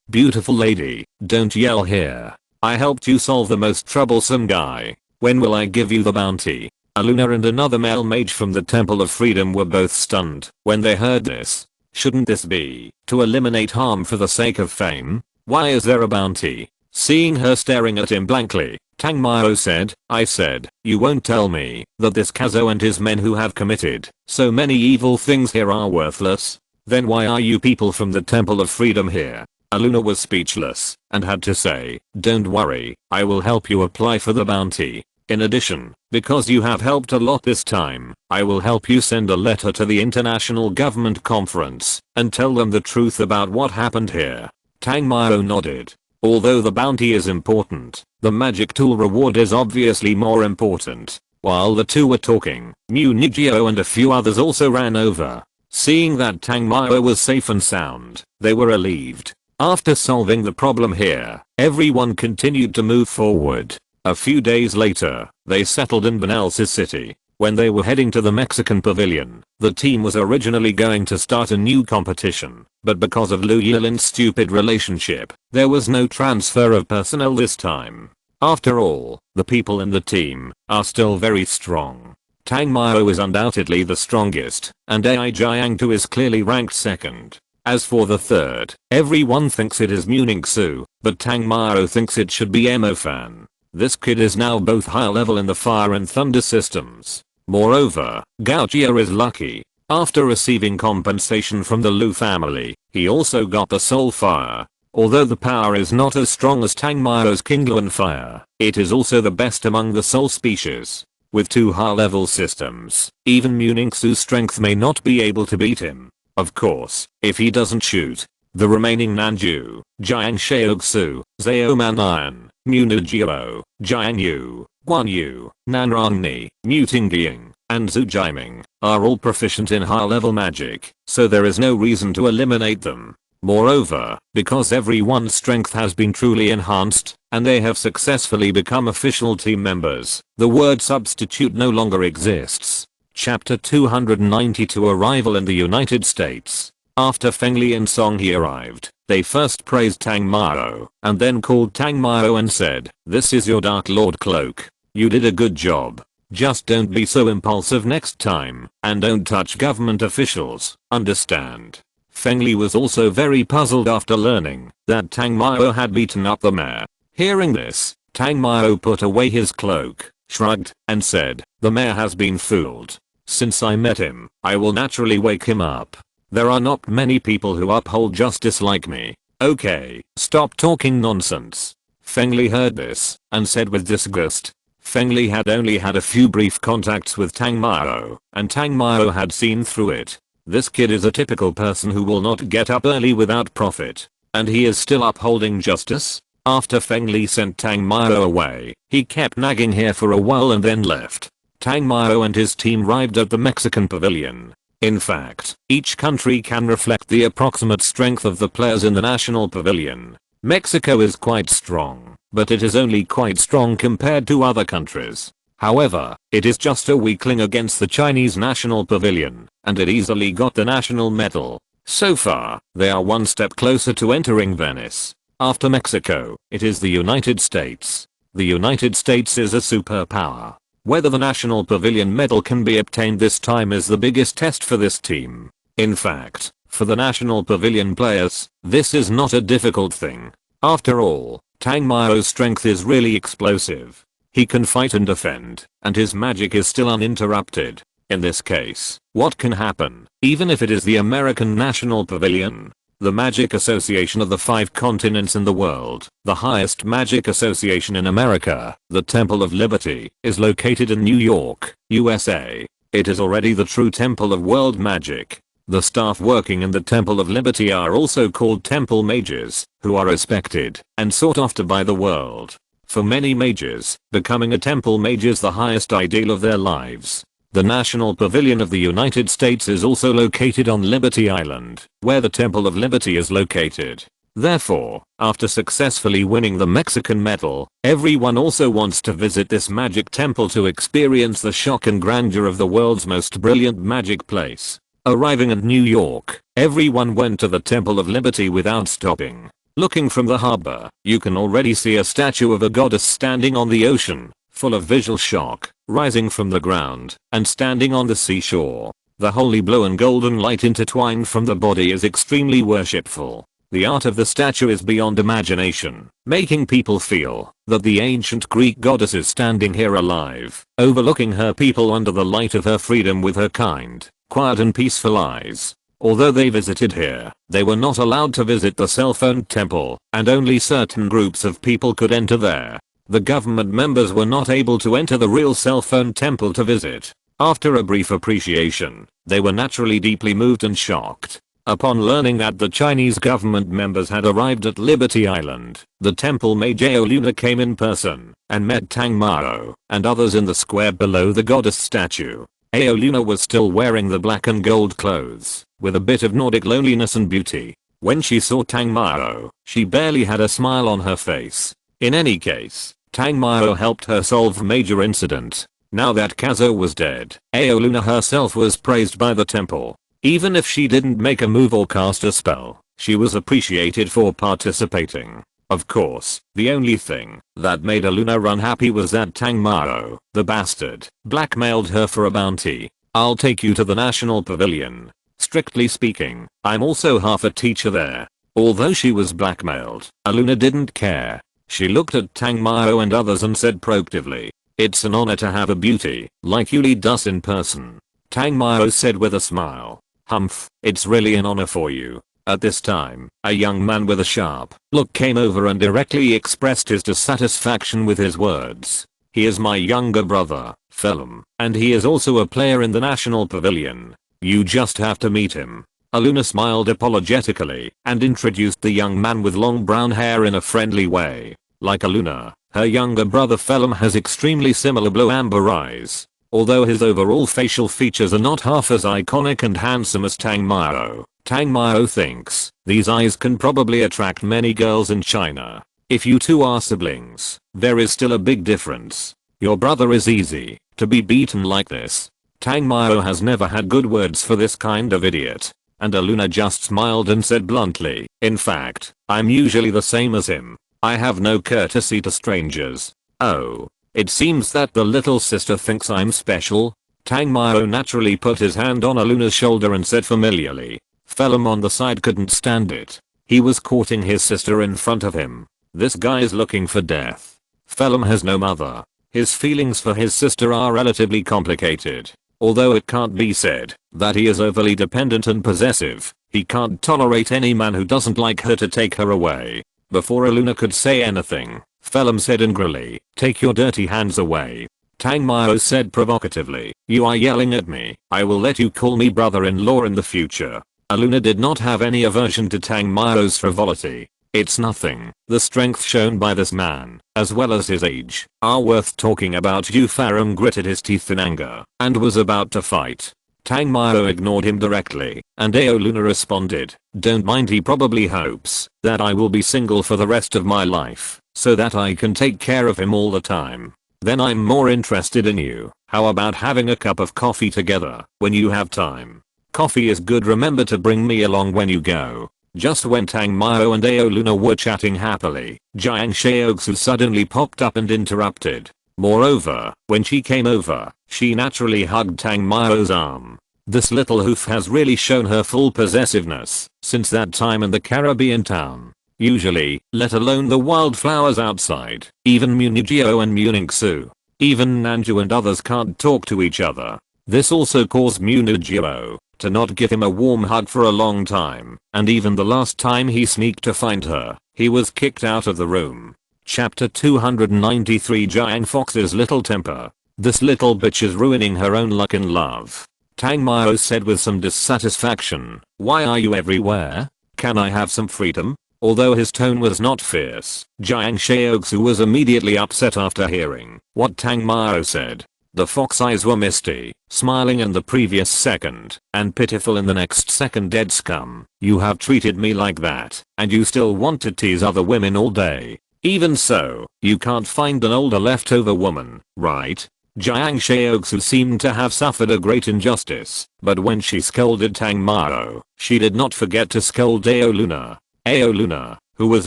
beautiful lady, don't yell here. I helped you solve the most troublesome guy. When will I give you the bounty? Aluna and another male mage from the Temple of Freedom were both stunned when they heard this. Shouldn't this be to eliminate harm for the sake of fame? Why is there a bounty? Seeing her staring at him blankly, Tangmao said, I said, you won't tell me that this Kazo and his men who have committed so many evil things here are worthless? Then why are you people from the Temple of Freedom here? Aluna was speechless and had to say, don't worry, I will help you apply for the bounty. In addition, because you have helped a lot this time, I will help you send a letter to the International Government Conference and tell them the truth about what happened here. Tangmao nodded. Although the bounty is important, the magic tool reward is obviously more important. While the two were talking, Munigio and a few others also ran over. Seeing that Tangmao was safe and sound, they were relieved. After solving the problem here, everyone continued to move forward. A few days later, they settled in Benel's city. When they were heading to the Mexican pavilion, the team was originally going to start a new competition, but because of Lu Yilin's stupid relationship, there was no transfer of personnel this time. After all, the people in the team are still very strong. Tangmao is undoubtedly the strongest, and Ai Jiangtu is clearly ranked second. As for the third, everyone thinks it is Muningsu, but Tangmao thinks it should be Emofan. This kid is now both high level in the fire and thunder systems. Moreover, Gaojia is lucky. After receiving compensation from the Lu family, he also got the soul fire. Although the power is not as strong as Tangmao's Kingluan fire, it is also the best among the soul species. With 2 high level systems, even Muningsu's strength may not be able to beat him. Of course, if he doesn't shoot. The remaining Nanju, Jiang Sheogsu, Zaoman Iron, Munigio, Jiang Yu, Guan Yu, Nanrongni, Mutingying, and Zhu Jiaming are all proficient in high-level magic, so there is no reason to eliminate them. Moreover, because everyone's strength has been truly enhanced, and they have successfully become official team members, the word substitute no longer exists. Chapter 292 Arrival in the United States. After Fengli and Songhe arrived, they first praised Tangmao, and then called Tangmao and said, this is your Dark Lord cloak. You did a good job. Just don't be so impulsive next time, and don't touch government officials, understand? Fengli was also very puzzled after learning that Tangmao had beaten up the mayor. Hearing this, Tangmao put away his cloak, shrugged, and said, the mayor has been fooled. Since I met him, I will naturally wake him up. There are not many people who uphold justice like me. Okay, stop talking nonsense. Fengli heard this and said with disgust. Fengli had only had a few brief contacts with Tangmao, and Tangmao had seen through it. This kid is a typical person who will not get up early without profit. And he is still upholding justice? After Fengli sent Tangmao away, he kept nagging here for a while and then left. Tangmao and his team arrived at the Mexican pavilion. In fact, each country can reflect the approximate strength of the players in the national pavilion. Mexico is quite strong, but it is only quite strong compared to other countries. However, it is just a weakling against the Chinese national pavilion, and it easily got the national medal. So far, they are one step closer to entering Venice. After Mexico, it is the United States. The United States is a superpower. Whether the National Pavilion medal can be obtained this time is the biggest test for this team. In fact, for the National Pavilion players, this is not a difficult thing. After all, Tangmao's strength is really explosive. He can fight and defend, and his magic is still uninterrupted. In this case, what can happen, even if it is the American National Pavilion? The Magic Association of the 5 continents in the world, the highest magic association in America, the Temple of Liberty, is located in New York, USA. It is already the true temple of world magic. The staff working in the Temple of Liberty are also called temple mages, who are respected and sought after by the world. For many mages, becoming a temple mage is the highest ideal of their lives. The National Pavilion of the United States is also located on Liberty Island, where the Temple of Liberty is located. Therefore, after successfully winning the Mexican medal, everyone also wants to visit this magic temple to experience the shock and grandeur of the world's most brilliant magic place. Arriving at New York, everyone went to the Temple of Liberty without stopping. Looking from the harbor, you can already see a statue of a goddess standing on the ocean, full of visual shock, rising from the ground, and standing on the seashore. The holy blue and golden light intertwined from the body is extremely worshipful. The art of the statue is beyond imagination, making people feel that the ancient Greek goddess is standing here alive, overlooking her people under the light of her freedom with her kind, quiet and peaceful eyes. Although they visited here, they were not allowed to visit the cell-phone temple, and only certain groups of people could enter there. The government members were not able to enter the real cell-phone temple to visit. After a brief appreciation, they were naturally deeply moved and shocked. Upon learning that the Chinese government members had arrived at Liberty Island, the temple mage Luna came in person and met Tang Mao and others in the square below the goddess statue. Luna was still wearing the black and gold clothes, with a bit of Nordic loneliness and beauty. When she saw Tang Mao, she barely had a smile on her face. In any case, Tang Mao helped her solve a major incident. Now that Kazo was dead, Luna herself was praised by the temple. Even if she didn't make a move or cast a spell, she was appreciated for participating. Of course, the only thing that made Luna unhappy was that Tang Mao, the bastard, blackmailed her for a bounty. I'll take you to the National Pavilion. Strictly speaking, I'm also half a teacher there. Although she was blackmailed, Luna didn't care. She looked at Tang Mao and others and said proactively, "It's an honor to have a beauty like you lead us in person." Tang Mao said with a smile, "Humph, it's really an honor for you." At this time, a young man with a sharp look came over and directly expressed his dissatisfaction with his words. "He is my younger brother, Phelim, and he is also a player in the National Pavilion. You just have to meet him." Luna smiled apologetically and introduced the young man with long brown hair in a friendly way. Like Luna, her younger brother Phelim has extremely similar blue-amber eyes. Although his overall facial features are not half as iconic and handsome as Tang Mao thinks these eyes can probably attract many girls in China. If you two are siblings, there is still a big difference. Your brother is easy to be beaten like this. Tang Mao has never had good words for this kind of idiot. And Luna just smiled and said bluntly, "In fact, I'm usually the same as him. I have no courtesy to strangers." "Oh. It seems that the little sister thinks I'm special." Tang Mao naturally put his hand on Luna's shoulder and said familiarly. Phelim on the side couldn't stand it. He was courting his sister in front of him. This guy is looking for death. Phelim has no mother. His feelings for his sister are relatively complicated. Although it can't be said that he is overly dependent and possessive, he can't tolerate any man who doesn't like her to take her away. Before Luna could say anything, Phelim said angrily, "Take your dirty hands away." Tang Mao said provocatively, "You are yelling at me. I will let you call me brother-in-law in the future." Luna did not have any aversion to Tang Mao's frivolity. "It's nothing. The strength shown by this man, as well as his age, are worth talking about." Phelim gritted his teeth in anger and was about to fight. Tang Mao ignored him directly, and Luna responded, "Don't mind, he probably hopes that I will be single for the rest of my life, so that I can take care of him all the time. Then I'm more interested in you. How about having a cup of coffee together when you have time? Coffee is good. Remember to bring me along when you go." Just when Tang Mao and Luna were chatting happily, Jiang Xiaoxu suddenly popped up and interrupted. Moreover, when she came over, she naturally hugged Tang Mao's arm. This little hoof has really shown her full possessiveness since that time in the Caribbean town. Usually, let alone the wildflowers outside, even Munigio and Muningsu, even Nanju and others can't talk to each other. This also caused Munigio to not give him a warm hug for a long time, and even the last time he sneaked to find her, he was kicked out of the room. Chapter 293 Jiang Fox's little temper. This little bitch is ruining her own luck in love. Tang Mao said with some dissatisfaction. Why are you everywhere? Can I have some freedom? Although his tone was not fierce, Jiang Shaoxu was immediately upset after hearing what Tang Mao said. The fox eyes were misty, smiling in the previous second, and pitiful in the next second. Dead scum, you have treated me like that, and you still want to tease other women all day. Even so, you can't find an older leftover woman, right? Jiang Shaoxu seemed to have suffered a great injustice, but when she scolded Tang Mao, she did not forget to scold Ao Luna. Ao Luna, who was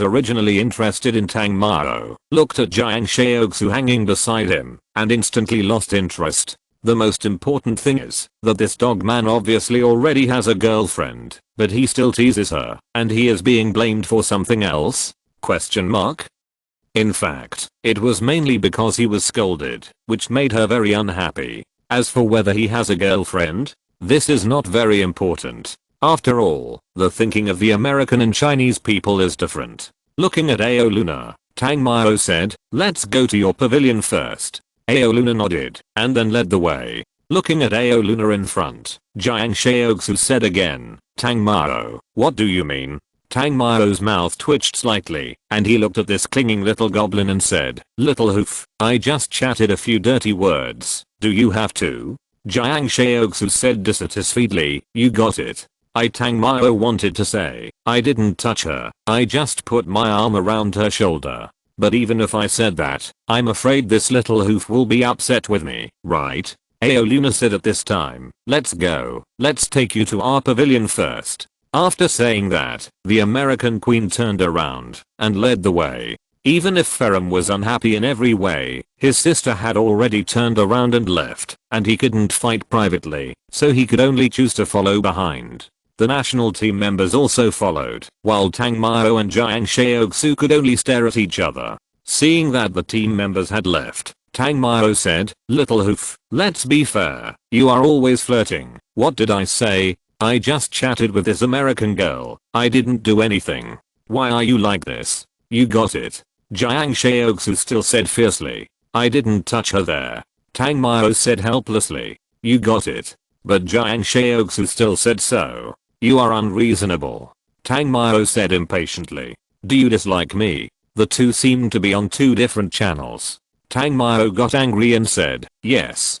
originally interested in Tang Mao, looked at Jiang Shaoxu hanging beside him, and instantly lost interest. The most important thing is that this dog man obviously already has a girlfriend, but he still teases her, and he is being blamed for something else? Question mark? In fact, it was mainly because he was scolded, which made her very unhappy. As for whether he has a girlfriend, this is not very important. After all, the thinking of the American and Chinese people is different. Looking at Ao Luna, Tang Mao said, let's go to your pavilion first. Ao Luna nodded, and then led the way. Looking at Ao Luna in front, Jiang Shaoxu said again, Tang Mao, what do you mean? Tang Mao's mouth twitched slightly, and he looked at this clinging little goblin and said, little hoof, I just chatted a few dirty words, do you have to? Jiang Shaoxu said dissatisfiedly, you got it. Tang Mao wanted to say, I didn't touch her, I just put my arm around her shoulder. But even if I said that, I'm afraid this little hoof will be upset with me, right? Ao Luna said at this time, let's go, let's take you to our pavilion first. After saying that, the American queen turned around and led the way. Even if Ferrum was unhappy in every way, his sister had already turned around and left, and he couldn't fight privately, so he could only choose to follow behind. The national team members also followed, while Tang Mao and Jiang Shaoxu could only stare at each other. Seeing that the team members had left, Tang Mao said, little hoof, let's be fair, you are always flirting. What did I say? I just chatted with this American girl, I didn't do anything. Why are you like this? You got it. Jiang Shaoxu still said fiercely, I didn't touch her there. Tang Mao said helplessly, you got it. But Jiang Shaoxu still said so. You are unreasonable. Tang Mao said impatiently. Do you dislike me? The two seemed to be on two different channels. Tang Mao got angry and said, yes,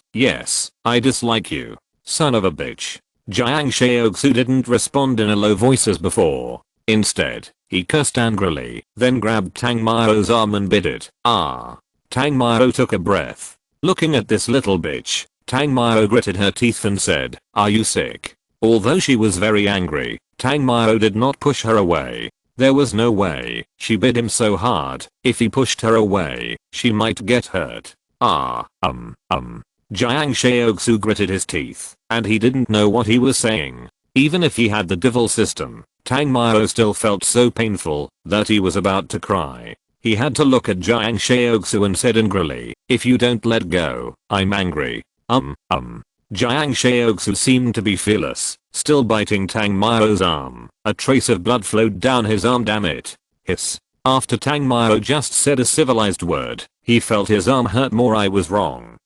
I dislike you. Son of a bitch. Jiang Shaoxu didn't respond in a low voice as before. Instead, he cursed angrily, then grabbed Tang Mao's arm and bit it. Ah. Tang Mao took a breath. Looking at this little bitch, Tang Mao gritted her teeth and said, are you sick? Although she was very angry, Tang Mao did not push her away. There was no way. She bit him so hard, if he pushed her away, she might get hurt. Jiang Shaoxu gritted his teeth, and he didn't know what he was saying. Even if he had the devil system, Tang Mao still felt so painful that he was about to cry. He had to look at Jiang Shaoxu and said angrily, if you don't let go, I'm angry. Jiang Shaoxu seemed to be fearless, still biting Tang Mao's arm. A trace of blood flowed down his arm. Damn it. Hiss. After Tang Mao just said a civilized word, he felt his arm hurt more. I was wrong.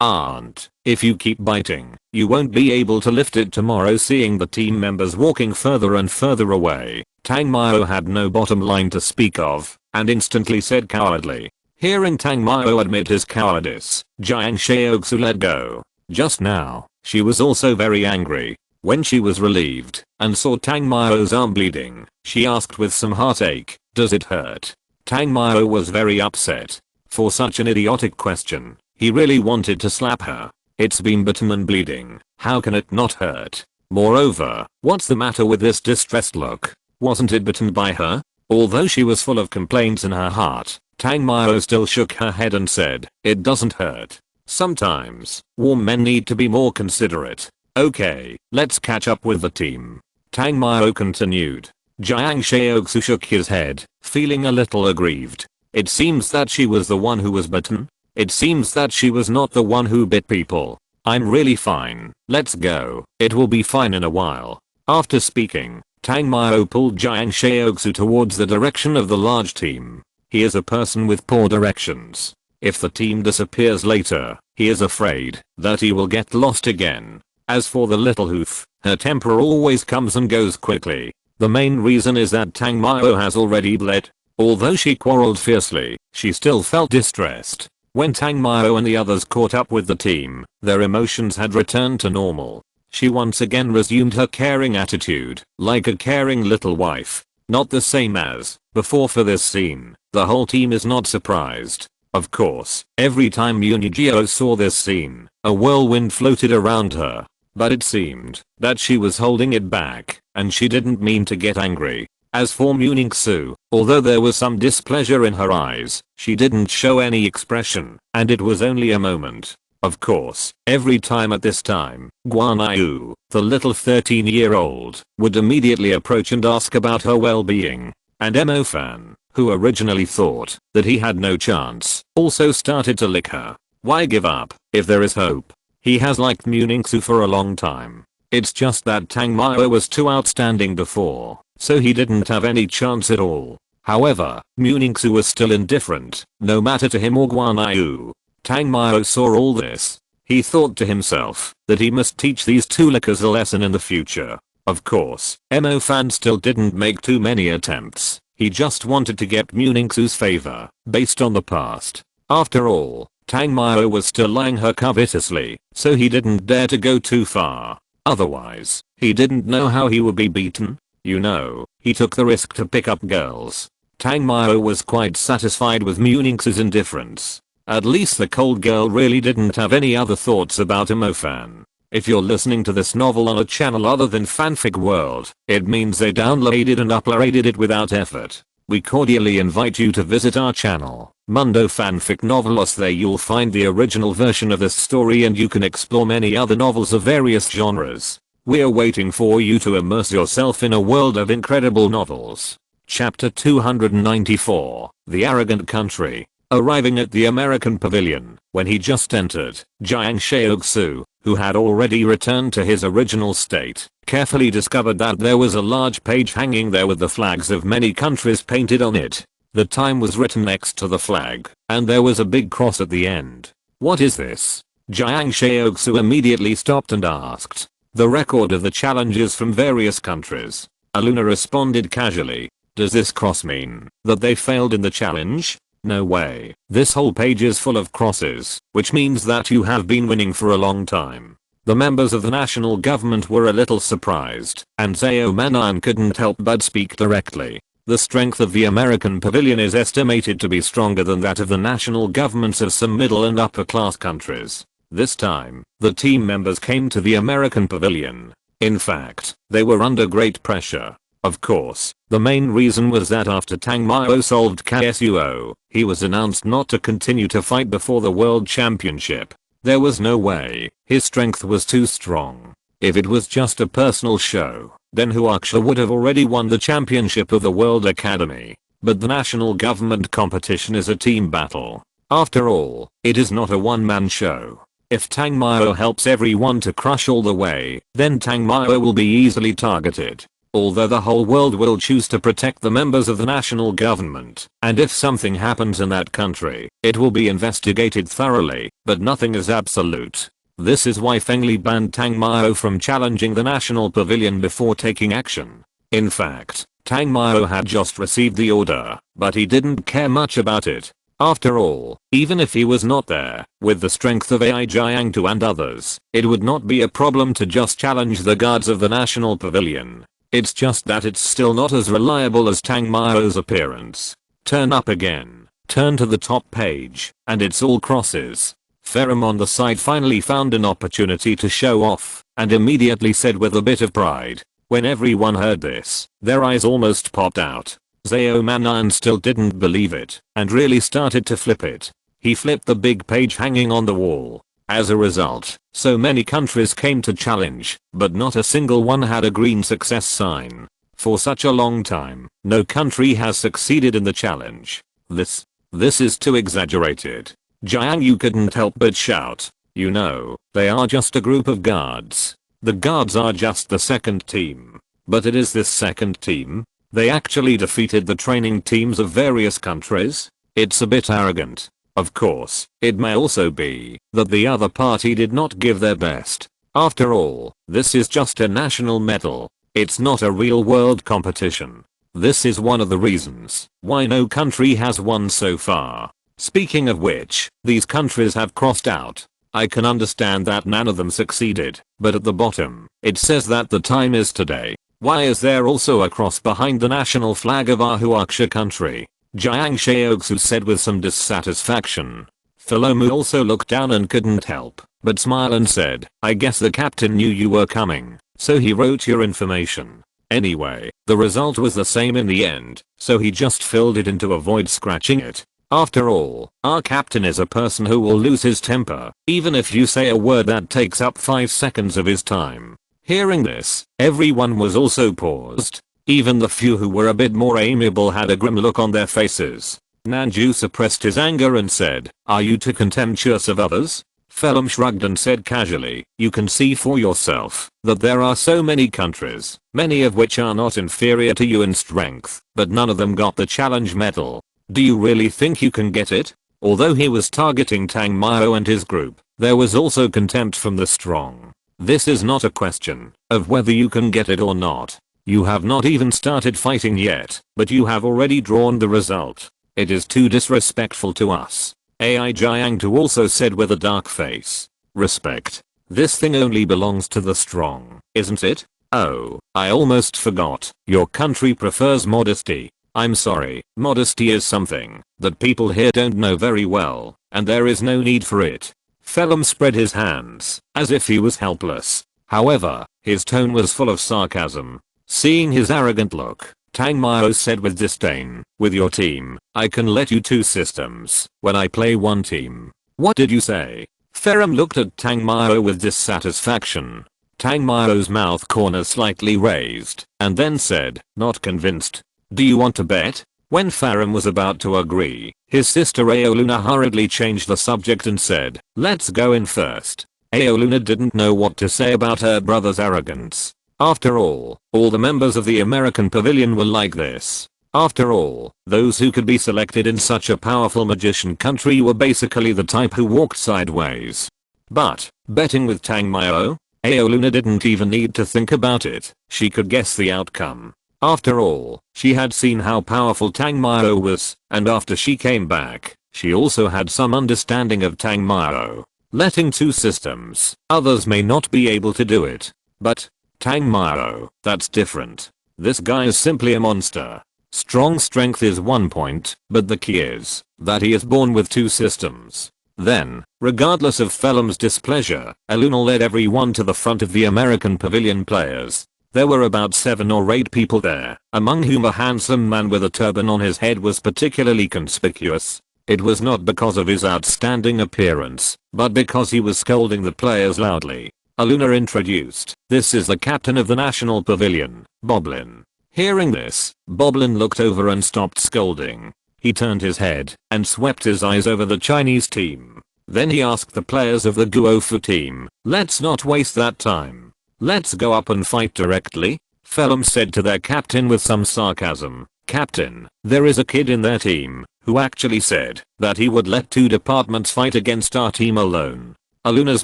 Aunt. If you keep biting, you won't be able to lift it tomorrow. Seeing the team members walking further and further away, Tang Mao had no bottom line to speak of, and instantly said cowardly. Hearing Tang Mao admit his cowardice, Jiang Shaoxu let go. Just now, she was also very angry. When she was relieved and saw Tang Mao's arm bleeding, she asked with some heartache, does it hurt? Tang Mao was very upset. For such an idiotic question, he really wanted to slap her. It's been bitten and bleeding, how can it not hurt? Moreover, what's the matter with this distressed look? Wasn't it bitten by her? Although she was full of complaints in her heart, Tang Mao still shook her head and said, it doesn't hurt. Sometimes, warm men need to be more considerate. Okay, let's catch up with the team. Tang Mao continued. Jiang Shaoxu shook his head, feeling a little aggrieved. It seems that she was the one who was bitten. It seems that she was not the one who bit people. I'm really fine. Let's go. It will be fine in a while. After speaking, Tang Mao pulled Jiang Shaoxu towards the direction of the large team. He is a person with poor directions. If the team disappears later, he is afraid that he will get lost again. As for the little hoof, her temper always comes and goes quickly. The main reason is that Tang Mao has already bled. Although she quarreled fiercely, she still felt distressed. When Tang Mao and the others caught up with the team, their emotions had returned to normal. She once again resumed her caring attitude, like a caring little wife. Not the same as before. For this scene, the whole team is not surprised. Of course, every time Munigyo saw this scene, a whirlwind floated around her. But it seemed that she was holding it back, and she didn't mean to get angry. As for Muningsu, although there was some displeasure in her eyes, she didn't show any expression, and it was only a moment. Of course, every time at this time, Guanyu, the little 13-year-old, would immediately approach and ask about her well-being. And Mo-fan, who originally thought that he had no chance, also started to lick her. Why give up if there is hope? He has liked Muningsu for a long time. It's just that Tang Mao was too outstanding before, so he didn't have any chance at all. However, Muningsu was still indifferent, no matter to him or Guanyu. Tang Mao saw all this. He thought to himself that he must teach these two lickers a lesson in the future. Of course, Mo-fan still didn't make too many attempts. He just wanted to get Muningsu's favor, based on the past. After all, Tang Mao was still eyeing her covetously, so he didn't dare to go too far. Otherwise, he didn't know how he would be beaten. You know, he took the risk to pick up girls. Tang Mao was quite satisfied with Muningsu's indifference. At least the cold girl really didn't have any other thoughts about Mo-fan. If you're listening to this novel on a channel other than Fanfic World, it means they downloaded and uploaded it without effort. We cordially invite you to visit our channel, Mundo Fanfic Novelos. There you'll find the original version of this story and you can explore many other novels of various genres. We're waiting for you to immerse yourself in a world of incredible novels. Chapter 294, The Arrogant Country. Arriving at the American Pavilion, when he just entered, Jiang Shaoxu, who had already returned to his original state, carefully discovered that there was a large page hanging there with the flags of many countries painted on it. The time was written next to the flag, and there was a big cross at the end. What is this? Jiang Shaoxu immediately stopped and asked. The record of the challenges from various countries. Aluna responded casually. Does this cross mean that they failed in the challenge? No way. This whole page is full of crosses, which means that you have been winning for a long time. The members of the national government were a little surprised, and Zhao Manan couldn't help but speak directly. The strength of the American Pavilion is estimated to be stronger than that of the national governments of some middle and upper class countries. This time, the team members came to the American Pavilion. In fact, they were under great pressure. Of course, the main reason was that after Tang Mao solved KSUO, he was announced not to continue to fight before the World Championship. There was no way, his strength was too strong. If it was just a personal show, then Huaxia would have already won the championship of the World Academy. But the national government competition is a team battle. After all, it is not a one-man show. If Tang Mao helps everyone to crush all the way, then Tang Mao will be easily targeted. Although the whole world will choose to protect the members of the national government, and if something happens in that country, it will be investigated thoroughly, but nothing is absolute. This is why Feng Li banned Tang Mao from challenging the national pavilion before taking action. In fact, Tang Mao had just received the order, but he didn't care much about it. After all, even if he was not there, with the strength of Ai Jiangtu and others, it would not be a problem to just challenge the guards of the national pavilion. It's just that it's still not as reliable as Tang Mao's appearance. Turn up again. Turn to the top page, and it's all crosses. Ferrum on the side finally found an opportunity to show off, and immediately said with a bit of pride. When everyone heard this, their eyes almost popped out. Zhao Manan still didn't believe it, and really started to flip it. He flipped the big page hanging on the wall. As a result, so many countries came to challenge, but not a single one had a green success sign. For such a long time, no country has succeeded in the challenge. This is too exaggerated. Jiang Yu couldn't help but shout. You know, they are just a group of guards. The guards are just the second team. But it is this second team? They actually defeated the training teams of various countries? It's a bit arrogant. Of course, it may also be that the other party did not give their best. After all, this is just a national medal. It's not a real world competition. This is one of the reasons why no country has won so far. Speaking of which, these countries have crossed out. I can understand that none of them succeeded, but at the bottom, it says that the time is today. Why is there also a cross behind the national flag of our Huaksha country? Jiang Xiaoxu said with some dissatisfaction. Philomu also looked down and couldn't help but smile and said, I guess the captain knew you were coming, so he wrote your information. Anyway, the result was the same in the end, so he just filled it in to avoid scratching it. After all, our captain is a person who will lose his temper, even if you say a word that takes up 5 seconds of his time. Hearing this, everyone was also paused. Even the few who were a bit more amiable had a grim look on their faces. Nanju suppressed his anger and said, are you too contemptuous of others? Phelim shrugged and said casually, you can see for yourself that there are so many countries, many of which are not inferior to you in strength, but none of them got the challenge medal. Do you really think you can get it? Although he was targeting Tang Mao and his group, there was also contempt from the strong. This is not a question of whether you can get it or not. You have not even started fighting yet, but you have already drawn the result. It is too disrespectful to us. AI Jiang Tu also said with a dark face. Respect. This thing only belongs to the strong, isn't it? Oh, I almost forgot. Your country prefers modesty. I'm sorry, modesty is something that people here don't know very well, and there is no need for it. Phelim spread his hands, as if he was helpless. However, his tone was full of sarcasm. Seeing his arrogant look, Tang Mao said with disdain, with your team, I can let you 2 systems when I play 1 team. What did you say? Phelim looked at Tang Mao with dissatisfaction. Tang Mao's mouth corners slightly raised, and then said, not convinced. Do you want to bet? When Phelim was about to agree, his sister Aoluna hurriedly changed the subject and said, let's go in first. Aoluna didn't know what to say about her brother's arrogance. After all the members of the American pavilion were like this. After all, those who could be selected in such a powerful magician country were basically the type who walked sideways. But, betting with Tang Mao? Aoluna didn't even need to think about it, she could guess the outcome. After all, she had seen how powerful Tang Mao was, and after she came back, she also had some understanding of Tang Mao. Letting 2 systems, others may not be able to do it. But, Tang Mao, that's different. This guy is simply a monster. Strong strength is 1 point, but the key is that he is born with 2 systems. Then, regardless of Phelim's displeasure, Aluna led everyone to the front of the American pavilion players. There were about 7 or 8 people there, among whom a handsome man with a turban on his head was particularly conspicuous. It was not because of his outstanding appearance, but because he was scolding the players loudly. Aluna introduced, this is the captain of the national pavilion, Boblin. Hearing this, Boblin looked over and stopped scolding. He turned his head and swept his eyes over the Chinese team. Then he asked the players of the Guofu team, let's not waste that time. Let's go up and fight directly. Phelim said to their captain with some sarcasm, Captain, there is a kid in their team who actually said that he would let 2 departments fight against our team alone. Aluna's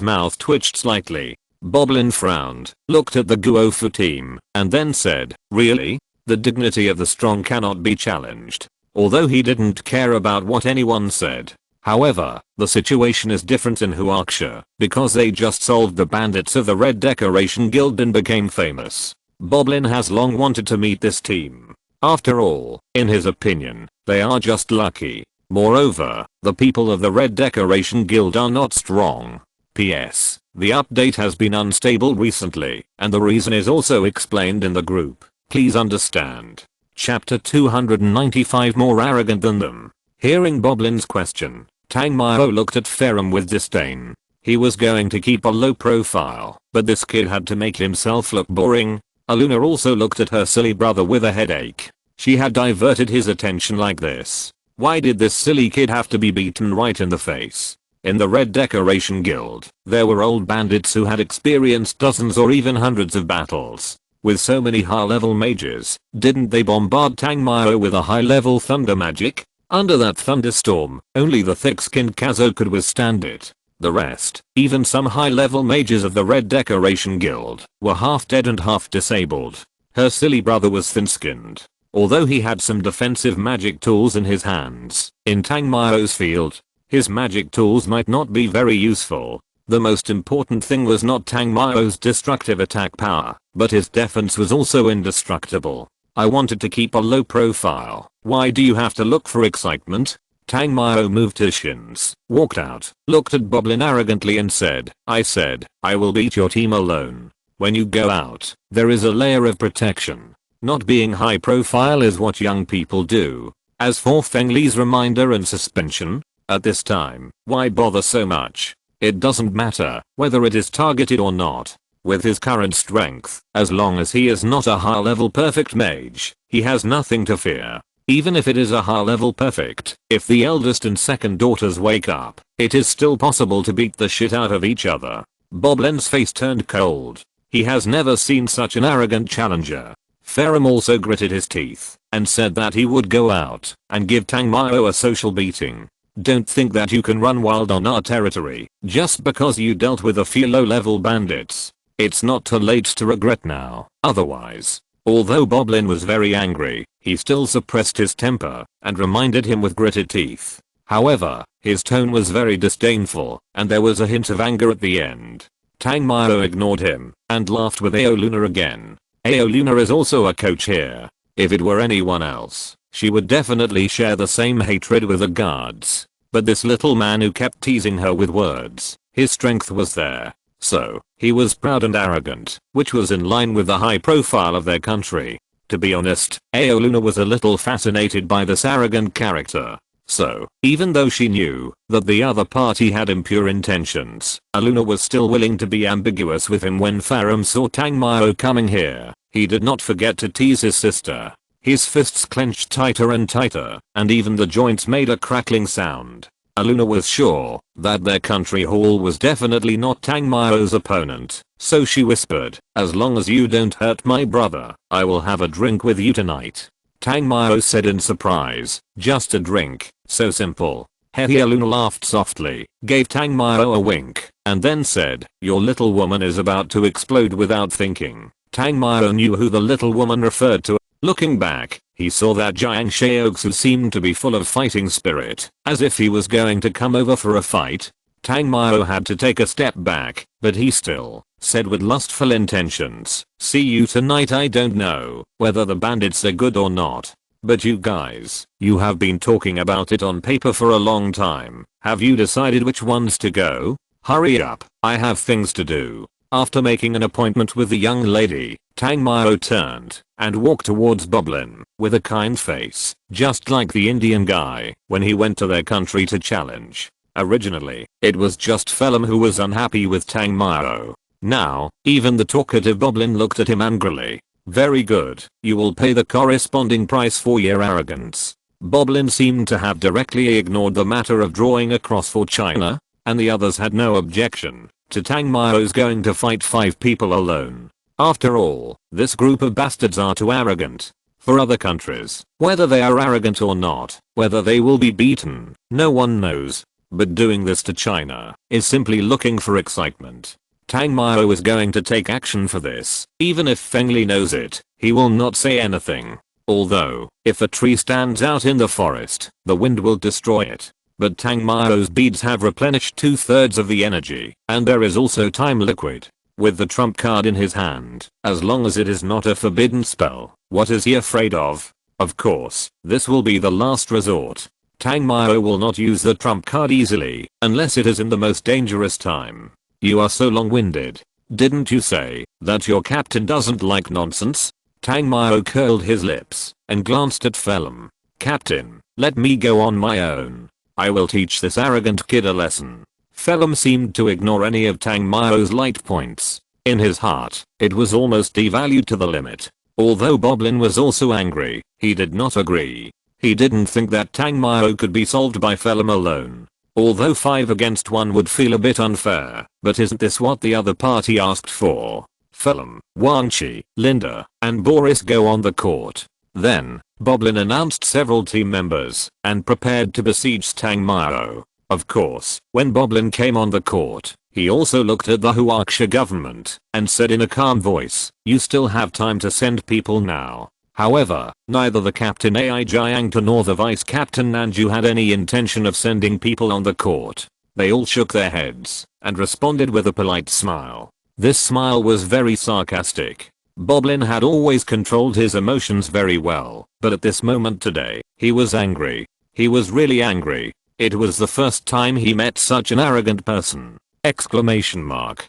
mouth twitched slightly. Boblin frowned, looked at the Guofu team, and then said, really? The dignity of the strong cannot be challenged. Although he didn't care about what anyone said. However, the situation is different in Huaksha, because they just solved the bandits of the Red Decoration Guild and became famous. Boblin has long wanted to meet this team. After all, in his opinion, they are just lucky. Moreover, the people of the Red Decoration Guild are not strong. P.S. The update has been unstable recently, and the reason is also explained in the group. Please understand. Chapter 295 More arrogant than them. Hearing Boblin's question, Tang Mao looked at Phelim with disdain. He was going to keep a low profile, but this kid had to make himself look boring. Aluna also looked at her silly brother with a headache. She had diverted his attention like this. Why did this silly kid have to be beaten right in the face? In the Red Decoration Guild, there were old bandits who had experienced dozens or even hundreds of battles. With so many high-level mages, didn't they bombard Tang Mao with a high-level thunder magic? Under that thunderstorm, only the thick-skinned Kazo could withstand it. The rest, even some high-level mages of the Red Decoration Guild, were half dead and half disabled. Her silly brother was thin-skinned. Although he had some defensive magic tools in his hands, in Tang Mao's field, his magic tools might not be very useful. The most important thing was not Tang Mao's destructive attack power, but his defense was also indestructible. I wanted to keep a low profile. Why do you have to look for excitement? Tang Mao moved his shins, walked out, looked at Boblin arrogantly and said, I will beat your team alone. When you go out, there is a layer of protection. Not being high profile is what young people do. As for Feng Li's reminder and suspension, at this time, why bother so much? It doesn't matter whether it is targeted or not. With his current strength, as long as he is not a high level perfect mage, he has nothing to fear. Even if it is a high level perfect, if the eldest and second daughters wake up, it is still possible to beat the shit out of each other. Boblin's face turned cold. He has never seen such an arrogant challenger. Ferrum also gritted his teeth and said that he would go out and give Tang Mao a social beating. Don't think that you can run wild on our territory just because you dealt with a few low-level bandits. It's not too late to regret now, otherwise. Although Boblin was very angry, he still suppressed his temper and reminded him with gritted teeth. However, his tone was very disdainful and there was a hint of anger at the end. Tang Mao ignored him and laughed with Aoluna again. Aoluna is also a coach here. If it were anyone else, she would definitely share the same hatred with the guards. But this little man who kept teasing her with words, his strength was there. So, he was proud and arrogant, which was in line with the high profile of their country. To be honest, Aoluna was a little fascinated by this arrogant character. So, even though she knew that the other party had impure intentions, Aoluna was still willing to be ambiguous with him. When Ferrum saw Tang Mao coming here, he did not forget to tease his sister. His fists clenched tighter and tighter, and even the joints made a crackling sound. Aoluna was sure that their country hall was definitely not Tang Mao's opponent, so she whispered, as long as you don't hurt my brother, I will have a drink with you tonight. Tang Mao said in surprise, just a drink, so simple. Aoluna laughed softly, gave Tang Mao a wink, and then said, your little woman is about to explode without thinking. Tang Mao knew who the little woman referred to. Looking back, he saw that Jiang Xiaoxu seemed to be full of fighting spirit, as if he was going to come over for a fight. Tang Mao had to take a step back, but he still said with lustful intentions, see you tonight. I don't know whether the bandits are good or not, but you guys, you have been talking about it on paper for a long time. Have you decided which ones to go? Hurry up, I have things to do. After making an appointment with the young lady, Tang Mao turned and walked towards Boblin with a kind face, just like the Indian guy when he went to their country to challenge. Originally, it was just Ferrum who was unhappy with Tang Mao. Now, even the talkative Boblin looked at him angrily. Very good, you will pay the corresponding price for your arrogance. Boblin seemed to have directly ignored the matter of drawing a cross for China, and the others had no objection to Tang Mao's going to fight 5 people alone. After all, this group of bastards are too arrogant. For other countries, whether they are arrogant or not, whether they will be beaten, no one knows. But doing this to China is simply looking for excitement. Tang Mao is going to take action for this. Even if Feng Li knows it, he will not say anything. Although, if a tree stands out in the forest, the wind will destroy it. But Tang Mao's beads have replenished 2/3 of the energy, and there is also time liquid. With the trump card in his hand, as long as it is not a forbidden spell, what is he afraid of? Of course, this will be the last resort. Tang Mao will not use the trump card easily, unless it is in the most dangerous time. You are so long-winded. Didn't you say that your captain doesn't like nonsense? Tang Mao curled his lips and glanced at Ferrum. Captain, let me go on my own. I will teach this arrogant kid a lesson. Ferrum seemed to ignore any of Tang Mao's light points. In his heart, it was almost devalued to the limit. Although Boblin was also angry, he did not agree. He didn't think that Tang Mao could be solved by Ferrum alone. Although 5 against 1 would feel a bit unfair, but isn't this what the other party asked for? Ferrum, Wang Qi, Linda, and Boris go on the court. Then, Boblin announced several team members and prepared to besiege Tang Mao. Of course, when Boblin came on the court, he also looked at the Huaxia government and said in a calm voice, "You still have time to send people now." However, neither the Captain Ai Jiangta nor the Vice Captain Nanju had any intention of sending people on the court. They all shook their heads and responded with a polite smile. This smile was very sarcastic. Boblin had always controlled his emotions very well, but at this moment today, he was angry. He was really angry. It was the first time he met such an arrogant person! Exclamation mark.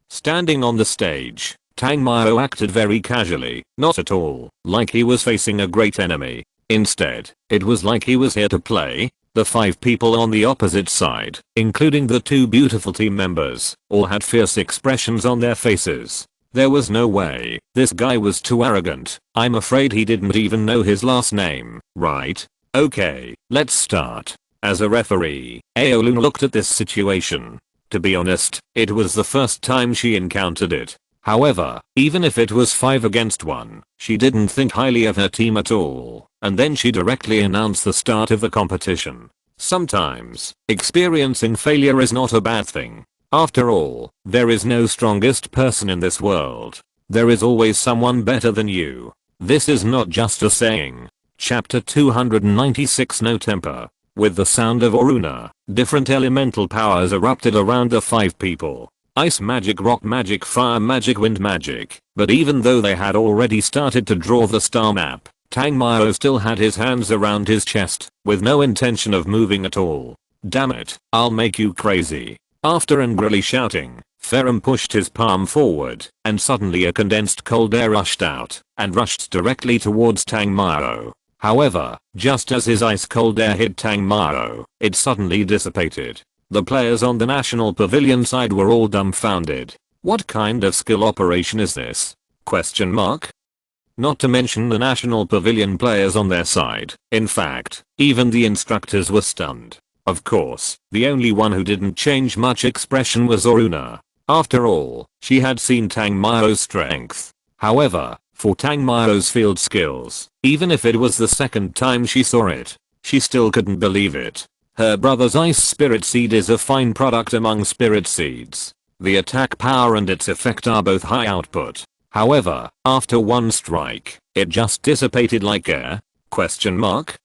Standing on the stage, Tang Mao acted very casually, not at all like he was facing a great enemy. Instead, it was like he was here to play. The 5 people on the opposite side, including the 2 beautiful team members, all had fierce expressions on their faces. There was no way. This guy was too arrogant. I'm afraid he didn't even know his last name, right? Okay, let's start. As a referee, Aolun looked at this situation. To be honest, it was the first time she encountered it. However, even if it was 5 against 1, she didn't think highly of her team at all, and then she directly announced the start of the competition. Sometimes, experiencing failure is not a bad thing. After all, there is no strongest person in this world. There is always someone better than you. This is not just a saying. Chapter 296 No Temper. With the sound of Oruna, different elemental powers erupted around the 5 people. Ice magic, rock magic, fire magic, wind magic. But even though they had already started to draw the star map, Tang Mao still had his hands around his chest, with no intention of moving at all. Damn it, I'll make you crazy. After angrily shouting, Ferrum pushed his palm forward, and suddenly a condensed cold air rushed out, and rushed directly towards Tang Mao. However, just as his ice cold air hit Tang Mao, it suddenly dissipated. The players on the National Pavilion side were all dumbfounded. What kind of skill operation is this? Question mark? Not to mention the National Pavilion players on their side. In fact, even the instructors were stunned. Of course, the only one who didn't change much expression was Oruna. After all, she had seen Tang Mao's strength. However, for Tang Mao's field skills, even if it was the second time she saw it, she still couldn't believe it. Her brother's ice spirit seed is a fine product among spirit seeds. The attack power and its effect are both high output. However, after one strike, it just dissipated like air? Question mark?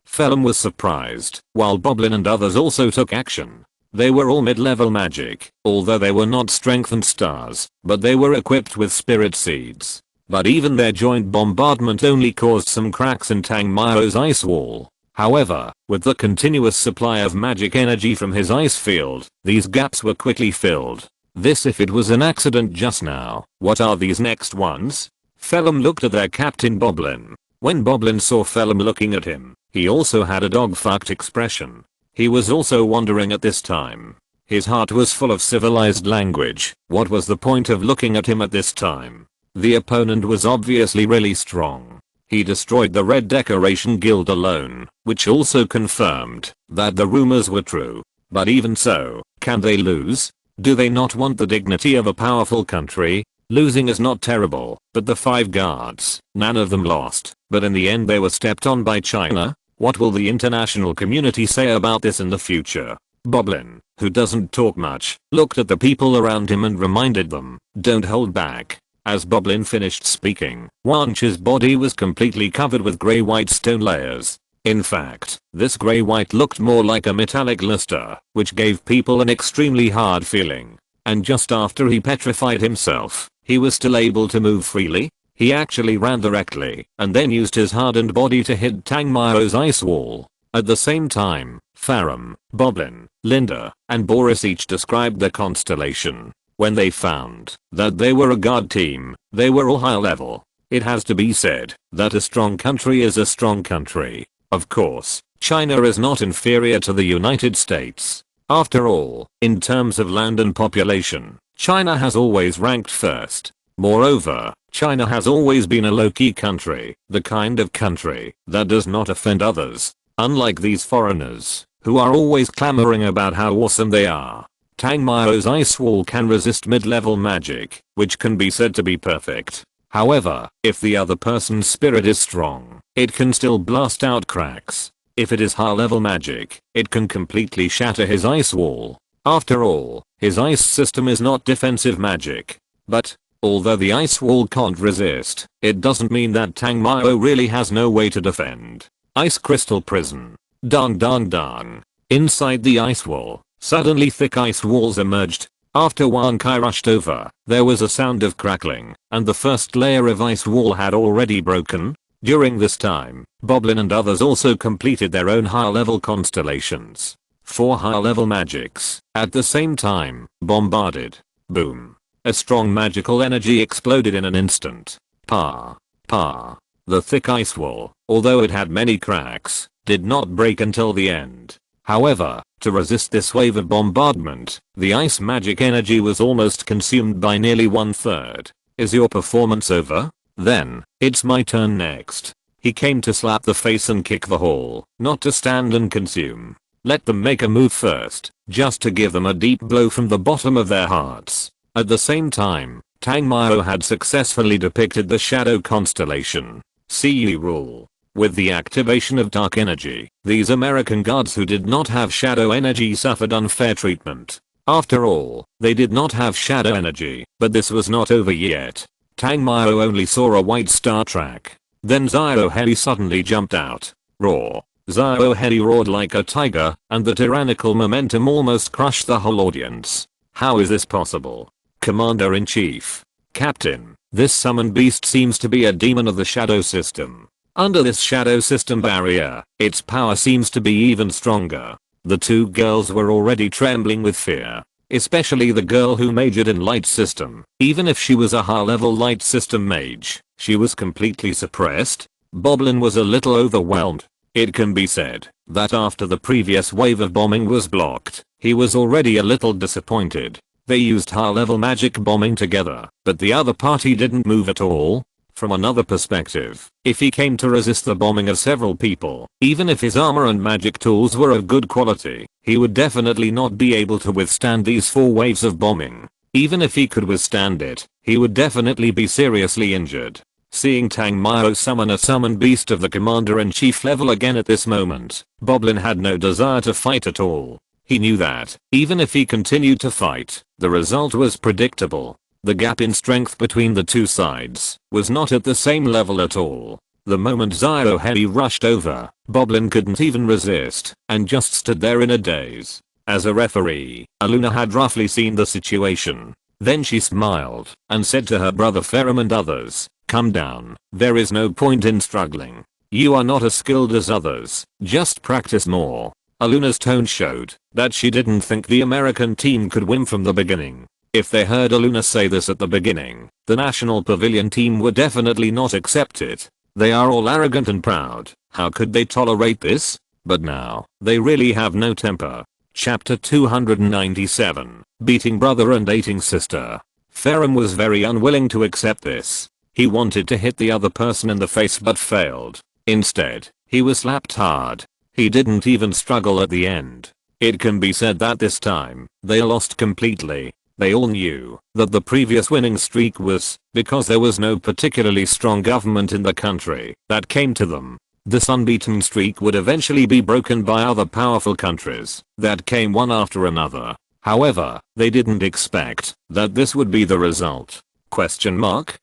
Ferrum was surprised, while Boblin and others also took action. They were all mid-level magic, although they were not strengthened stars, but they were equipped with spirit seeds. But even their joint bombardment only caused some cracks in Tang Mao's ice wall. However, with the continuous supply of magic energy from his ice field, these gaps were quickly filled. This if it was an accident just now. What are these next ones? Ferrum looked at their captain Boblin. When Boblin saw Ferrum looking at him, he also had a dog-fucked expression. He was also wondering at this time. His heart was full of civilized language. What was the point of looking at him at this time? The opponent was obviously really strong. He destroyed the Red Decoration Guild alone, which also confirmed that the rumors were true. But even so, can they lose? Do they not want the dignity of a powerful country? Losing is not terrible, but the 5 guards, none of them lost, but in the end they were stepped on by China. What will the international community say about this in the future? Boblin, who doesn't talk much, looked at the people around him and reminded them, don't hold back. As Boblin finished speaking, Wanch's body was completely covered with grey-white stone layers. In fact, this grey-white looked more like a metallic luster, which gave people an extremely hard feeling. And just after he petrified himself, he was still able to move freely. He actually ran directly, and then used his hardened body to hit Tang Mao's ice wall. At the same time, Ferrum, Boblin, Linda, and Boris each described the constellation. When they found that they were a god team, they were all high level. It has to be said that a strong country is a strong country. Of course, China is not inferior to the United States. After all, in terms of land and population, China has always ranked first. Moreover, China has always been a low-key country, the kind of country that does not offend others. Unlike these foreigners, who are always clamoring about how awesome they are. Tang Mao's ice wall can resist mid-level magic, which can be said to be perfect. However, if the other person's spirit is strong, it can still blast out cracks. If it is high level magic, it can completely shatter his ice wall. After all, his ice system is not defensive magic. But, although the ice wall can't resist, it doesn't mean that Tang Mao really has no way to defend. Ice crystal prison. Dang dang dang. Inside the ice wall, suddenly thick ice walls emerged. After Wang Kai rushed over, there was a sound of crackling, and the first layer of ice wall had already broken. During this time, Boblin and others also completed their own high-level constellations. 4 high-level magics, at the same time, bombarded. Boom. A strong magical energy exploded in an instant. Pa. Pa. The thick ice wall, although it had many cracks, did not break until the end. However, to resist this wave of bombardment, the ice magic energy was almost consumed by nearly 1/3. Is your performance over? Then, it's my turn next. He came to slap the face and kick the hall, not to stand and consume. Let them make a move first, just to give them a deep blow from the bottom of their hearts. At the same time, Tang Mao had successfully depicted the shadow constellation. CE rule. With the activation of dark energy, these American guards who did not have shadow energy suffered unfair treatment. After all, they did not have shadow energy, but this was not over yet. Tang Mao only saw a white star track. Then Zio Heli suddenly jumped out. Roar. Zio Heli roared like a tiger, and the tyrannical momentum almost crushed the whole audience. How is this possible? Commander-in-Chief. Captain, this summoned beast seems to be a demon of the shadow system. Under this shadow system barrier, its power seems to be even stronger. The 2 girls were already trembling with fear. Especially the girl who majored in light system. Even if she was a high-level light system mage, she was completely suppressed. Boblin was a little overwhelmed. It can be said that after the previous wave of bombing was blocked, he was already a little disappointed. They used high-level magic bombing together, but the other party didn't move at all. From another perspective, if he came to resist the bombing of several people, even if his armor and magic tools were of good quality, he would definitely not be able to withstand these 4 waves of bombing. Even if he could withstand it, he would definitely be seriously injured. Seeing Tang Mao summon a summoned beast of the commander-in-chief level again at this moment, Boblin had no desire to fight at all. He knew that, even if he continued to fight, the result was predictable. The gap in strength between the 2 sides was not at the same level at all. The moment Zio Heli rushed over, Boblin couldn't even resist, and just stood there in a daze. As a referee, Aluna had roughly seen the situation. Then she smiled, and said to her brother Ferrum and others, "Come down, there is no point in struggling. You are not as skilled as others, just practice more." Aluna's tone showed that she didn't think the American team could win from the beginning. If they heard Aluna say this at the beginning, the National Pavilion team would definitely not accept it. They are all arrogant and proud, how could they tolerate this? But now, they really have no temper. Chapter 297, Beating Brother and Dating Sister. Ferrum was very unwilling to accept this. He wanted to hit the other person in the face but failed. Instead, he was slapped hard. He didn't even struggle at the end. It can be said that this time, they lost completely. They all knew that the previous winning streak was because there was no particularly strong government in the country that came to them. This unbeaten streak would eventually be broken by other powerful countries that came one after another. However, they didn't expect that this would be the result. Question mark?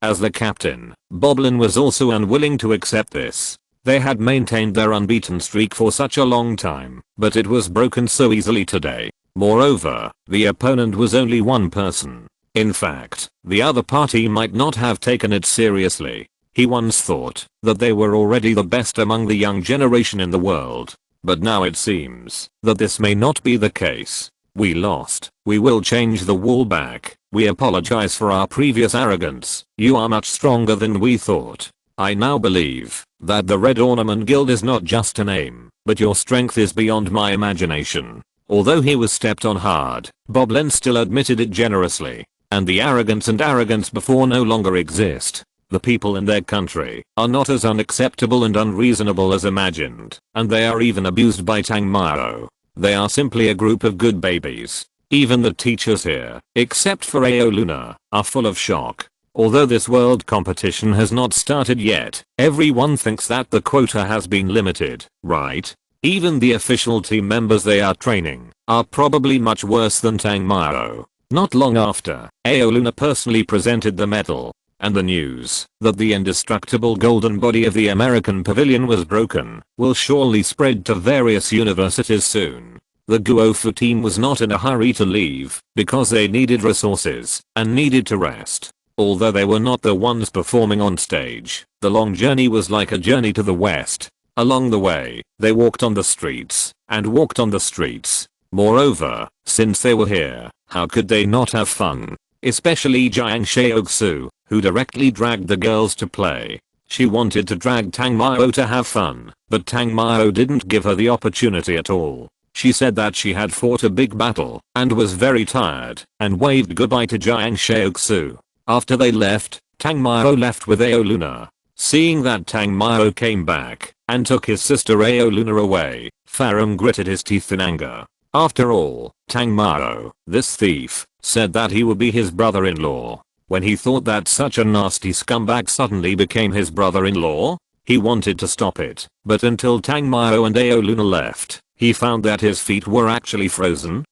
As the captain, Boblin was also unwilling to accept this. They had maintained their unbeaten streak for such a long time, but it was broken so easily today. Moreover, the opponent was only one person. In fact, the other party might not have taken it seriously. He once thought that they were already the best among the young generation in the world. But now it seems that this may not be the case. We lost. We will change the wall back. We apologize for our previous arrogance. You are much stronger than we thought. I now believe that the Red Ornament Guild is not just a name, but your strength is beyond my imagination. Although he was stepped on hard, Boblin still admitted it generously. And the arrogance before no longer exist. The people in their country are not as unacceptable and unreasonable as imagined, and they are even abused by Tang Mao. They are simply a group of good babies. Even the teachers here, except for Ao Luna, are full of shock. Although this world competition has not started yet, everyone thinks that the quota has been limited, right? Even the official team members they are training are probably much worse than Tang Mao. Not long after, Aoluna personally presented the medal, and the news that the indestructible golden body of the American pavilion was broken will surely spread to various universities soon. The Guofu team was not in a hurry to leave because they needed resources and needed to rest. Although they were not the ones performing on stage, the long journey was like a journey to the west. Along the way, they walked on the streets and walked on the streets. Moreover, since they were here, how could they not have fun? Especially Jiang Shaoxu, who directly dragged the girls to play. She wanted to drag Tang Mao to have fun, but Tang Mao didn't give her the opportunity at all. She said that she had fought a big battle and was very tired and waved goodbye to Jiang Shaoxu. After they left, Tang Mao left with Aoluna. Seeing that Tang Mao came back and took his sister Aoluna away, Farum gritted his teeth in anger. After all, Tang Mao, this thief, said that he would be his brother-in-law. When he thought that such a nasty scumbag suddenly became his brother-in-law, he wanted to stop it, but until Tang Mao and Aoluna left, he found that his feet were actually frozen?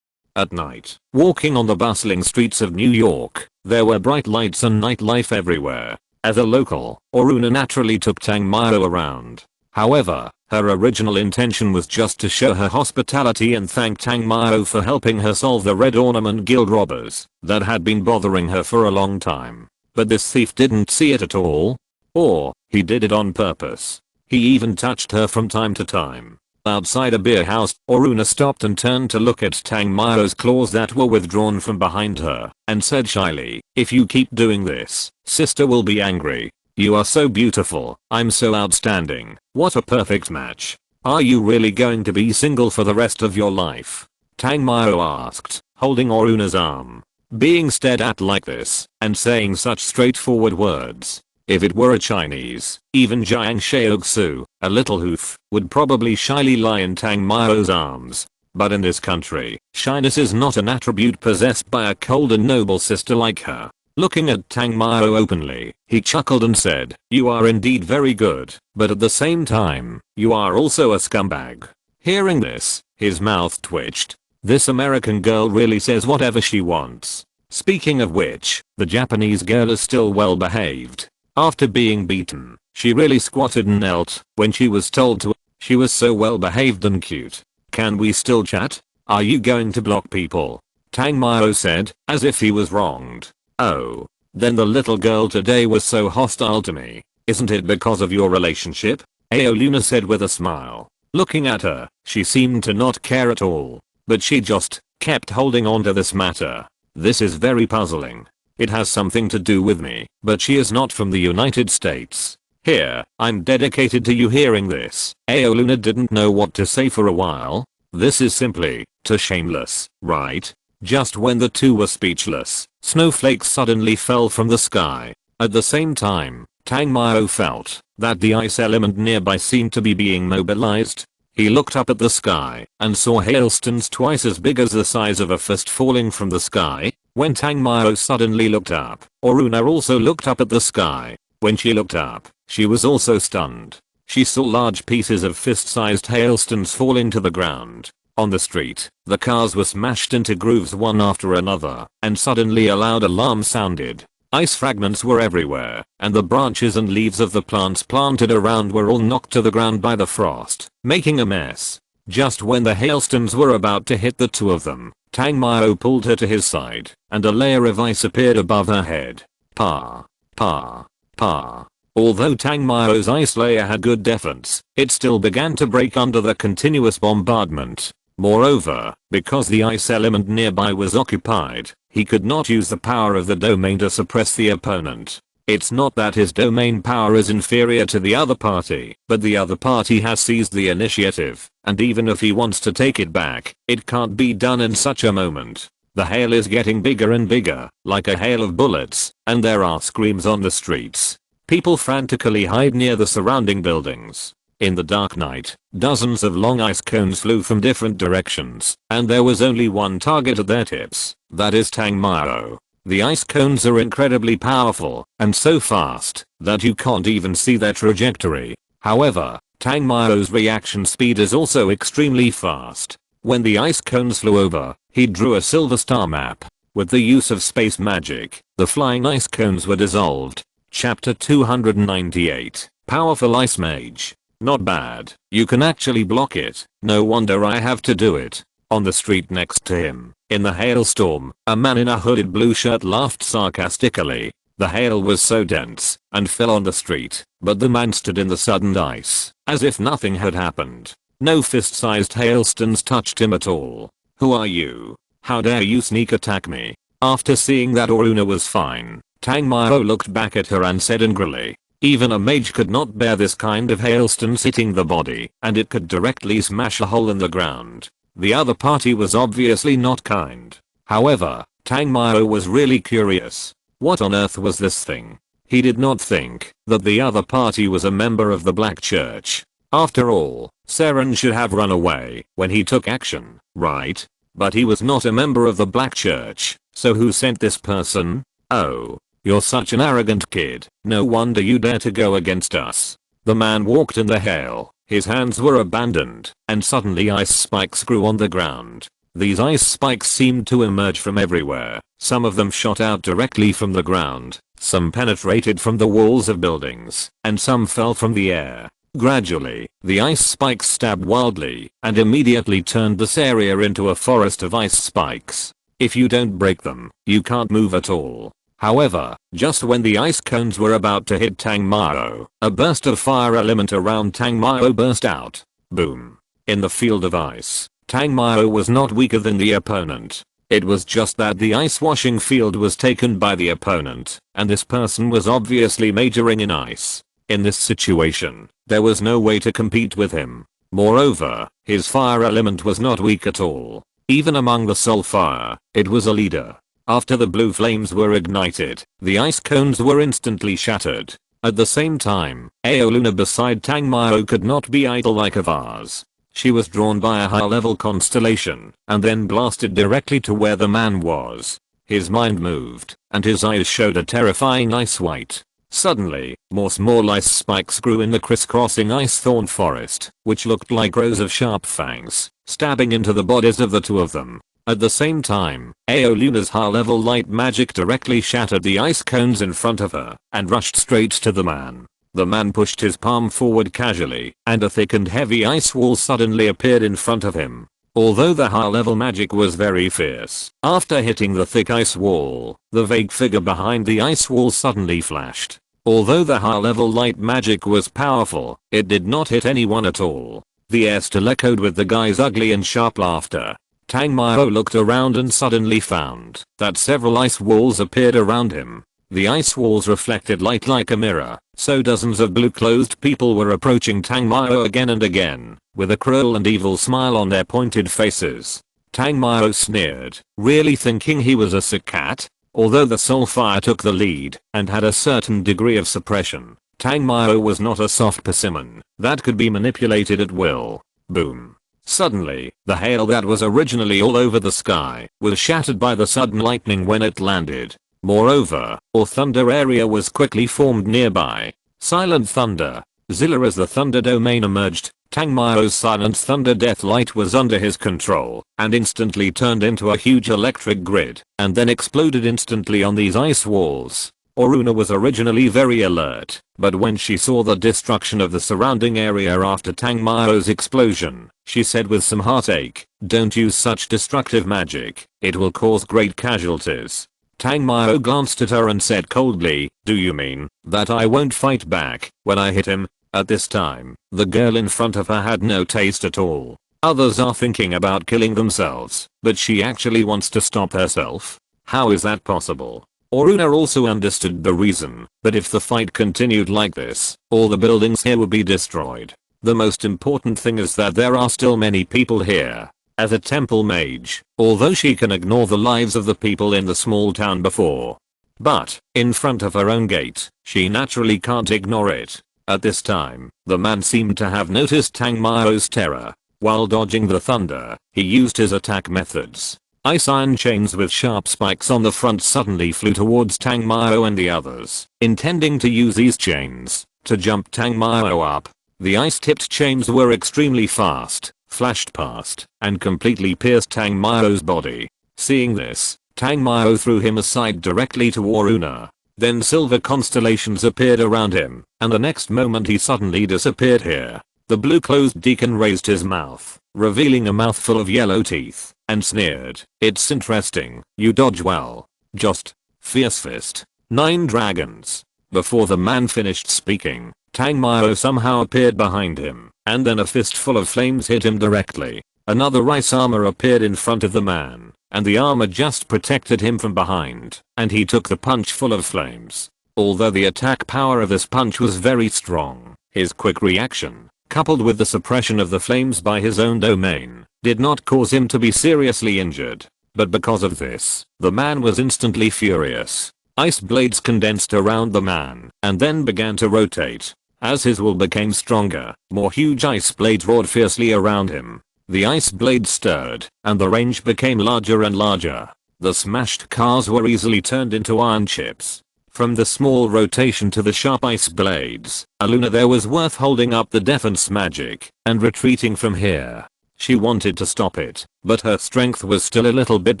At night, walking on the bustling streets of New York, there were bright lights and nightlife everywhere. As a local, Aoluna naturally took Tang Mao around. However, her original intention was just to show her hospitality and thank Tang Mao for helping her solve the Red Ornament Guild robbers that had been bothering her for a long time. But this thief didn't see it at all. Or, he did it on purpose. He even touched her from time to time. Outside a beer house, Aoluna stopped and turned to look at Tang Mao's claws that were withdrawn from behind her, and said shyly, "If you keep doing this, sister will be angry. You are so beautiful, I'm so outstanding, what a perfect match. Are you really going to be single for the rest of your life?" Tang Mao asked, holding Aoluna's arm. Being stared at like this, and saying such straightforward words. If it were a Chinese, even Jiang Shaoxu, a little hoof, would probably shyly lie in Tang Mao's arms. But in this country, shyness is not an attribute possessed by a cold and noble sister like her. Looking at Tang Mao openly, he chuckled and said, "You are indeed very good, but at the same time, you are also a scumbag." Hearing this, his mouth twitched. This American girl really says whatever she wants. Speaking of which, the Japanese girl is still well behaved. After being beaten, she really squatted and knelt when she was told to. She was so well behaved and cute. "Can we still chat? Are you going to block people?" Tang Mao said, as if he was wronged. "Oh. Then the little girl today was so hostile to me. Isn't it because of your relationship?" Aoluna said with a smile. Looking at her, she seemed to not care at all. But she just kept holding on to this matter. This is very puzzling. It has something to do with me, but she is not from the United States. Here, I'm dedicated to you hearing this. Aoluna didn't know what to say for a while. This is simply too shameless, right? Just when the two were speechless, snowflakes suddenly fell from the sky. At the same time, Tang Mao felt that the ice element nearby seemed to be being mobilized. He looked up at the sky and saw hailstones twice as big as the size of a fist falling from the sky. When Tang Mao suddenly looked up, Aoluna also looked up at the sky. When she looked up, she was also stunned. She saw large pieces of fist-sized hailstones falling to the ground. On the street, the cars were smashed into grooves one after another, and suddenly a loud alarm sounded. Ice fragments were everywhere, and the branches and leaves of the plants planted around were all knocked to the ground by the frost, making a mess. Just when the hailstones were about to hit the two of them, Tang Mao pulled her to his side, and a layer of ice appeared above her head. Pa. Pa. Pa. Although Tang Mao's ice layer had good defense, it still began to break under the continuous bombardment. Moreover, because the ice element nearby was occupied, he could not use the power of the domain to suppress the opponent. It's not that his domain power is inferior to the other party, but the other party has seized the initiative, and even if he wants to take it back, it can't be done in such a moment. The hail is getting bigger and bigger, like a hail of bullets, and there are screams on the streets. People frantically hide near the surrounding buildings. In the dark night, dozens of long ice cones flew from different directions, and there was only one target at their tips, that is Tang Mao. The ice cones are incredibly powerful and so fast that you can't even see their trajectory. However, Tang Mao's reaction speed is also extremely fast. When the ice cones flew over, he drew a silver star map. With the use of space magic, the flying ice cones were dissolved. Chapter 298. Powerful Ice Mage. Not bad. You can actually block it. No wonder I have to do it. On the street next to him, in the hailstorm, a man in a hooded blue shirt laughed sarcastically. The hail was so dense and fell on the street, but the man stood in the sudden ice, as if nothing had happened. No fist-sized hailstones touched him at all. Who are you? How dare you sneak attack me? After seeing that Oruna was fine, Tang Mao looked back at her and said angrily, even a mage could not bear this kind of hailstones hitting the body, and it could directly smash a hole in the ground. The other party was obviously not kind. However, Tang Mao was really curious. What on earth was this thing? He did not think that the other party was a member of the Black Church. After all, Seren should have run away when he took action, right? But he was not a member of the Black Church, so who sent this person? Oh, you're such an arrogant kid. No wonder you dare to go against us. The man walked in the hail. His hands were abandoned, and suddenly ice spikes grew on the ground. These ice spikes seemed to emerge from everywhere. Some of them shot out directly from the ground, some penetrated from the walls of buildings, and some fell from the air. Gradually, the ice spikes stabbed wildly and immediately turned this area into a forest of ice spikes. If you don't break them, you can't move at all. However, just when the ice cones were about to hit Tang Mao, a burst of fire element around Tang Mao burst out. Boom. In the field of ice, Tang Mao was not weaker than the opponent. It was just that the ice washing field was taken by the opponent, and this person was obviously majoring in ice. In this situation, there was no way to compete with him. Moreover, his fire element was not weak at all. Even among the soul fire, it was a leader. After the blue flames were ignited, the ice cones were instantly shattered. At the same time, Aoluna beside Tang Mao could not be idle like a vase. She was drawn by a high-level constellation, and then blasted directly to where the man was. His mind moved, and his eyes showed a terrifying ice white. Suddenly, more small ice spikes grew in the crisscrossing ice thorn forest, which looked like rows of sharp fangs, stabbing into the bodies of the two of them. At the same time, Aoluna's high-level light magic directly shattered the ice cones in front of her, and rushed straight to the man. The man pushed his palm forward casually, and a thick and heavy ice wall suddenly appeared in front of him. Although the high-level magic was very fierce, after hitting the thick ice wall, the vague figure behind the ice wall suddenly flashed. Although the high-level light magic was powerful, it did not hit anyone at all. The air still echoed with the guy's ugly and sharp laughter. Tang Mao looked around and suddenly found that several ice walls appeared around him. The ice walls reflected light like a mirror, so dozens of blue-clothed people were approaching Tang Mao again and again, with a cruel and evil smile on their pointed faces. Tang Mao sneered, really thinking he was a sick cat? Although the soul fire took the lead and had a certain degree of suppression, Tang Mao was not a soft persimmon that could be manipulated at will. Boom. Suddenly, the hail that was originally all over the sky was shattered by the sudden lightning when it landed. Moreover, a thunder area was quickly formed nearby. Silent thunder. Zilla as the thunder domain emerged, Tang Mao's silent thunder death light was under his control and instantly turned into a huge electric grid and then exploded instantly on these ice walls. Oruna was originally very alert, but when she saw the destruction of the surrounding area after Tang Mao's explosion, she said with some heartache, "Don't use such destructive magic, it will cause great casualties." Tang Mao glanced at her and said coldly, "Do you mean that I won't fight back when I hit him?" At this time, the girl in front of her had no taste at all. Others are thinking about killing themselves, but she actually wants to stop herself? How is that possible? Oruna also understood the reason, that if the fight continued like this, all the buildings here would be destroyed. The most important thing is that there are still many people here. As a temple mage, although she can ignore the lives of the people in the small town before, but, in front of her own gate, she naturally can't ignore it. At this time, the man seemed to have noticed Tang Mao's terror. While dodging the thunder, he used his attack methods. Ice iron chains with sharp spikes on the front suddenly flew towards Tang Mao and the others, intending to use these chains to jump Tang Mao up. The ice-tipped chains were extremely fast, flashed past, and completely pierced Tang Mao's body. Seeing this, Tang Mao threw him aside directly to Aruna. Then silver constellations appeared around him, and the next moment he suddenly disappeared here. The blue-clothed deacon raised his mouth, revealing a mouthful of yellow teeth, and sneered, "It's interesting, you dodge well. Just fierce fist. 9 dragons." Before the man finished speaking, Tang Mao somehow appeared behind him, and then a fistful of flames hit him directly. Another ice armor appeared in front of the man, and the armor just protected him from behind, and he took the punch full of flames. Although the attack power of this punch was very strong, his quick reaction, coupled with the suppression of the flames by his own domain, did not cause him to be seriously injured. But because of this, the man was instantly furious. Ice blades condensed around the man, and then began to rotate. As his will became stronger, more huge ice blades roared fiercely around him. The ice blades stirred, and the range became larger and larger. The smashed cars were easily turned into iron chips. From the small rotation to the sharp ice blades, Aruna there was worth holding up the defense magic and retreating from here. She wanted to stop it, but her strength was still a little bit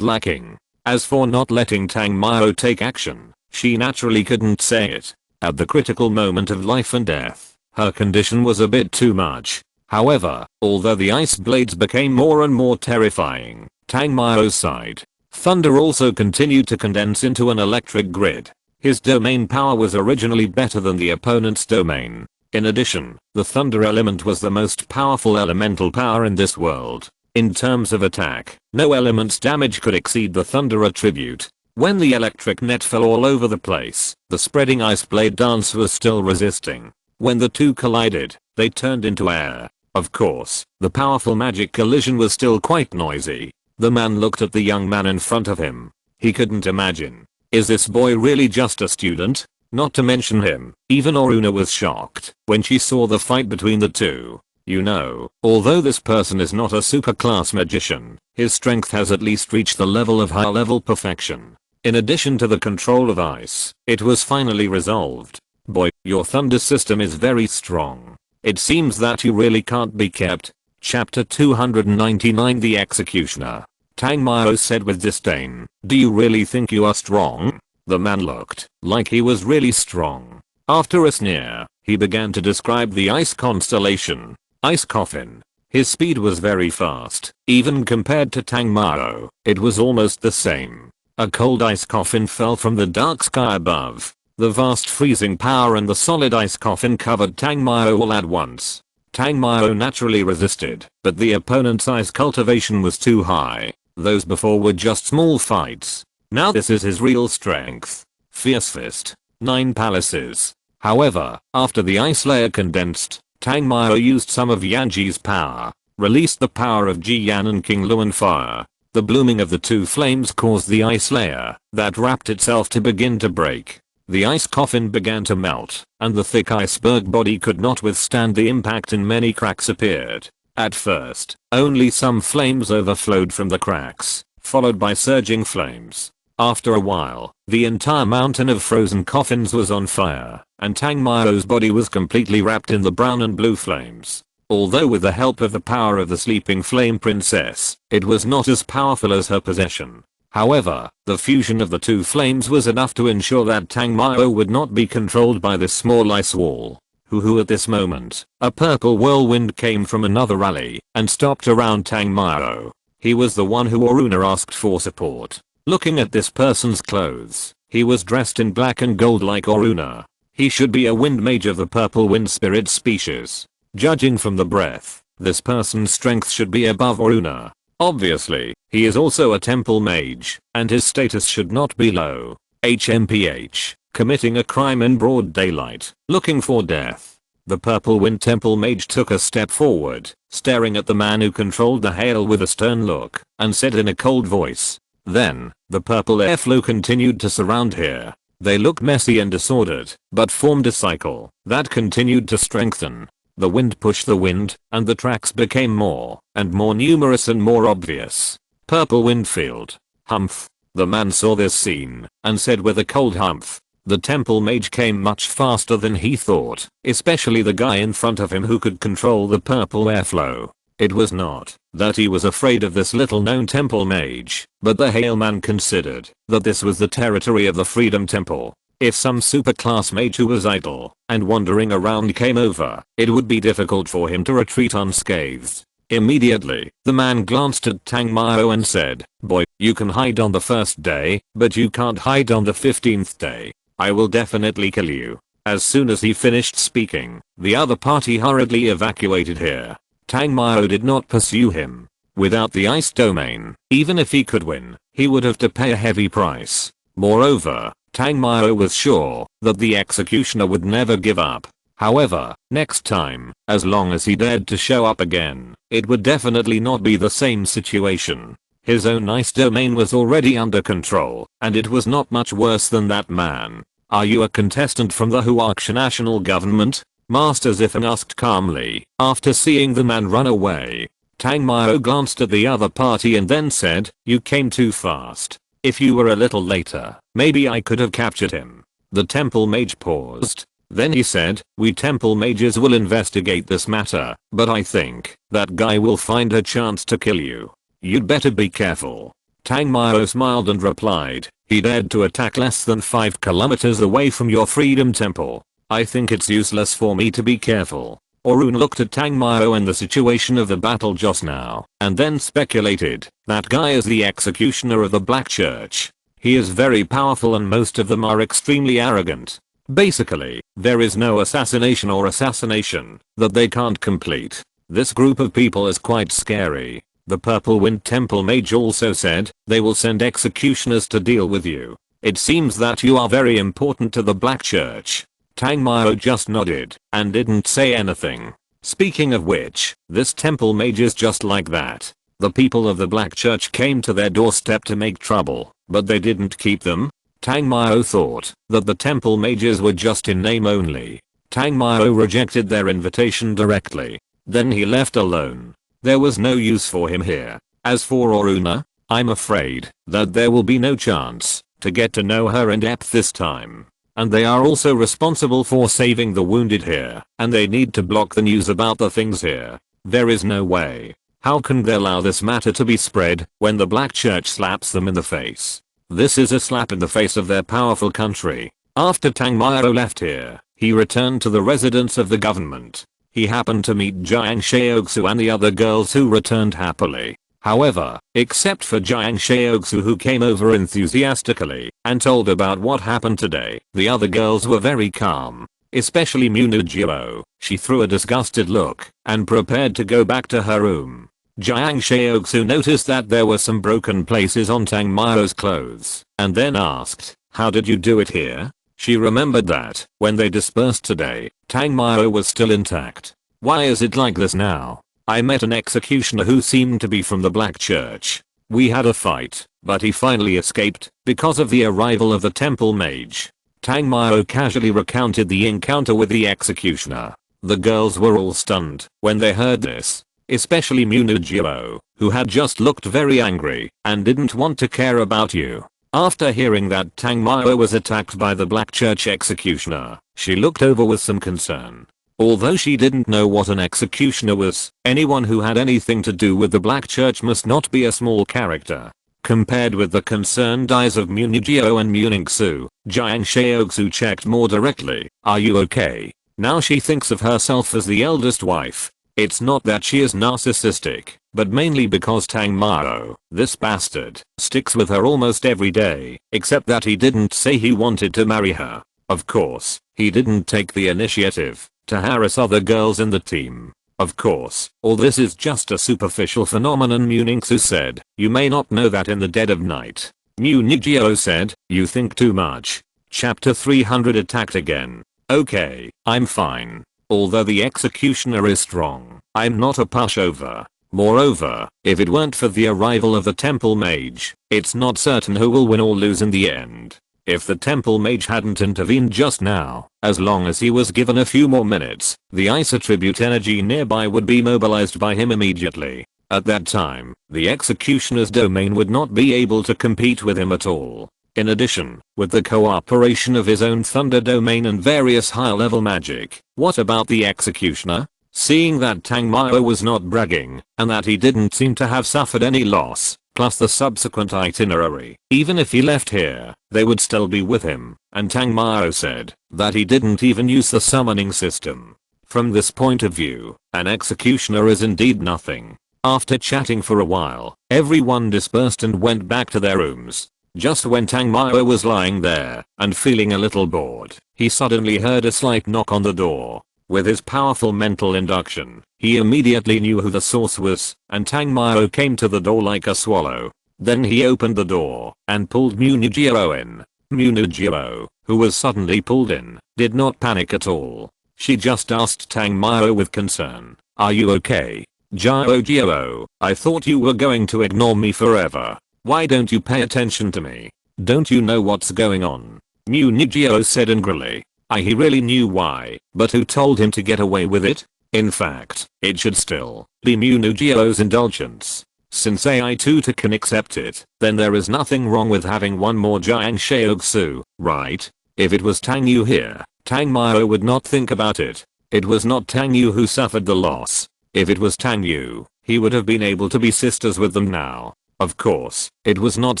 lacking. As for not letting Tang Mao take action, she naturally couldn't say it. At the critical moment of life and death, her condition was a bit too much. However, although the ice blades became more and more terrifying, Tang Mao's side, thunder also continued to condense into an electric grid. His domain power was originally better than the opponent's domain. In addition, the thunder element was the most powerful elemental power in this world. In terms of attack, no element's damage could exceed the thunder attribute. When the electric net fell all over the place, the spreading ice blade dance was still resisting. When the two collided, they turned into air. Of course, the powerful magic collision was still quite noisy. The man looked at the young man in front of him. He couldn't imagine. Is this boy really just a student? Not to mention him, even Aruna was shocked when she saw the fight between the two. You know, although this person is not a super-class magician, his strength has at least reached the level of high-level perfection. In addition to the control of ice, it was finally resolved. Boy, your thunder system is very strong. It seems that you really can't be kept. Chapter 299 The Executioner. Tang Mao said with disdain, "Do you really think you are strong?" The man looked like he was really strong. After a sneer, he began to describe the ice constellation. Ice coffin. His speed was very fast. Even compared to Tang Mao, it was almost the same. A cold ice coffin fell from the dark sky above. The vast freezing power and the solid ice coffin covered Tang Mao all at once. Tang Mao naturally resisted, but the opponent's ice cultivation was too high. Those before were just small fights. Now this is his real strength. Fierce fist. 9 palaces. However, after the ice layer condensed, Tang Mao used some of Yanji's power, released the power of Ji Yan and King Luan fire. The blooming of the two flames caused the ice layer that wrapped itself to begin to break. The ice coffin began to melt, and the thick iceberg body could not withstand the impact and many cracks appeared. At first, only some flames overflowed from the cracks, followed by surging flames. After a while, the entire mountain of frozen coffins was on fire, and Tang Mao's body was completely wrapped in the brown and blue flames. Although with the help of the power of the sleeping flame princess, it was not as powerful as her possession. However, the fusion of the two flames was enough to ensure that Tang Mao would not be controlled by this small ice wall. Hoo at this moment, a purple whirlwind came from another alley and stopped around Tang Mao. He was the one who Aruna asked for support. Looking at this person's clothes, he was dressed in black and gold like Aruna. He should be a wind mage of the purple wind spirit species. Judging from the breath, this person's strength should be above Aruna. Obviously, he is also a temple mage, and his status should not be low. HMPH. Committing a crime in broad daylight, looking for death. The purple wind temple mage took a step forward, staring at the man who controlled the hail with a stern look, and said in a cold voice. Then, the purple airflow continued to surround here. They looked messy and disordered, but formed a cycle that continued to strengthen. The wind pushed the wind, and the tracks became more and more numerous and more obvious. Purple Windfield. Humph. The man saw this scene and said with a cold humph. The temple mage came much faster than he thought, especially the guy in front of him who could control the purple airflow. It was not that he was afraid of this little known temple mage, but the Hale man considered that this was the territory of the Freedom Temple. If some superclass mage who was idle and wandering around came over, it would be difficult for him to retreat unscathed. Immediately, the man glanced at Tang Mao and said, "Boy, you can hide on the first day, but you can't hide on the 15th day. I will definitely kill you." As soon as he finished speaking, the other party hurriedly evacuated here. Tang Mao did not pursue him. Without the ice domain, even if he could win, he would have to pay a heavy price. Moreover, Tang Mao was sure that the executioner would never give up. However, next time, as long as he dared to show up again, it would definitely not be the same situation. His own ice domain was already under control, and it was not much worse than that man. "Are you a contestant from the Huaksha national government?" Master Zifan asked calmly, after seeing the man run away. Tang Mao glanced at the other party and then said, "You came too fast. If you were a little later, maybe I could have captured him." The temple mage paused. Then he said, "We temple mages will investigate this matter, but I think that guy will find a chance to kill you. You'd better be careful." Tang Mao smiled and replied, "He dared to attack less than 5 kilometers away from your Freedom Temple. I think it's useless for me to be careful." Orun looked at Tang Mao and the situation of the battle just now, and then speculated, "That guy is the executioner of the Black Church. He is very powerful and most of them are extremely arrogant. Basically, there is no assassination that they can't complete. This group of people is quite scary." The Purple Wind Temple Mage also said, "They will send executioners to deal with you. It seems that you are very important to the Black Church." Tang Mao just nodded and didn't say anything. Speaking of which, this temple mage is just like that. The people of the Black Church came to their doorstep to make trouble, but they didn't keep them. Tang Mao thought that the temple mages were just in name only. Tang Mao rejected their invitation directly. Then he left alone. There was no use for him here. As for Oruna, I'm afraid that there will be no chance to get to know her in depth this time. And they are also responsible for saving the wounded here, and they need to block the news about the things here. There is no way. How can they allow this matter to be spread when the Black Church slaps them in the face? This is a slap in the face of their powerful country. After Tang Mao left here, he returned to the residence of the government. He happened to meet Jiang Shaoxu and the other girls who returned happily. However, except for Jiang Shaoxu who came over enthusiastically and told about what happened today, the other girls were very calm. Especially Munujiro. She threw a disgusted look and prepared to go back to her room. Jiang Shaoxu noticed that there were some broken places on Tang Mao's clothes and then asked, "How did you do it here?" She remembered that when they dispersed today, Tang Mao was still intact. "Why is it like this now? I met an executioner who seemed to be from the Black Church. We had a fight, but he finally escaped because of the arrival of the temple mage." Tang Mao casually recounted the encounter with the executioner. The girls were all stunned when they heard this, especially Munujiro, who had just looked very angry and didn't want to care about you. After hearing that Tang Mao was attacked by the Black Church executioner, she looked over with some concern. Although she didn't know what an executioner was, anyone who had anything to do with the Black Church must not be a small character. Compared with the concerned eyes of Munijio and Muningsu, Jiang Shaoxu checked more directly. "Are you okay?" Now she thinks of herself as the eldest wife. It's not that she is narcissistic, but mainly because Tang Mao, this bastard, sticks with her almost every day, except that he didn't say he wanted to marry her. Of course, he didn't take the initiative to harass other girls in the team. Of course, all this is just a superficial phenomenon, Muningsu said. "You may not know that in the dead of night." Munijio said, "You think too much." Chapter 300 attacked again. "Okay, I'm fine. Although the executioner is strong, I'm not a pushover. Moreover, if it weren't for the arrival of the temple mage, it's not certain who will win or lose in the end. If the temple mage hadn't intervened just now, as long as he was given a few more minutes, the ice attribute energy nearby would be mobilized by him immediately. At that time, the executioner's domain would not be able to compete with him at all. In addition, with the cooperation of his own Thunder domain and various high-level magic, what about the executioner? Seeing that Tang Mao was not bragging, and that he didn't seem to have suffered any loss, plus the subsequent itinerary, even if he left here, they would still be with him, and Tang Mao said that he didn't even use the summoning system. From this point of view, an executioner is indeed nothing. After chatting for a while, everyone dispersed and went back to their rooms. Just when Tang Mao was lying there and feeling a little bored, he suddenly heard a slight knock on the door. With his powerful mental induction, he immediately knew who the source was, and Tang Mao came to the door like a swallow. Then he opened the door and pulled Munijiro in. Munijiro, who was suddenly pulled in, did not panic at all. She just asked Tang Mao with concern, "Are you okay? Jiro, I thought you were going to ignore me forever. Why don't you pay attention to me? Don't you know what's going on?" Munijiro said angrily. He really knew why, but who told him to get away with it? In fact, it should still be Munijiro's indulgence. Since AI2 can accept it, then there is nothing wrong with having one more Jiang Sheogsu, right? If it was Tang Yu here, Tang Mao would not think about it. It was not Tang Yu who suffered the loss. If it was Tang Yu, he would have been able to be sisters with them now. Of course, it was not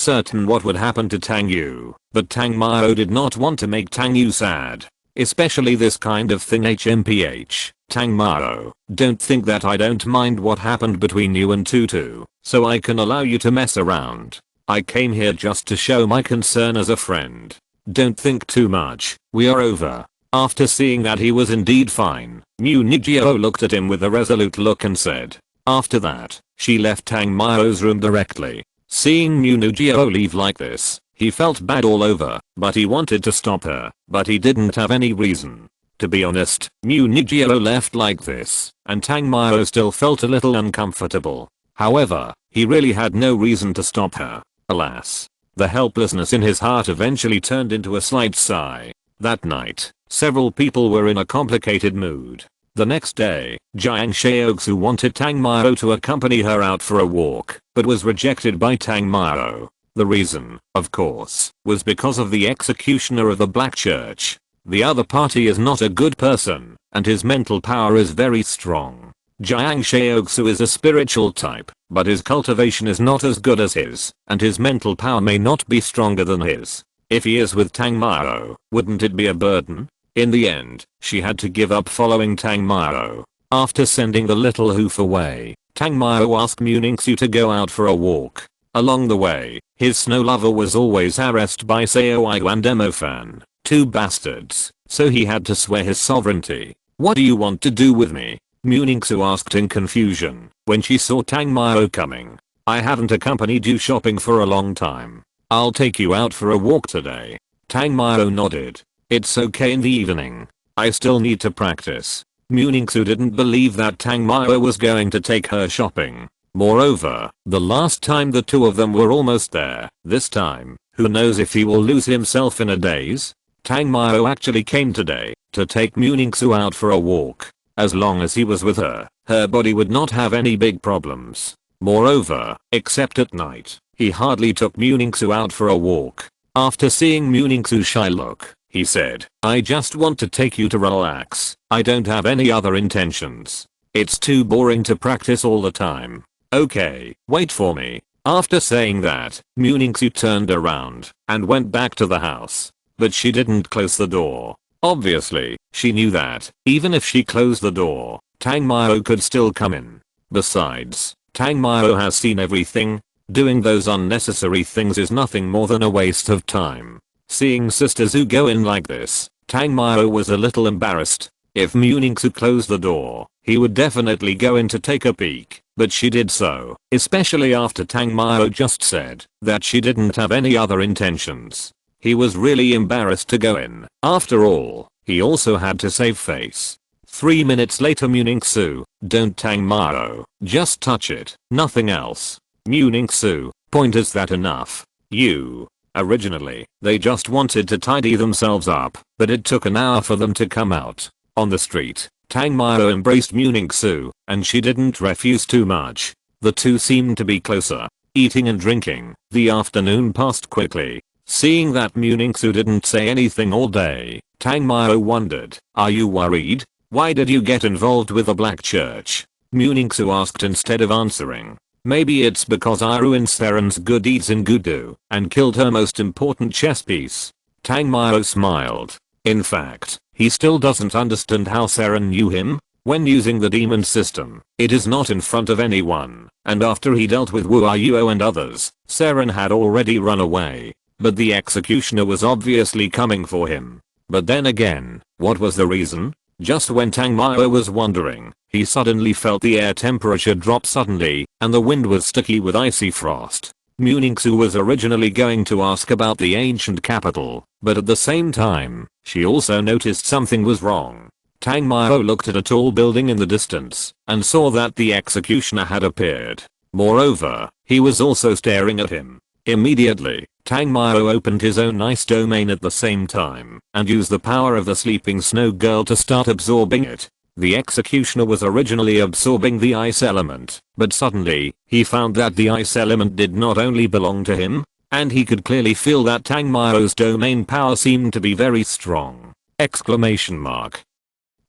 certain what would happen to Tang Yu, but Tang Mao did not want to make Tang Yu sad. Especially this kind of thing. HMPH, Tang Mao, don't think that I don't mind what happened between you and Tutu, so I can allow you to mess around. I came here just to show my concern as a friend. Don't think too much, we are over. After seeing that he was indeed fine, Munijiro looked at him with a resolute look and said. After that, she left Tang Mao's room directly. Seeing Munijiro leave like this, he felt bad all over, but he wanted to stop her, but he didn't have any reason. To be honest, Munijiro left like this, and Tang Mao still felt a little uncomfortable. However, he really had no reason to stop her. Alas. The helplessness in his heart eventually turned into a slight sigh. That night, several people were in a complicated mood. The next day, Jiang Sheogsu wanted Tang Mao to accompany her out for a walk, but was rejected by Tang Mao. The reason, of course, was because of the executioner of the Black Church. The other party is not a good person, and his mental power is very strong. Jiang Sheogsu is a spiritual type, but his cultivation is not as good as his, and his mental power may not be stronger than his. If he is with Tang Mao, wouldn't it be a burden? In the end, she had to give up following Tang Mao. After sending the little hoof away, Tang Mao asked Muningsu to go out for a walk. Along the way, his snow lover was always harassed by Seoigu and Demofan, two bastards, so he had to swear his sovereignty. "What do you want to do with me?" Muningsu asked in confusion when she saw Tang Mao coming. "I haven't accompanied you shopping for a long time. I'll take you out for a walk today." Tang Mao nodded. "It's okay in the evening. I still need to practice." Muningsu didn't believe that Tang Mao was going to take her shopping. Moreover, the last time the two of them were almost there. This time, who knows if he will lose himself in a daze? Tang Mao actually came today to take Muningsu out for a walk. As long as he was with her, her body would not have any big problems. Moreover, except at night, he hardly took Muningsu out for a walk. After seeing Muningsu's shy look, he said, "I just want to take you to relax. I don't have any other intentions. It's too boring to practice all the time. Okay, wait for me." After saying that, Muningsu turned around and went back to the house. But she didn't close the door. Obviously, she knew that, even if she closed the door, Tang Mao could still come in. Besides, Tang Mao has seen everything. Doing those unnecessary things is nothing more than a waste of time. Seeing Sister Zhu go in like this, Tang Mao was a little embarrassed. If Muningsu closed the door, he would definitely go in to take a peek, but she did so, especially after Tang Mao just said that she didn't have any other intentions. He was really embarrassed to go in. After all, he also had to save face. 3 minutes later, Muningsu, "Don't Tang Mao, just touch it, nothing else." Muningsu, "Point, is that enough? You." Originally, they just wanted to tidy themselves up, but it took an hour for them to come out. On the street, Tang Mao embraced Muningsu, and she didn't refuse too much. The two seemed to be closer. Eating and drinking, the afternoon passed quickly. Seeing that Muningsu didn't say anything all day, Tang Mao wondered, "Are you worried? Why did you get involved with the Black Church?" Muningsu asked instead of answering. "Maybe it's because I ruined Seren's good deeds in Gudu and killed her most important chess piece." Tang Mao smiled. In fact, he still doesn't understand how Seren knew him. When using the demon system, it is not in front of anyone, and after he dealt with Wu Yuo and others, Seren had already run away. But the executioner was obviously coming for him. But then again, what was the reason? Just when Tang Mao was wondering, he suddenly felt the air temperature drop suddenly, and the wind was sticky with icy frost. Muningsu was originally going to ask about the ancient capital, but at the same time, she also noticed something was wrong. Tang Mao looked at a tall building in the distance and saw that the executioner had appeared. Moreover, he was also staring at him. Immediately, Tang Mao opened his own ice domain at the same time and used the power of the sleeping snow girl to start absorbing it. The executioner was originally absorbing the ice element, but suddenly, he found that the ice element did not only belong to him, and he could clearly feel that Tang Mao's domain power seemed to be very strong. Exclamation mark.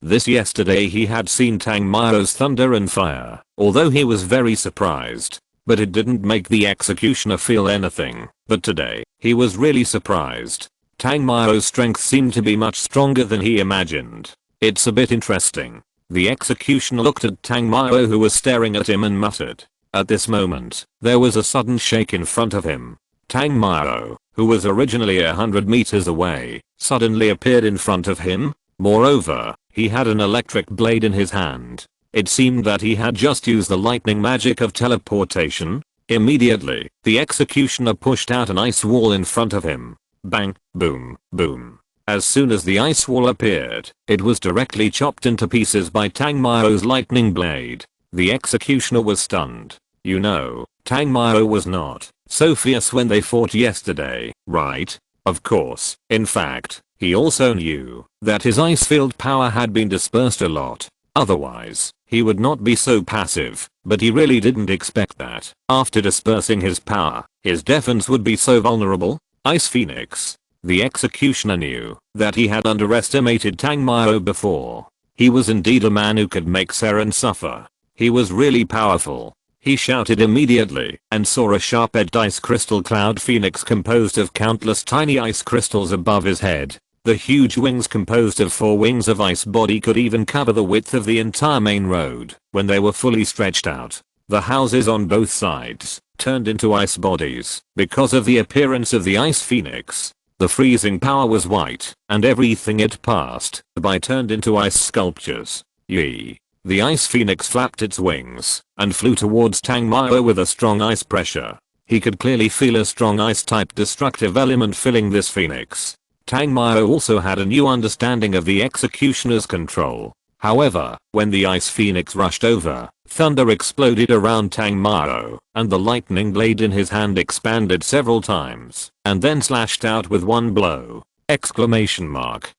This yesterday he had seen Tang Mao's thunder and fire, although he was very surprised. But it didn't make the executioner feel anything. But today, he was really surprised. Tang Mao's strength seemed to be much stronger than he imagined. It's a bit interesting. The executioner looked at Tang Mao who was staring at him and muttered. At this moment, there was a sudden shake in front of him. Tang Mao, who was originally 100 meters away, suddenly appeared in front of him. Moreover, he had an electric blade in his hand. It seemed that he had just used the lightning magic of teleportation. Immediately, the executioner pushed out an ice wall in front of him. Bang, boom, boom. As soon as the ice wall appeared, it was directly chopped into pieces by Tang Mao's lightning blade. The executioner was stunned. You know, Tang Mao was not so fierce when they fought yesterday, right? Of course. In fact, he also knew that his ice field power had been dispersed a lot. Otherwise, he would not be so passive, but he really didn't expect that. After dispersing his power, his defense would be so vulnerable. Ice Phoenix. The executioner knew that he had underestimated Tang Mao before. He was indeed a man who could make Seren suffer. He was really powerful. He shouted immediately and saw a sharp-edged ice crystal cloud phoenix composed of countless tiny ice crystals above his head. The huge wings composed of 4 wings of ice body could even cover the width of the entire main road when they were fully stretched out. The houses on both sides turned into ice bodies because of the appearance of the ice phoenix. The freezing power was white, and everything it passed by turned into ice sculptures. Yee. The ice phoenix flapped its wings and flew towards Tang Mao with a strong ice pressure. He could clearly feel a strong ice-type destructive element filling this phoenix. Tang Mao also had a new understanding of the executioner's control. However, when the ice phoenix rushed over, thunder exploded around Tang Mao, and the lightning blade in his hand expanded several times, and then slashed out with one blow. Exclamation mark.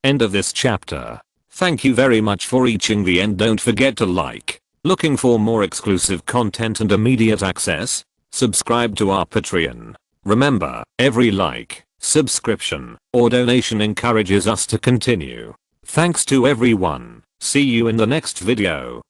End of this chapter. Thank you very much for reaching the end. Don't forget to like. Looking for more exclusive content and immediate access? Subscribe to our Patreon. Remember, every like, subscription, or donation encourages us to continue. Thanks to everyone. See you in the next video.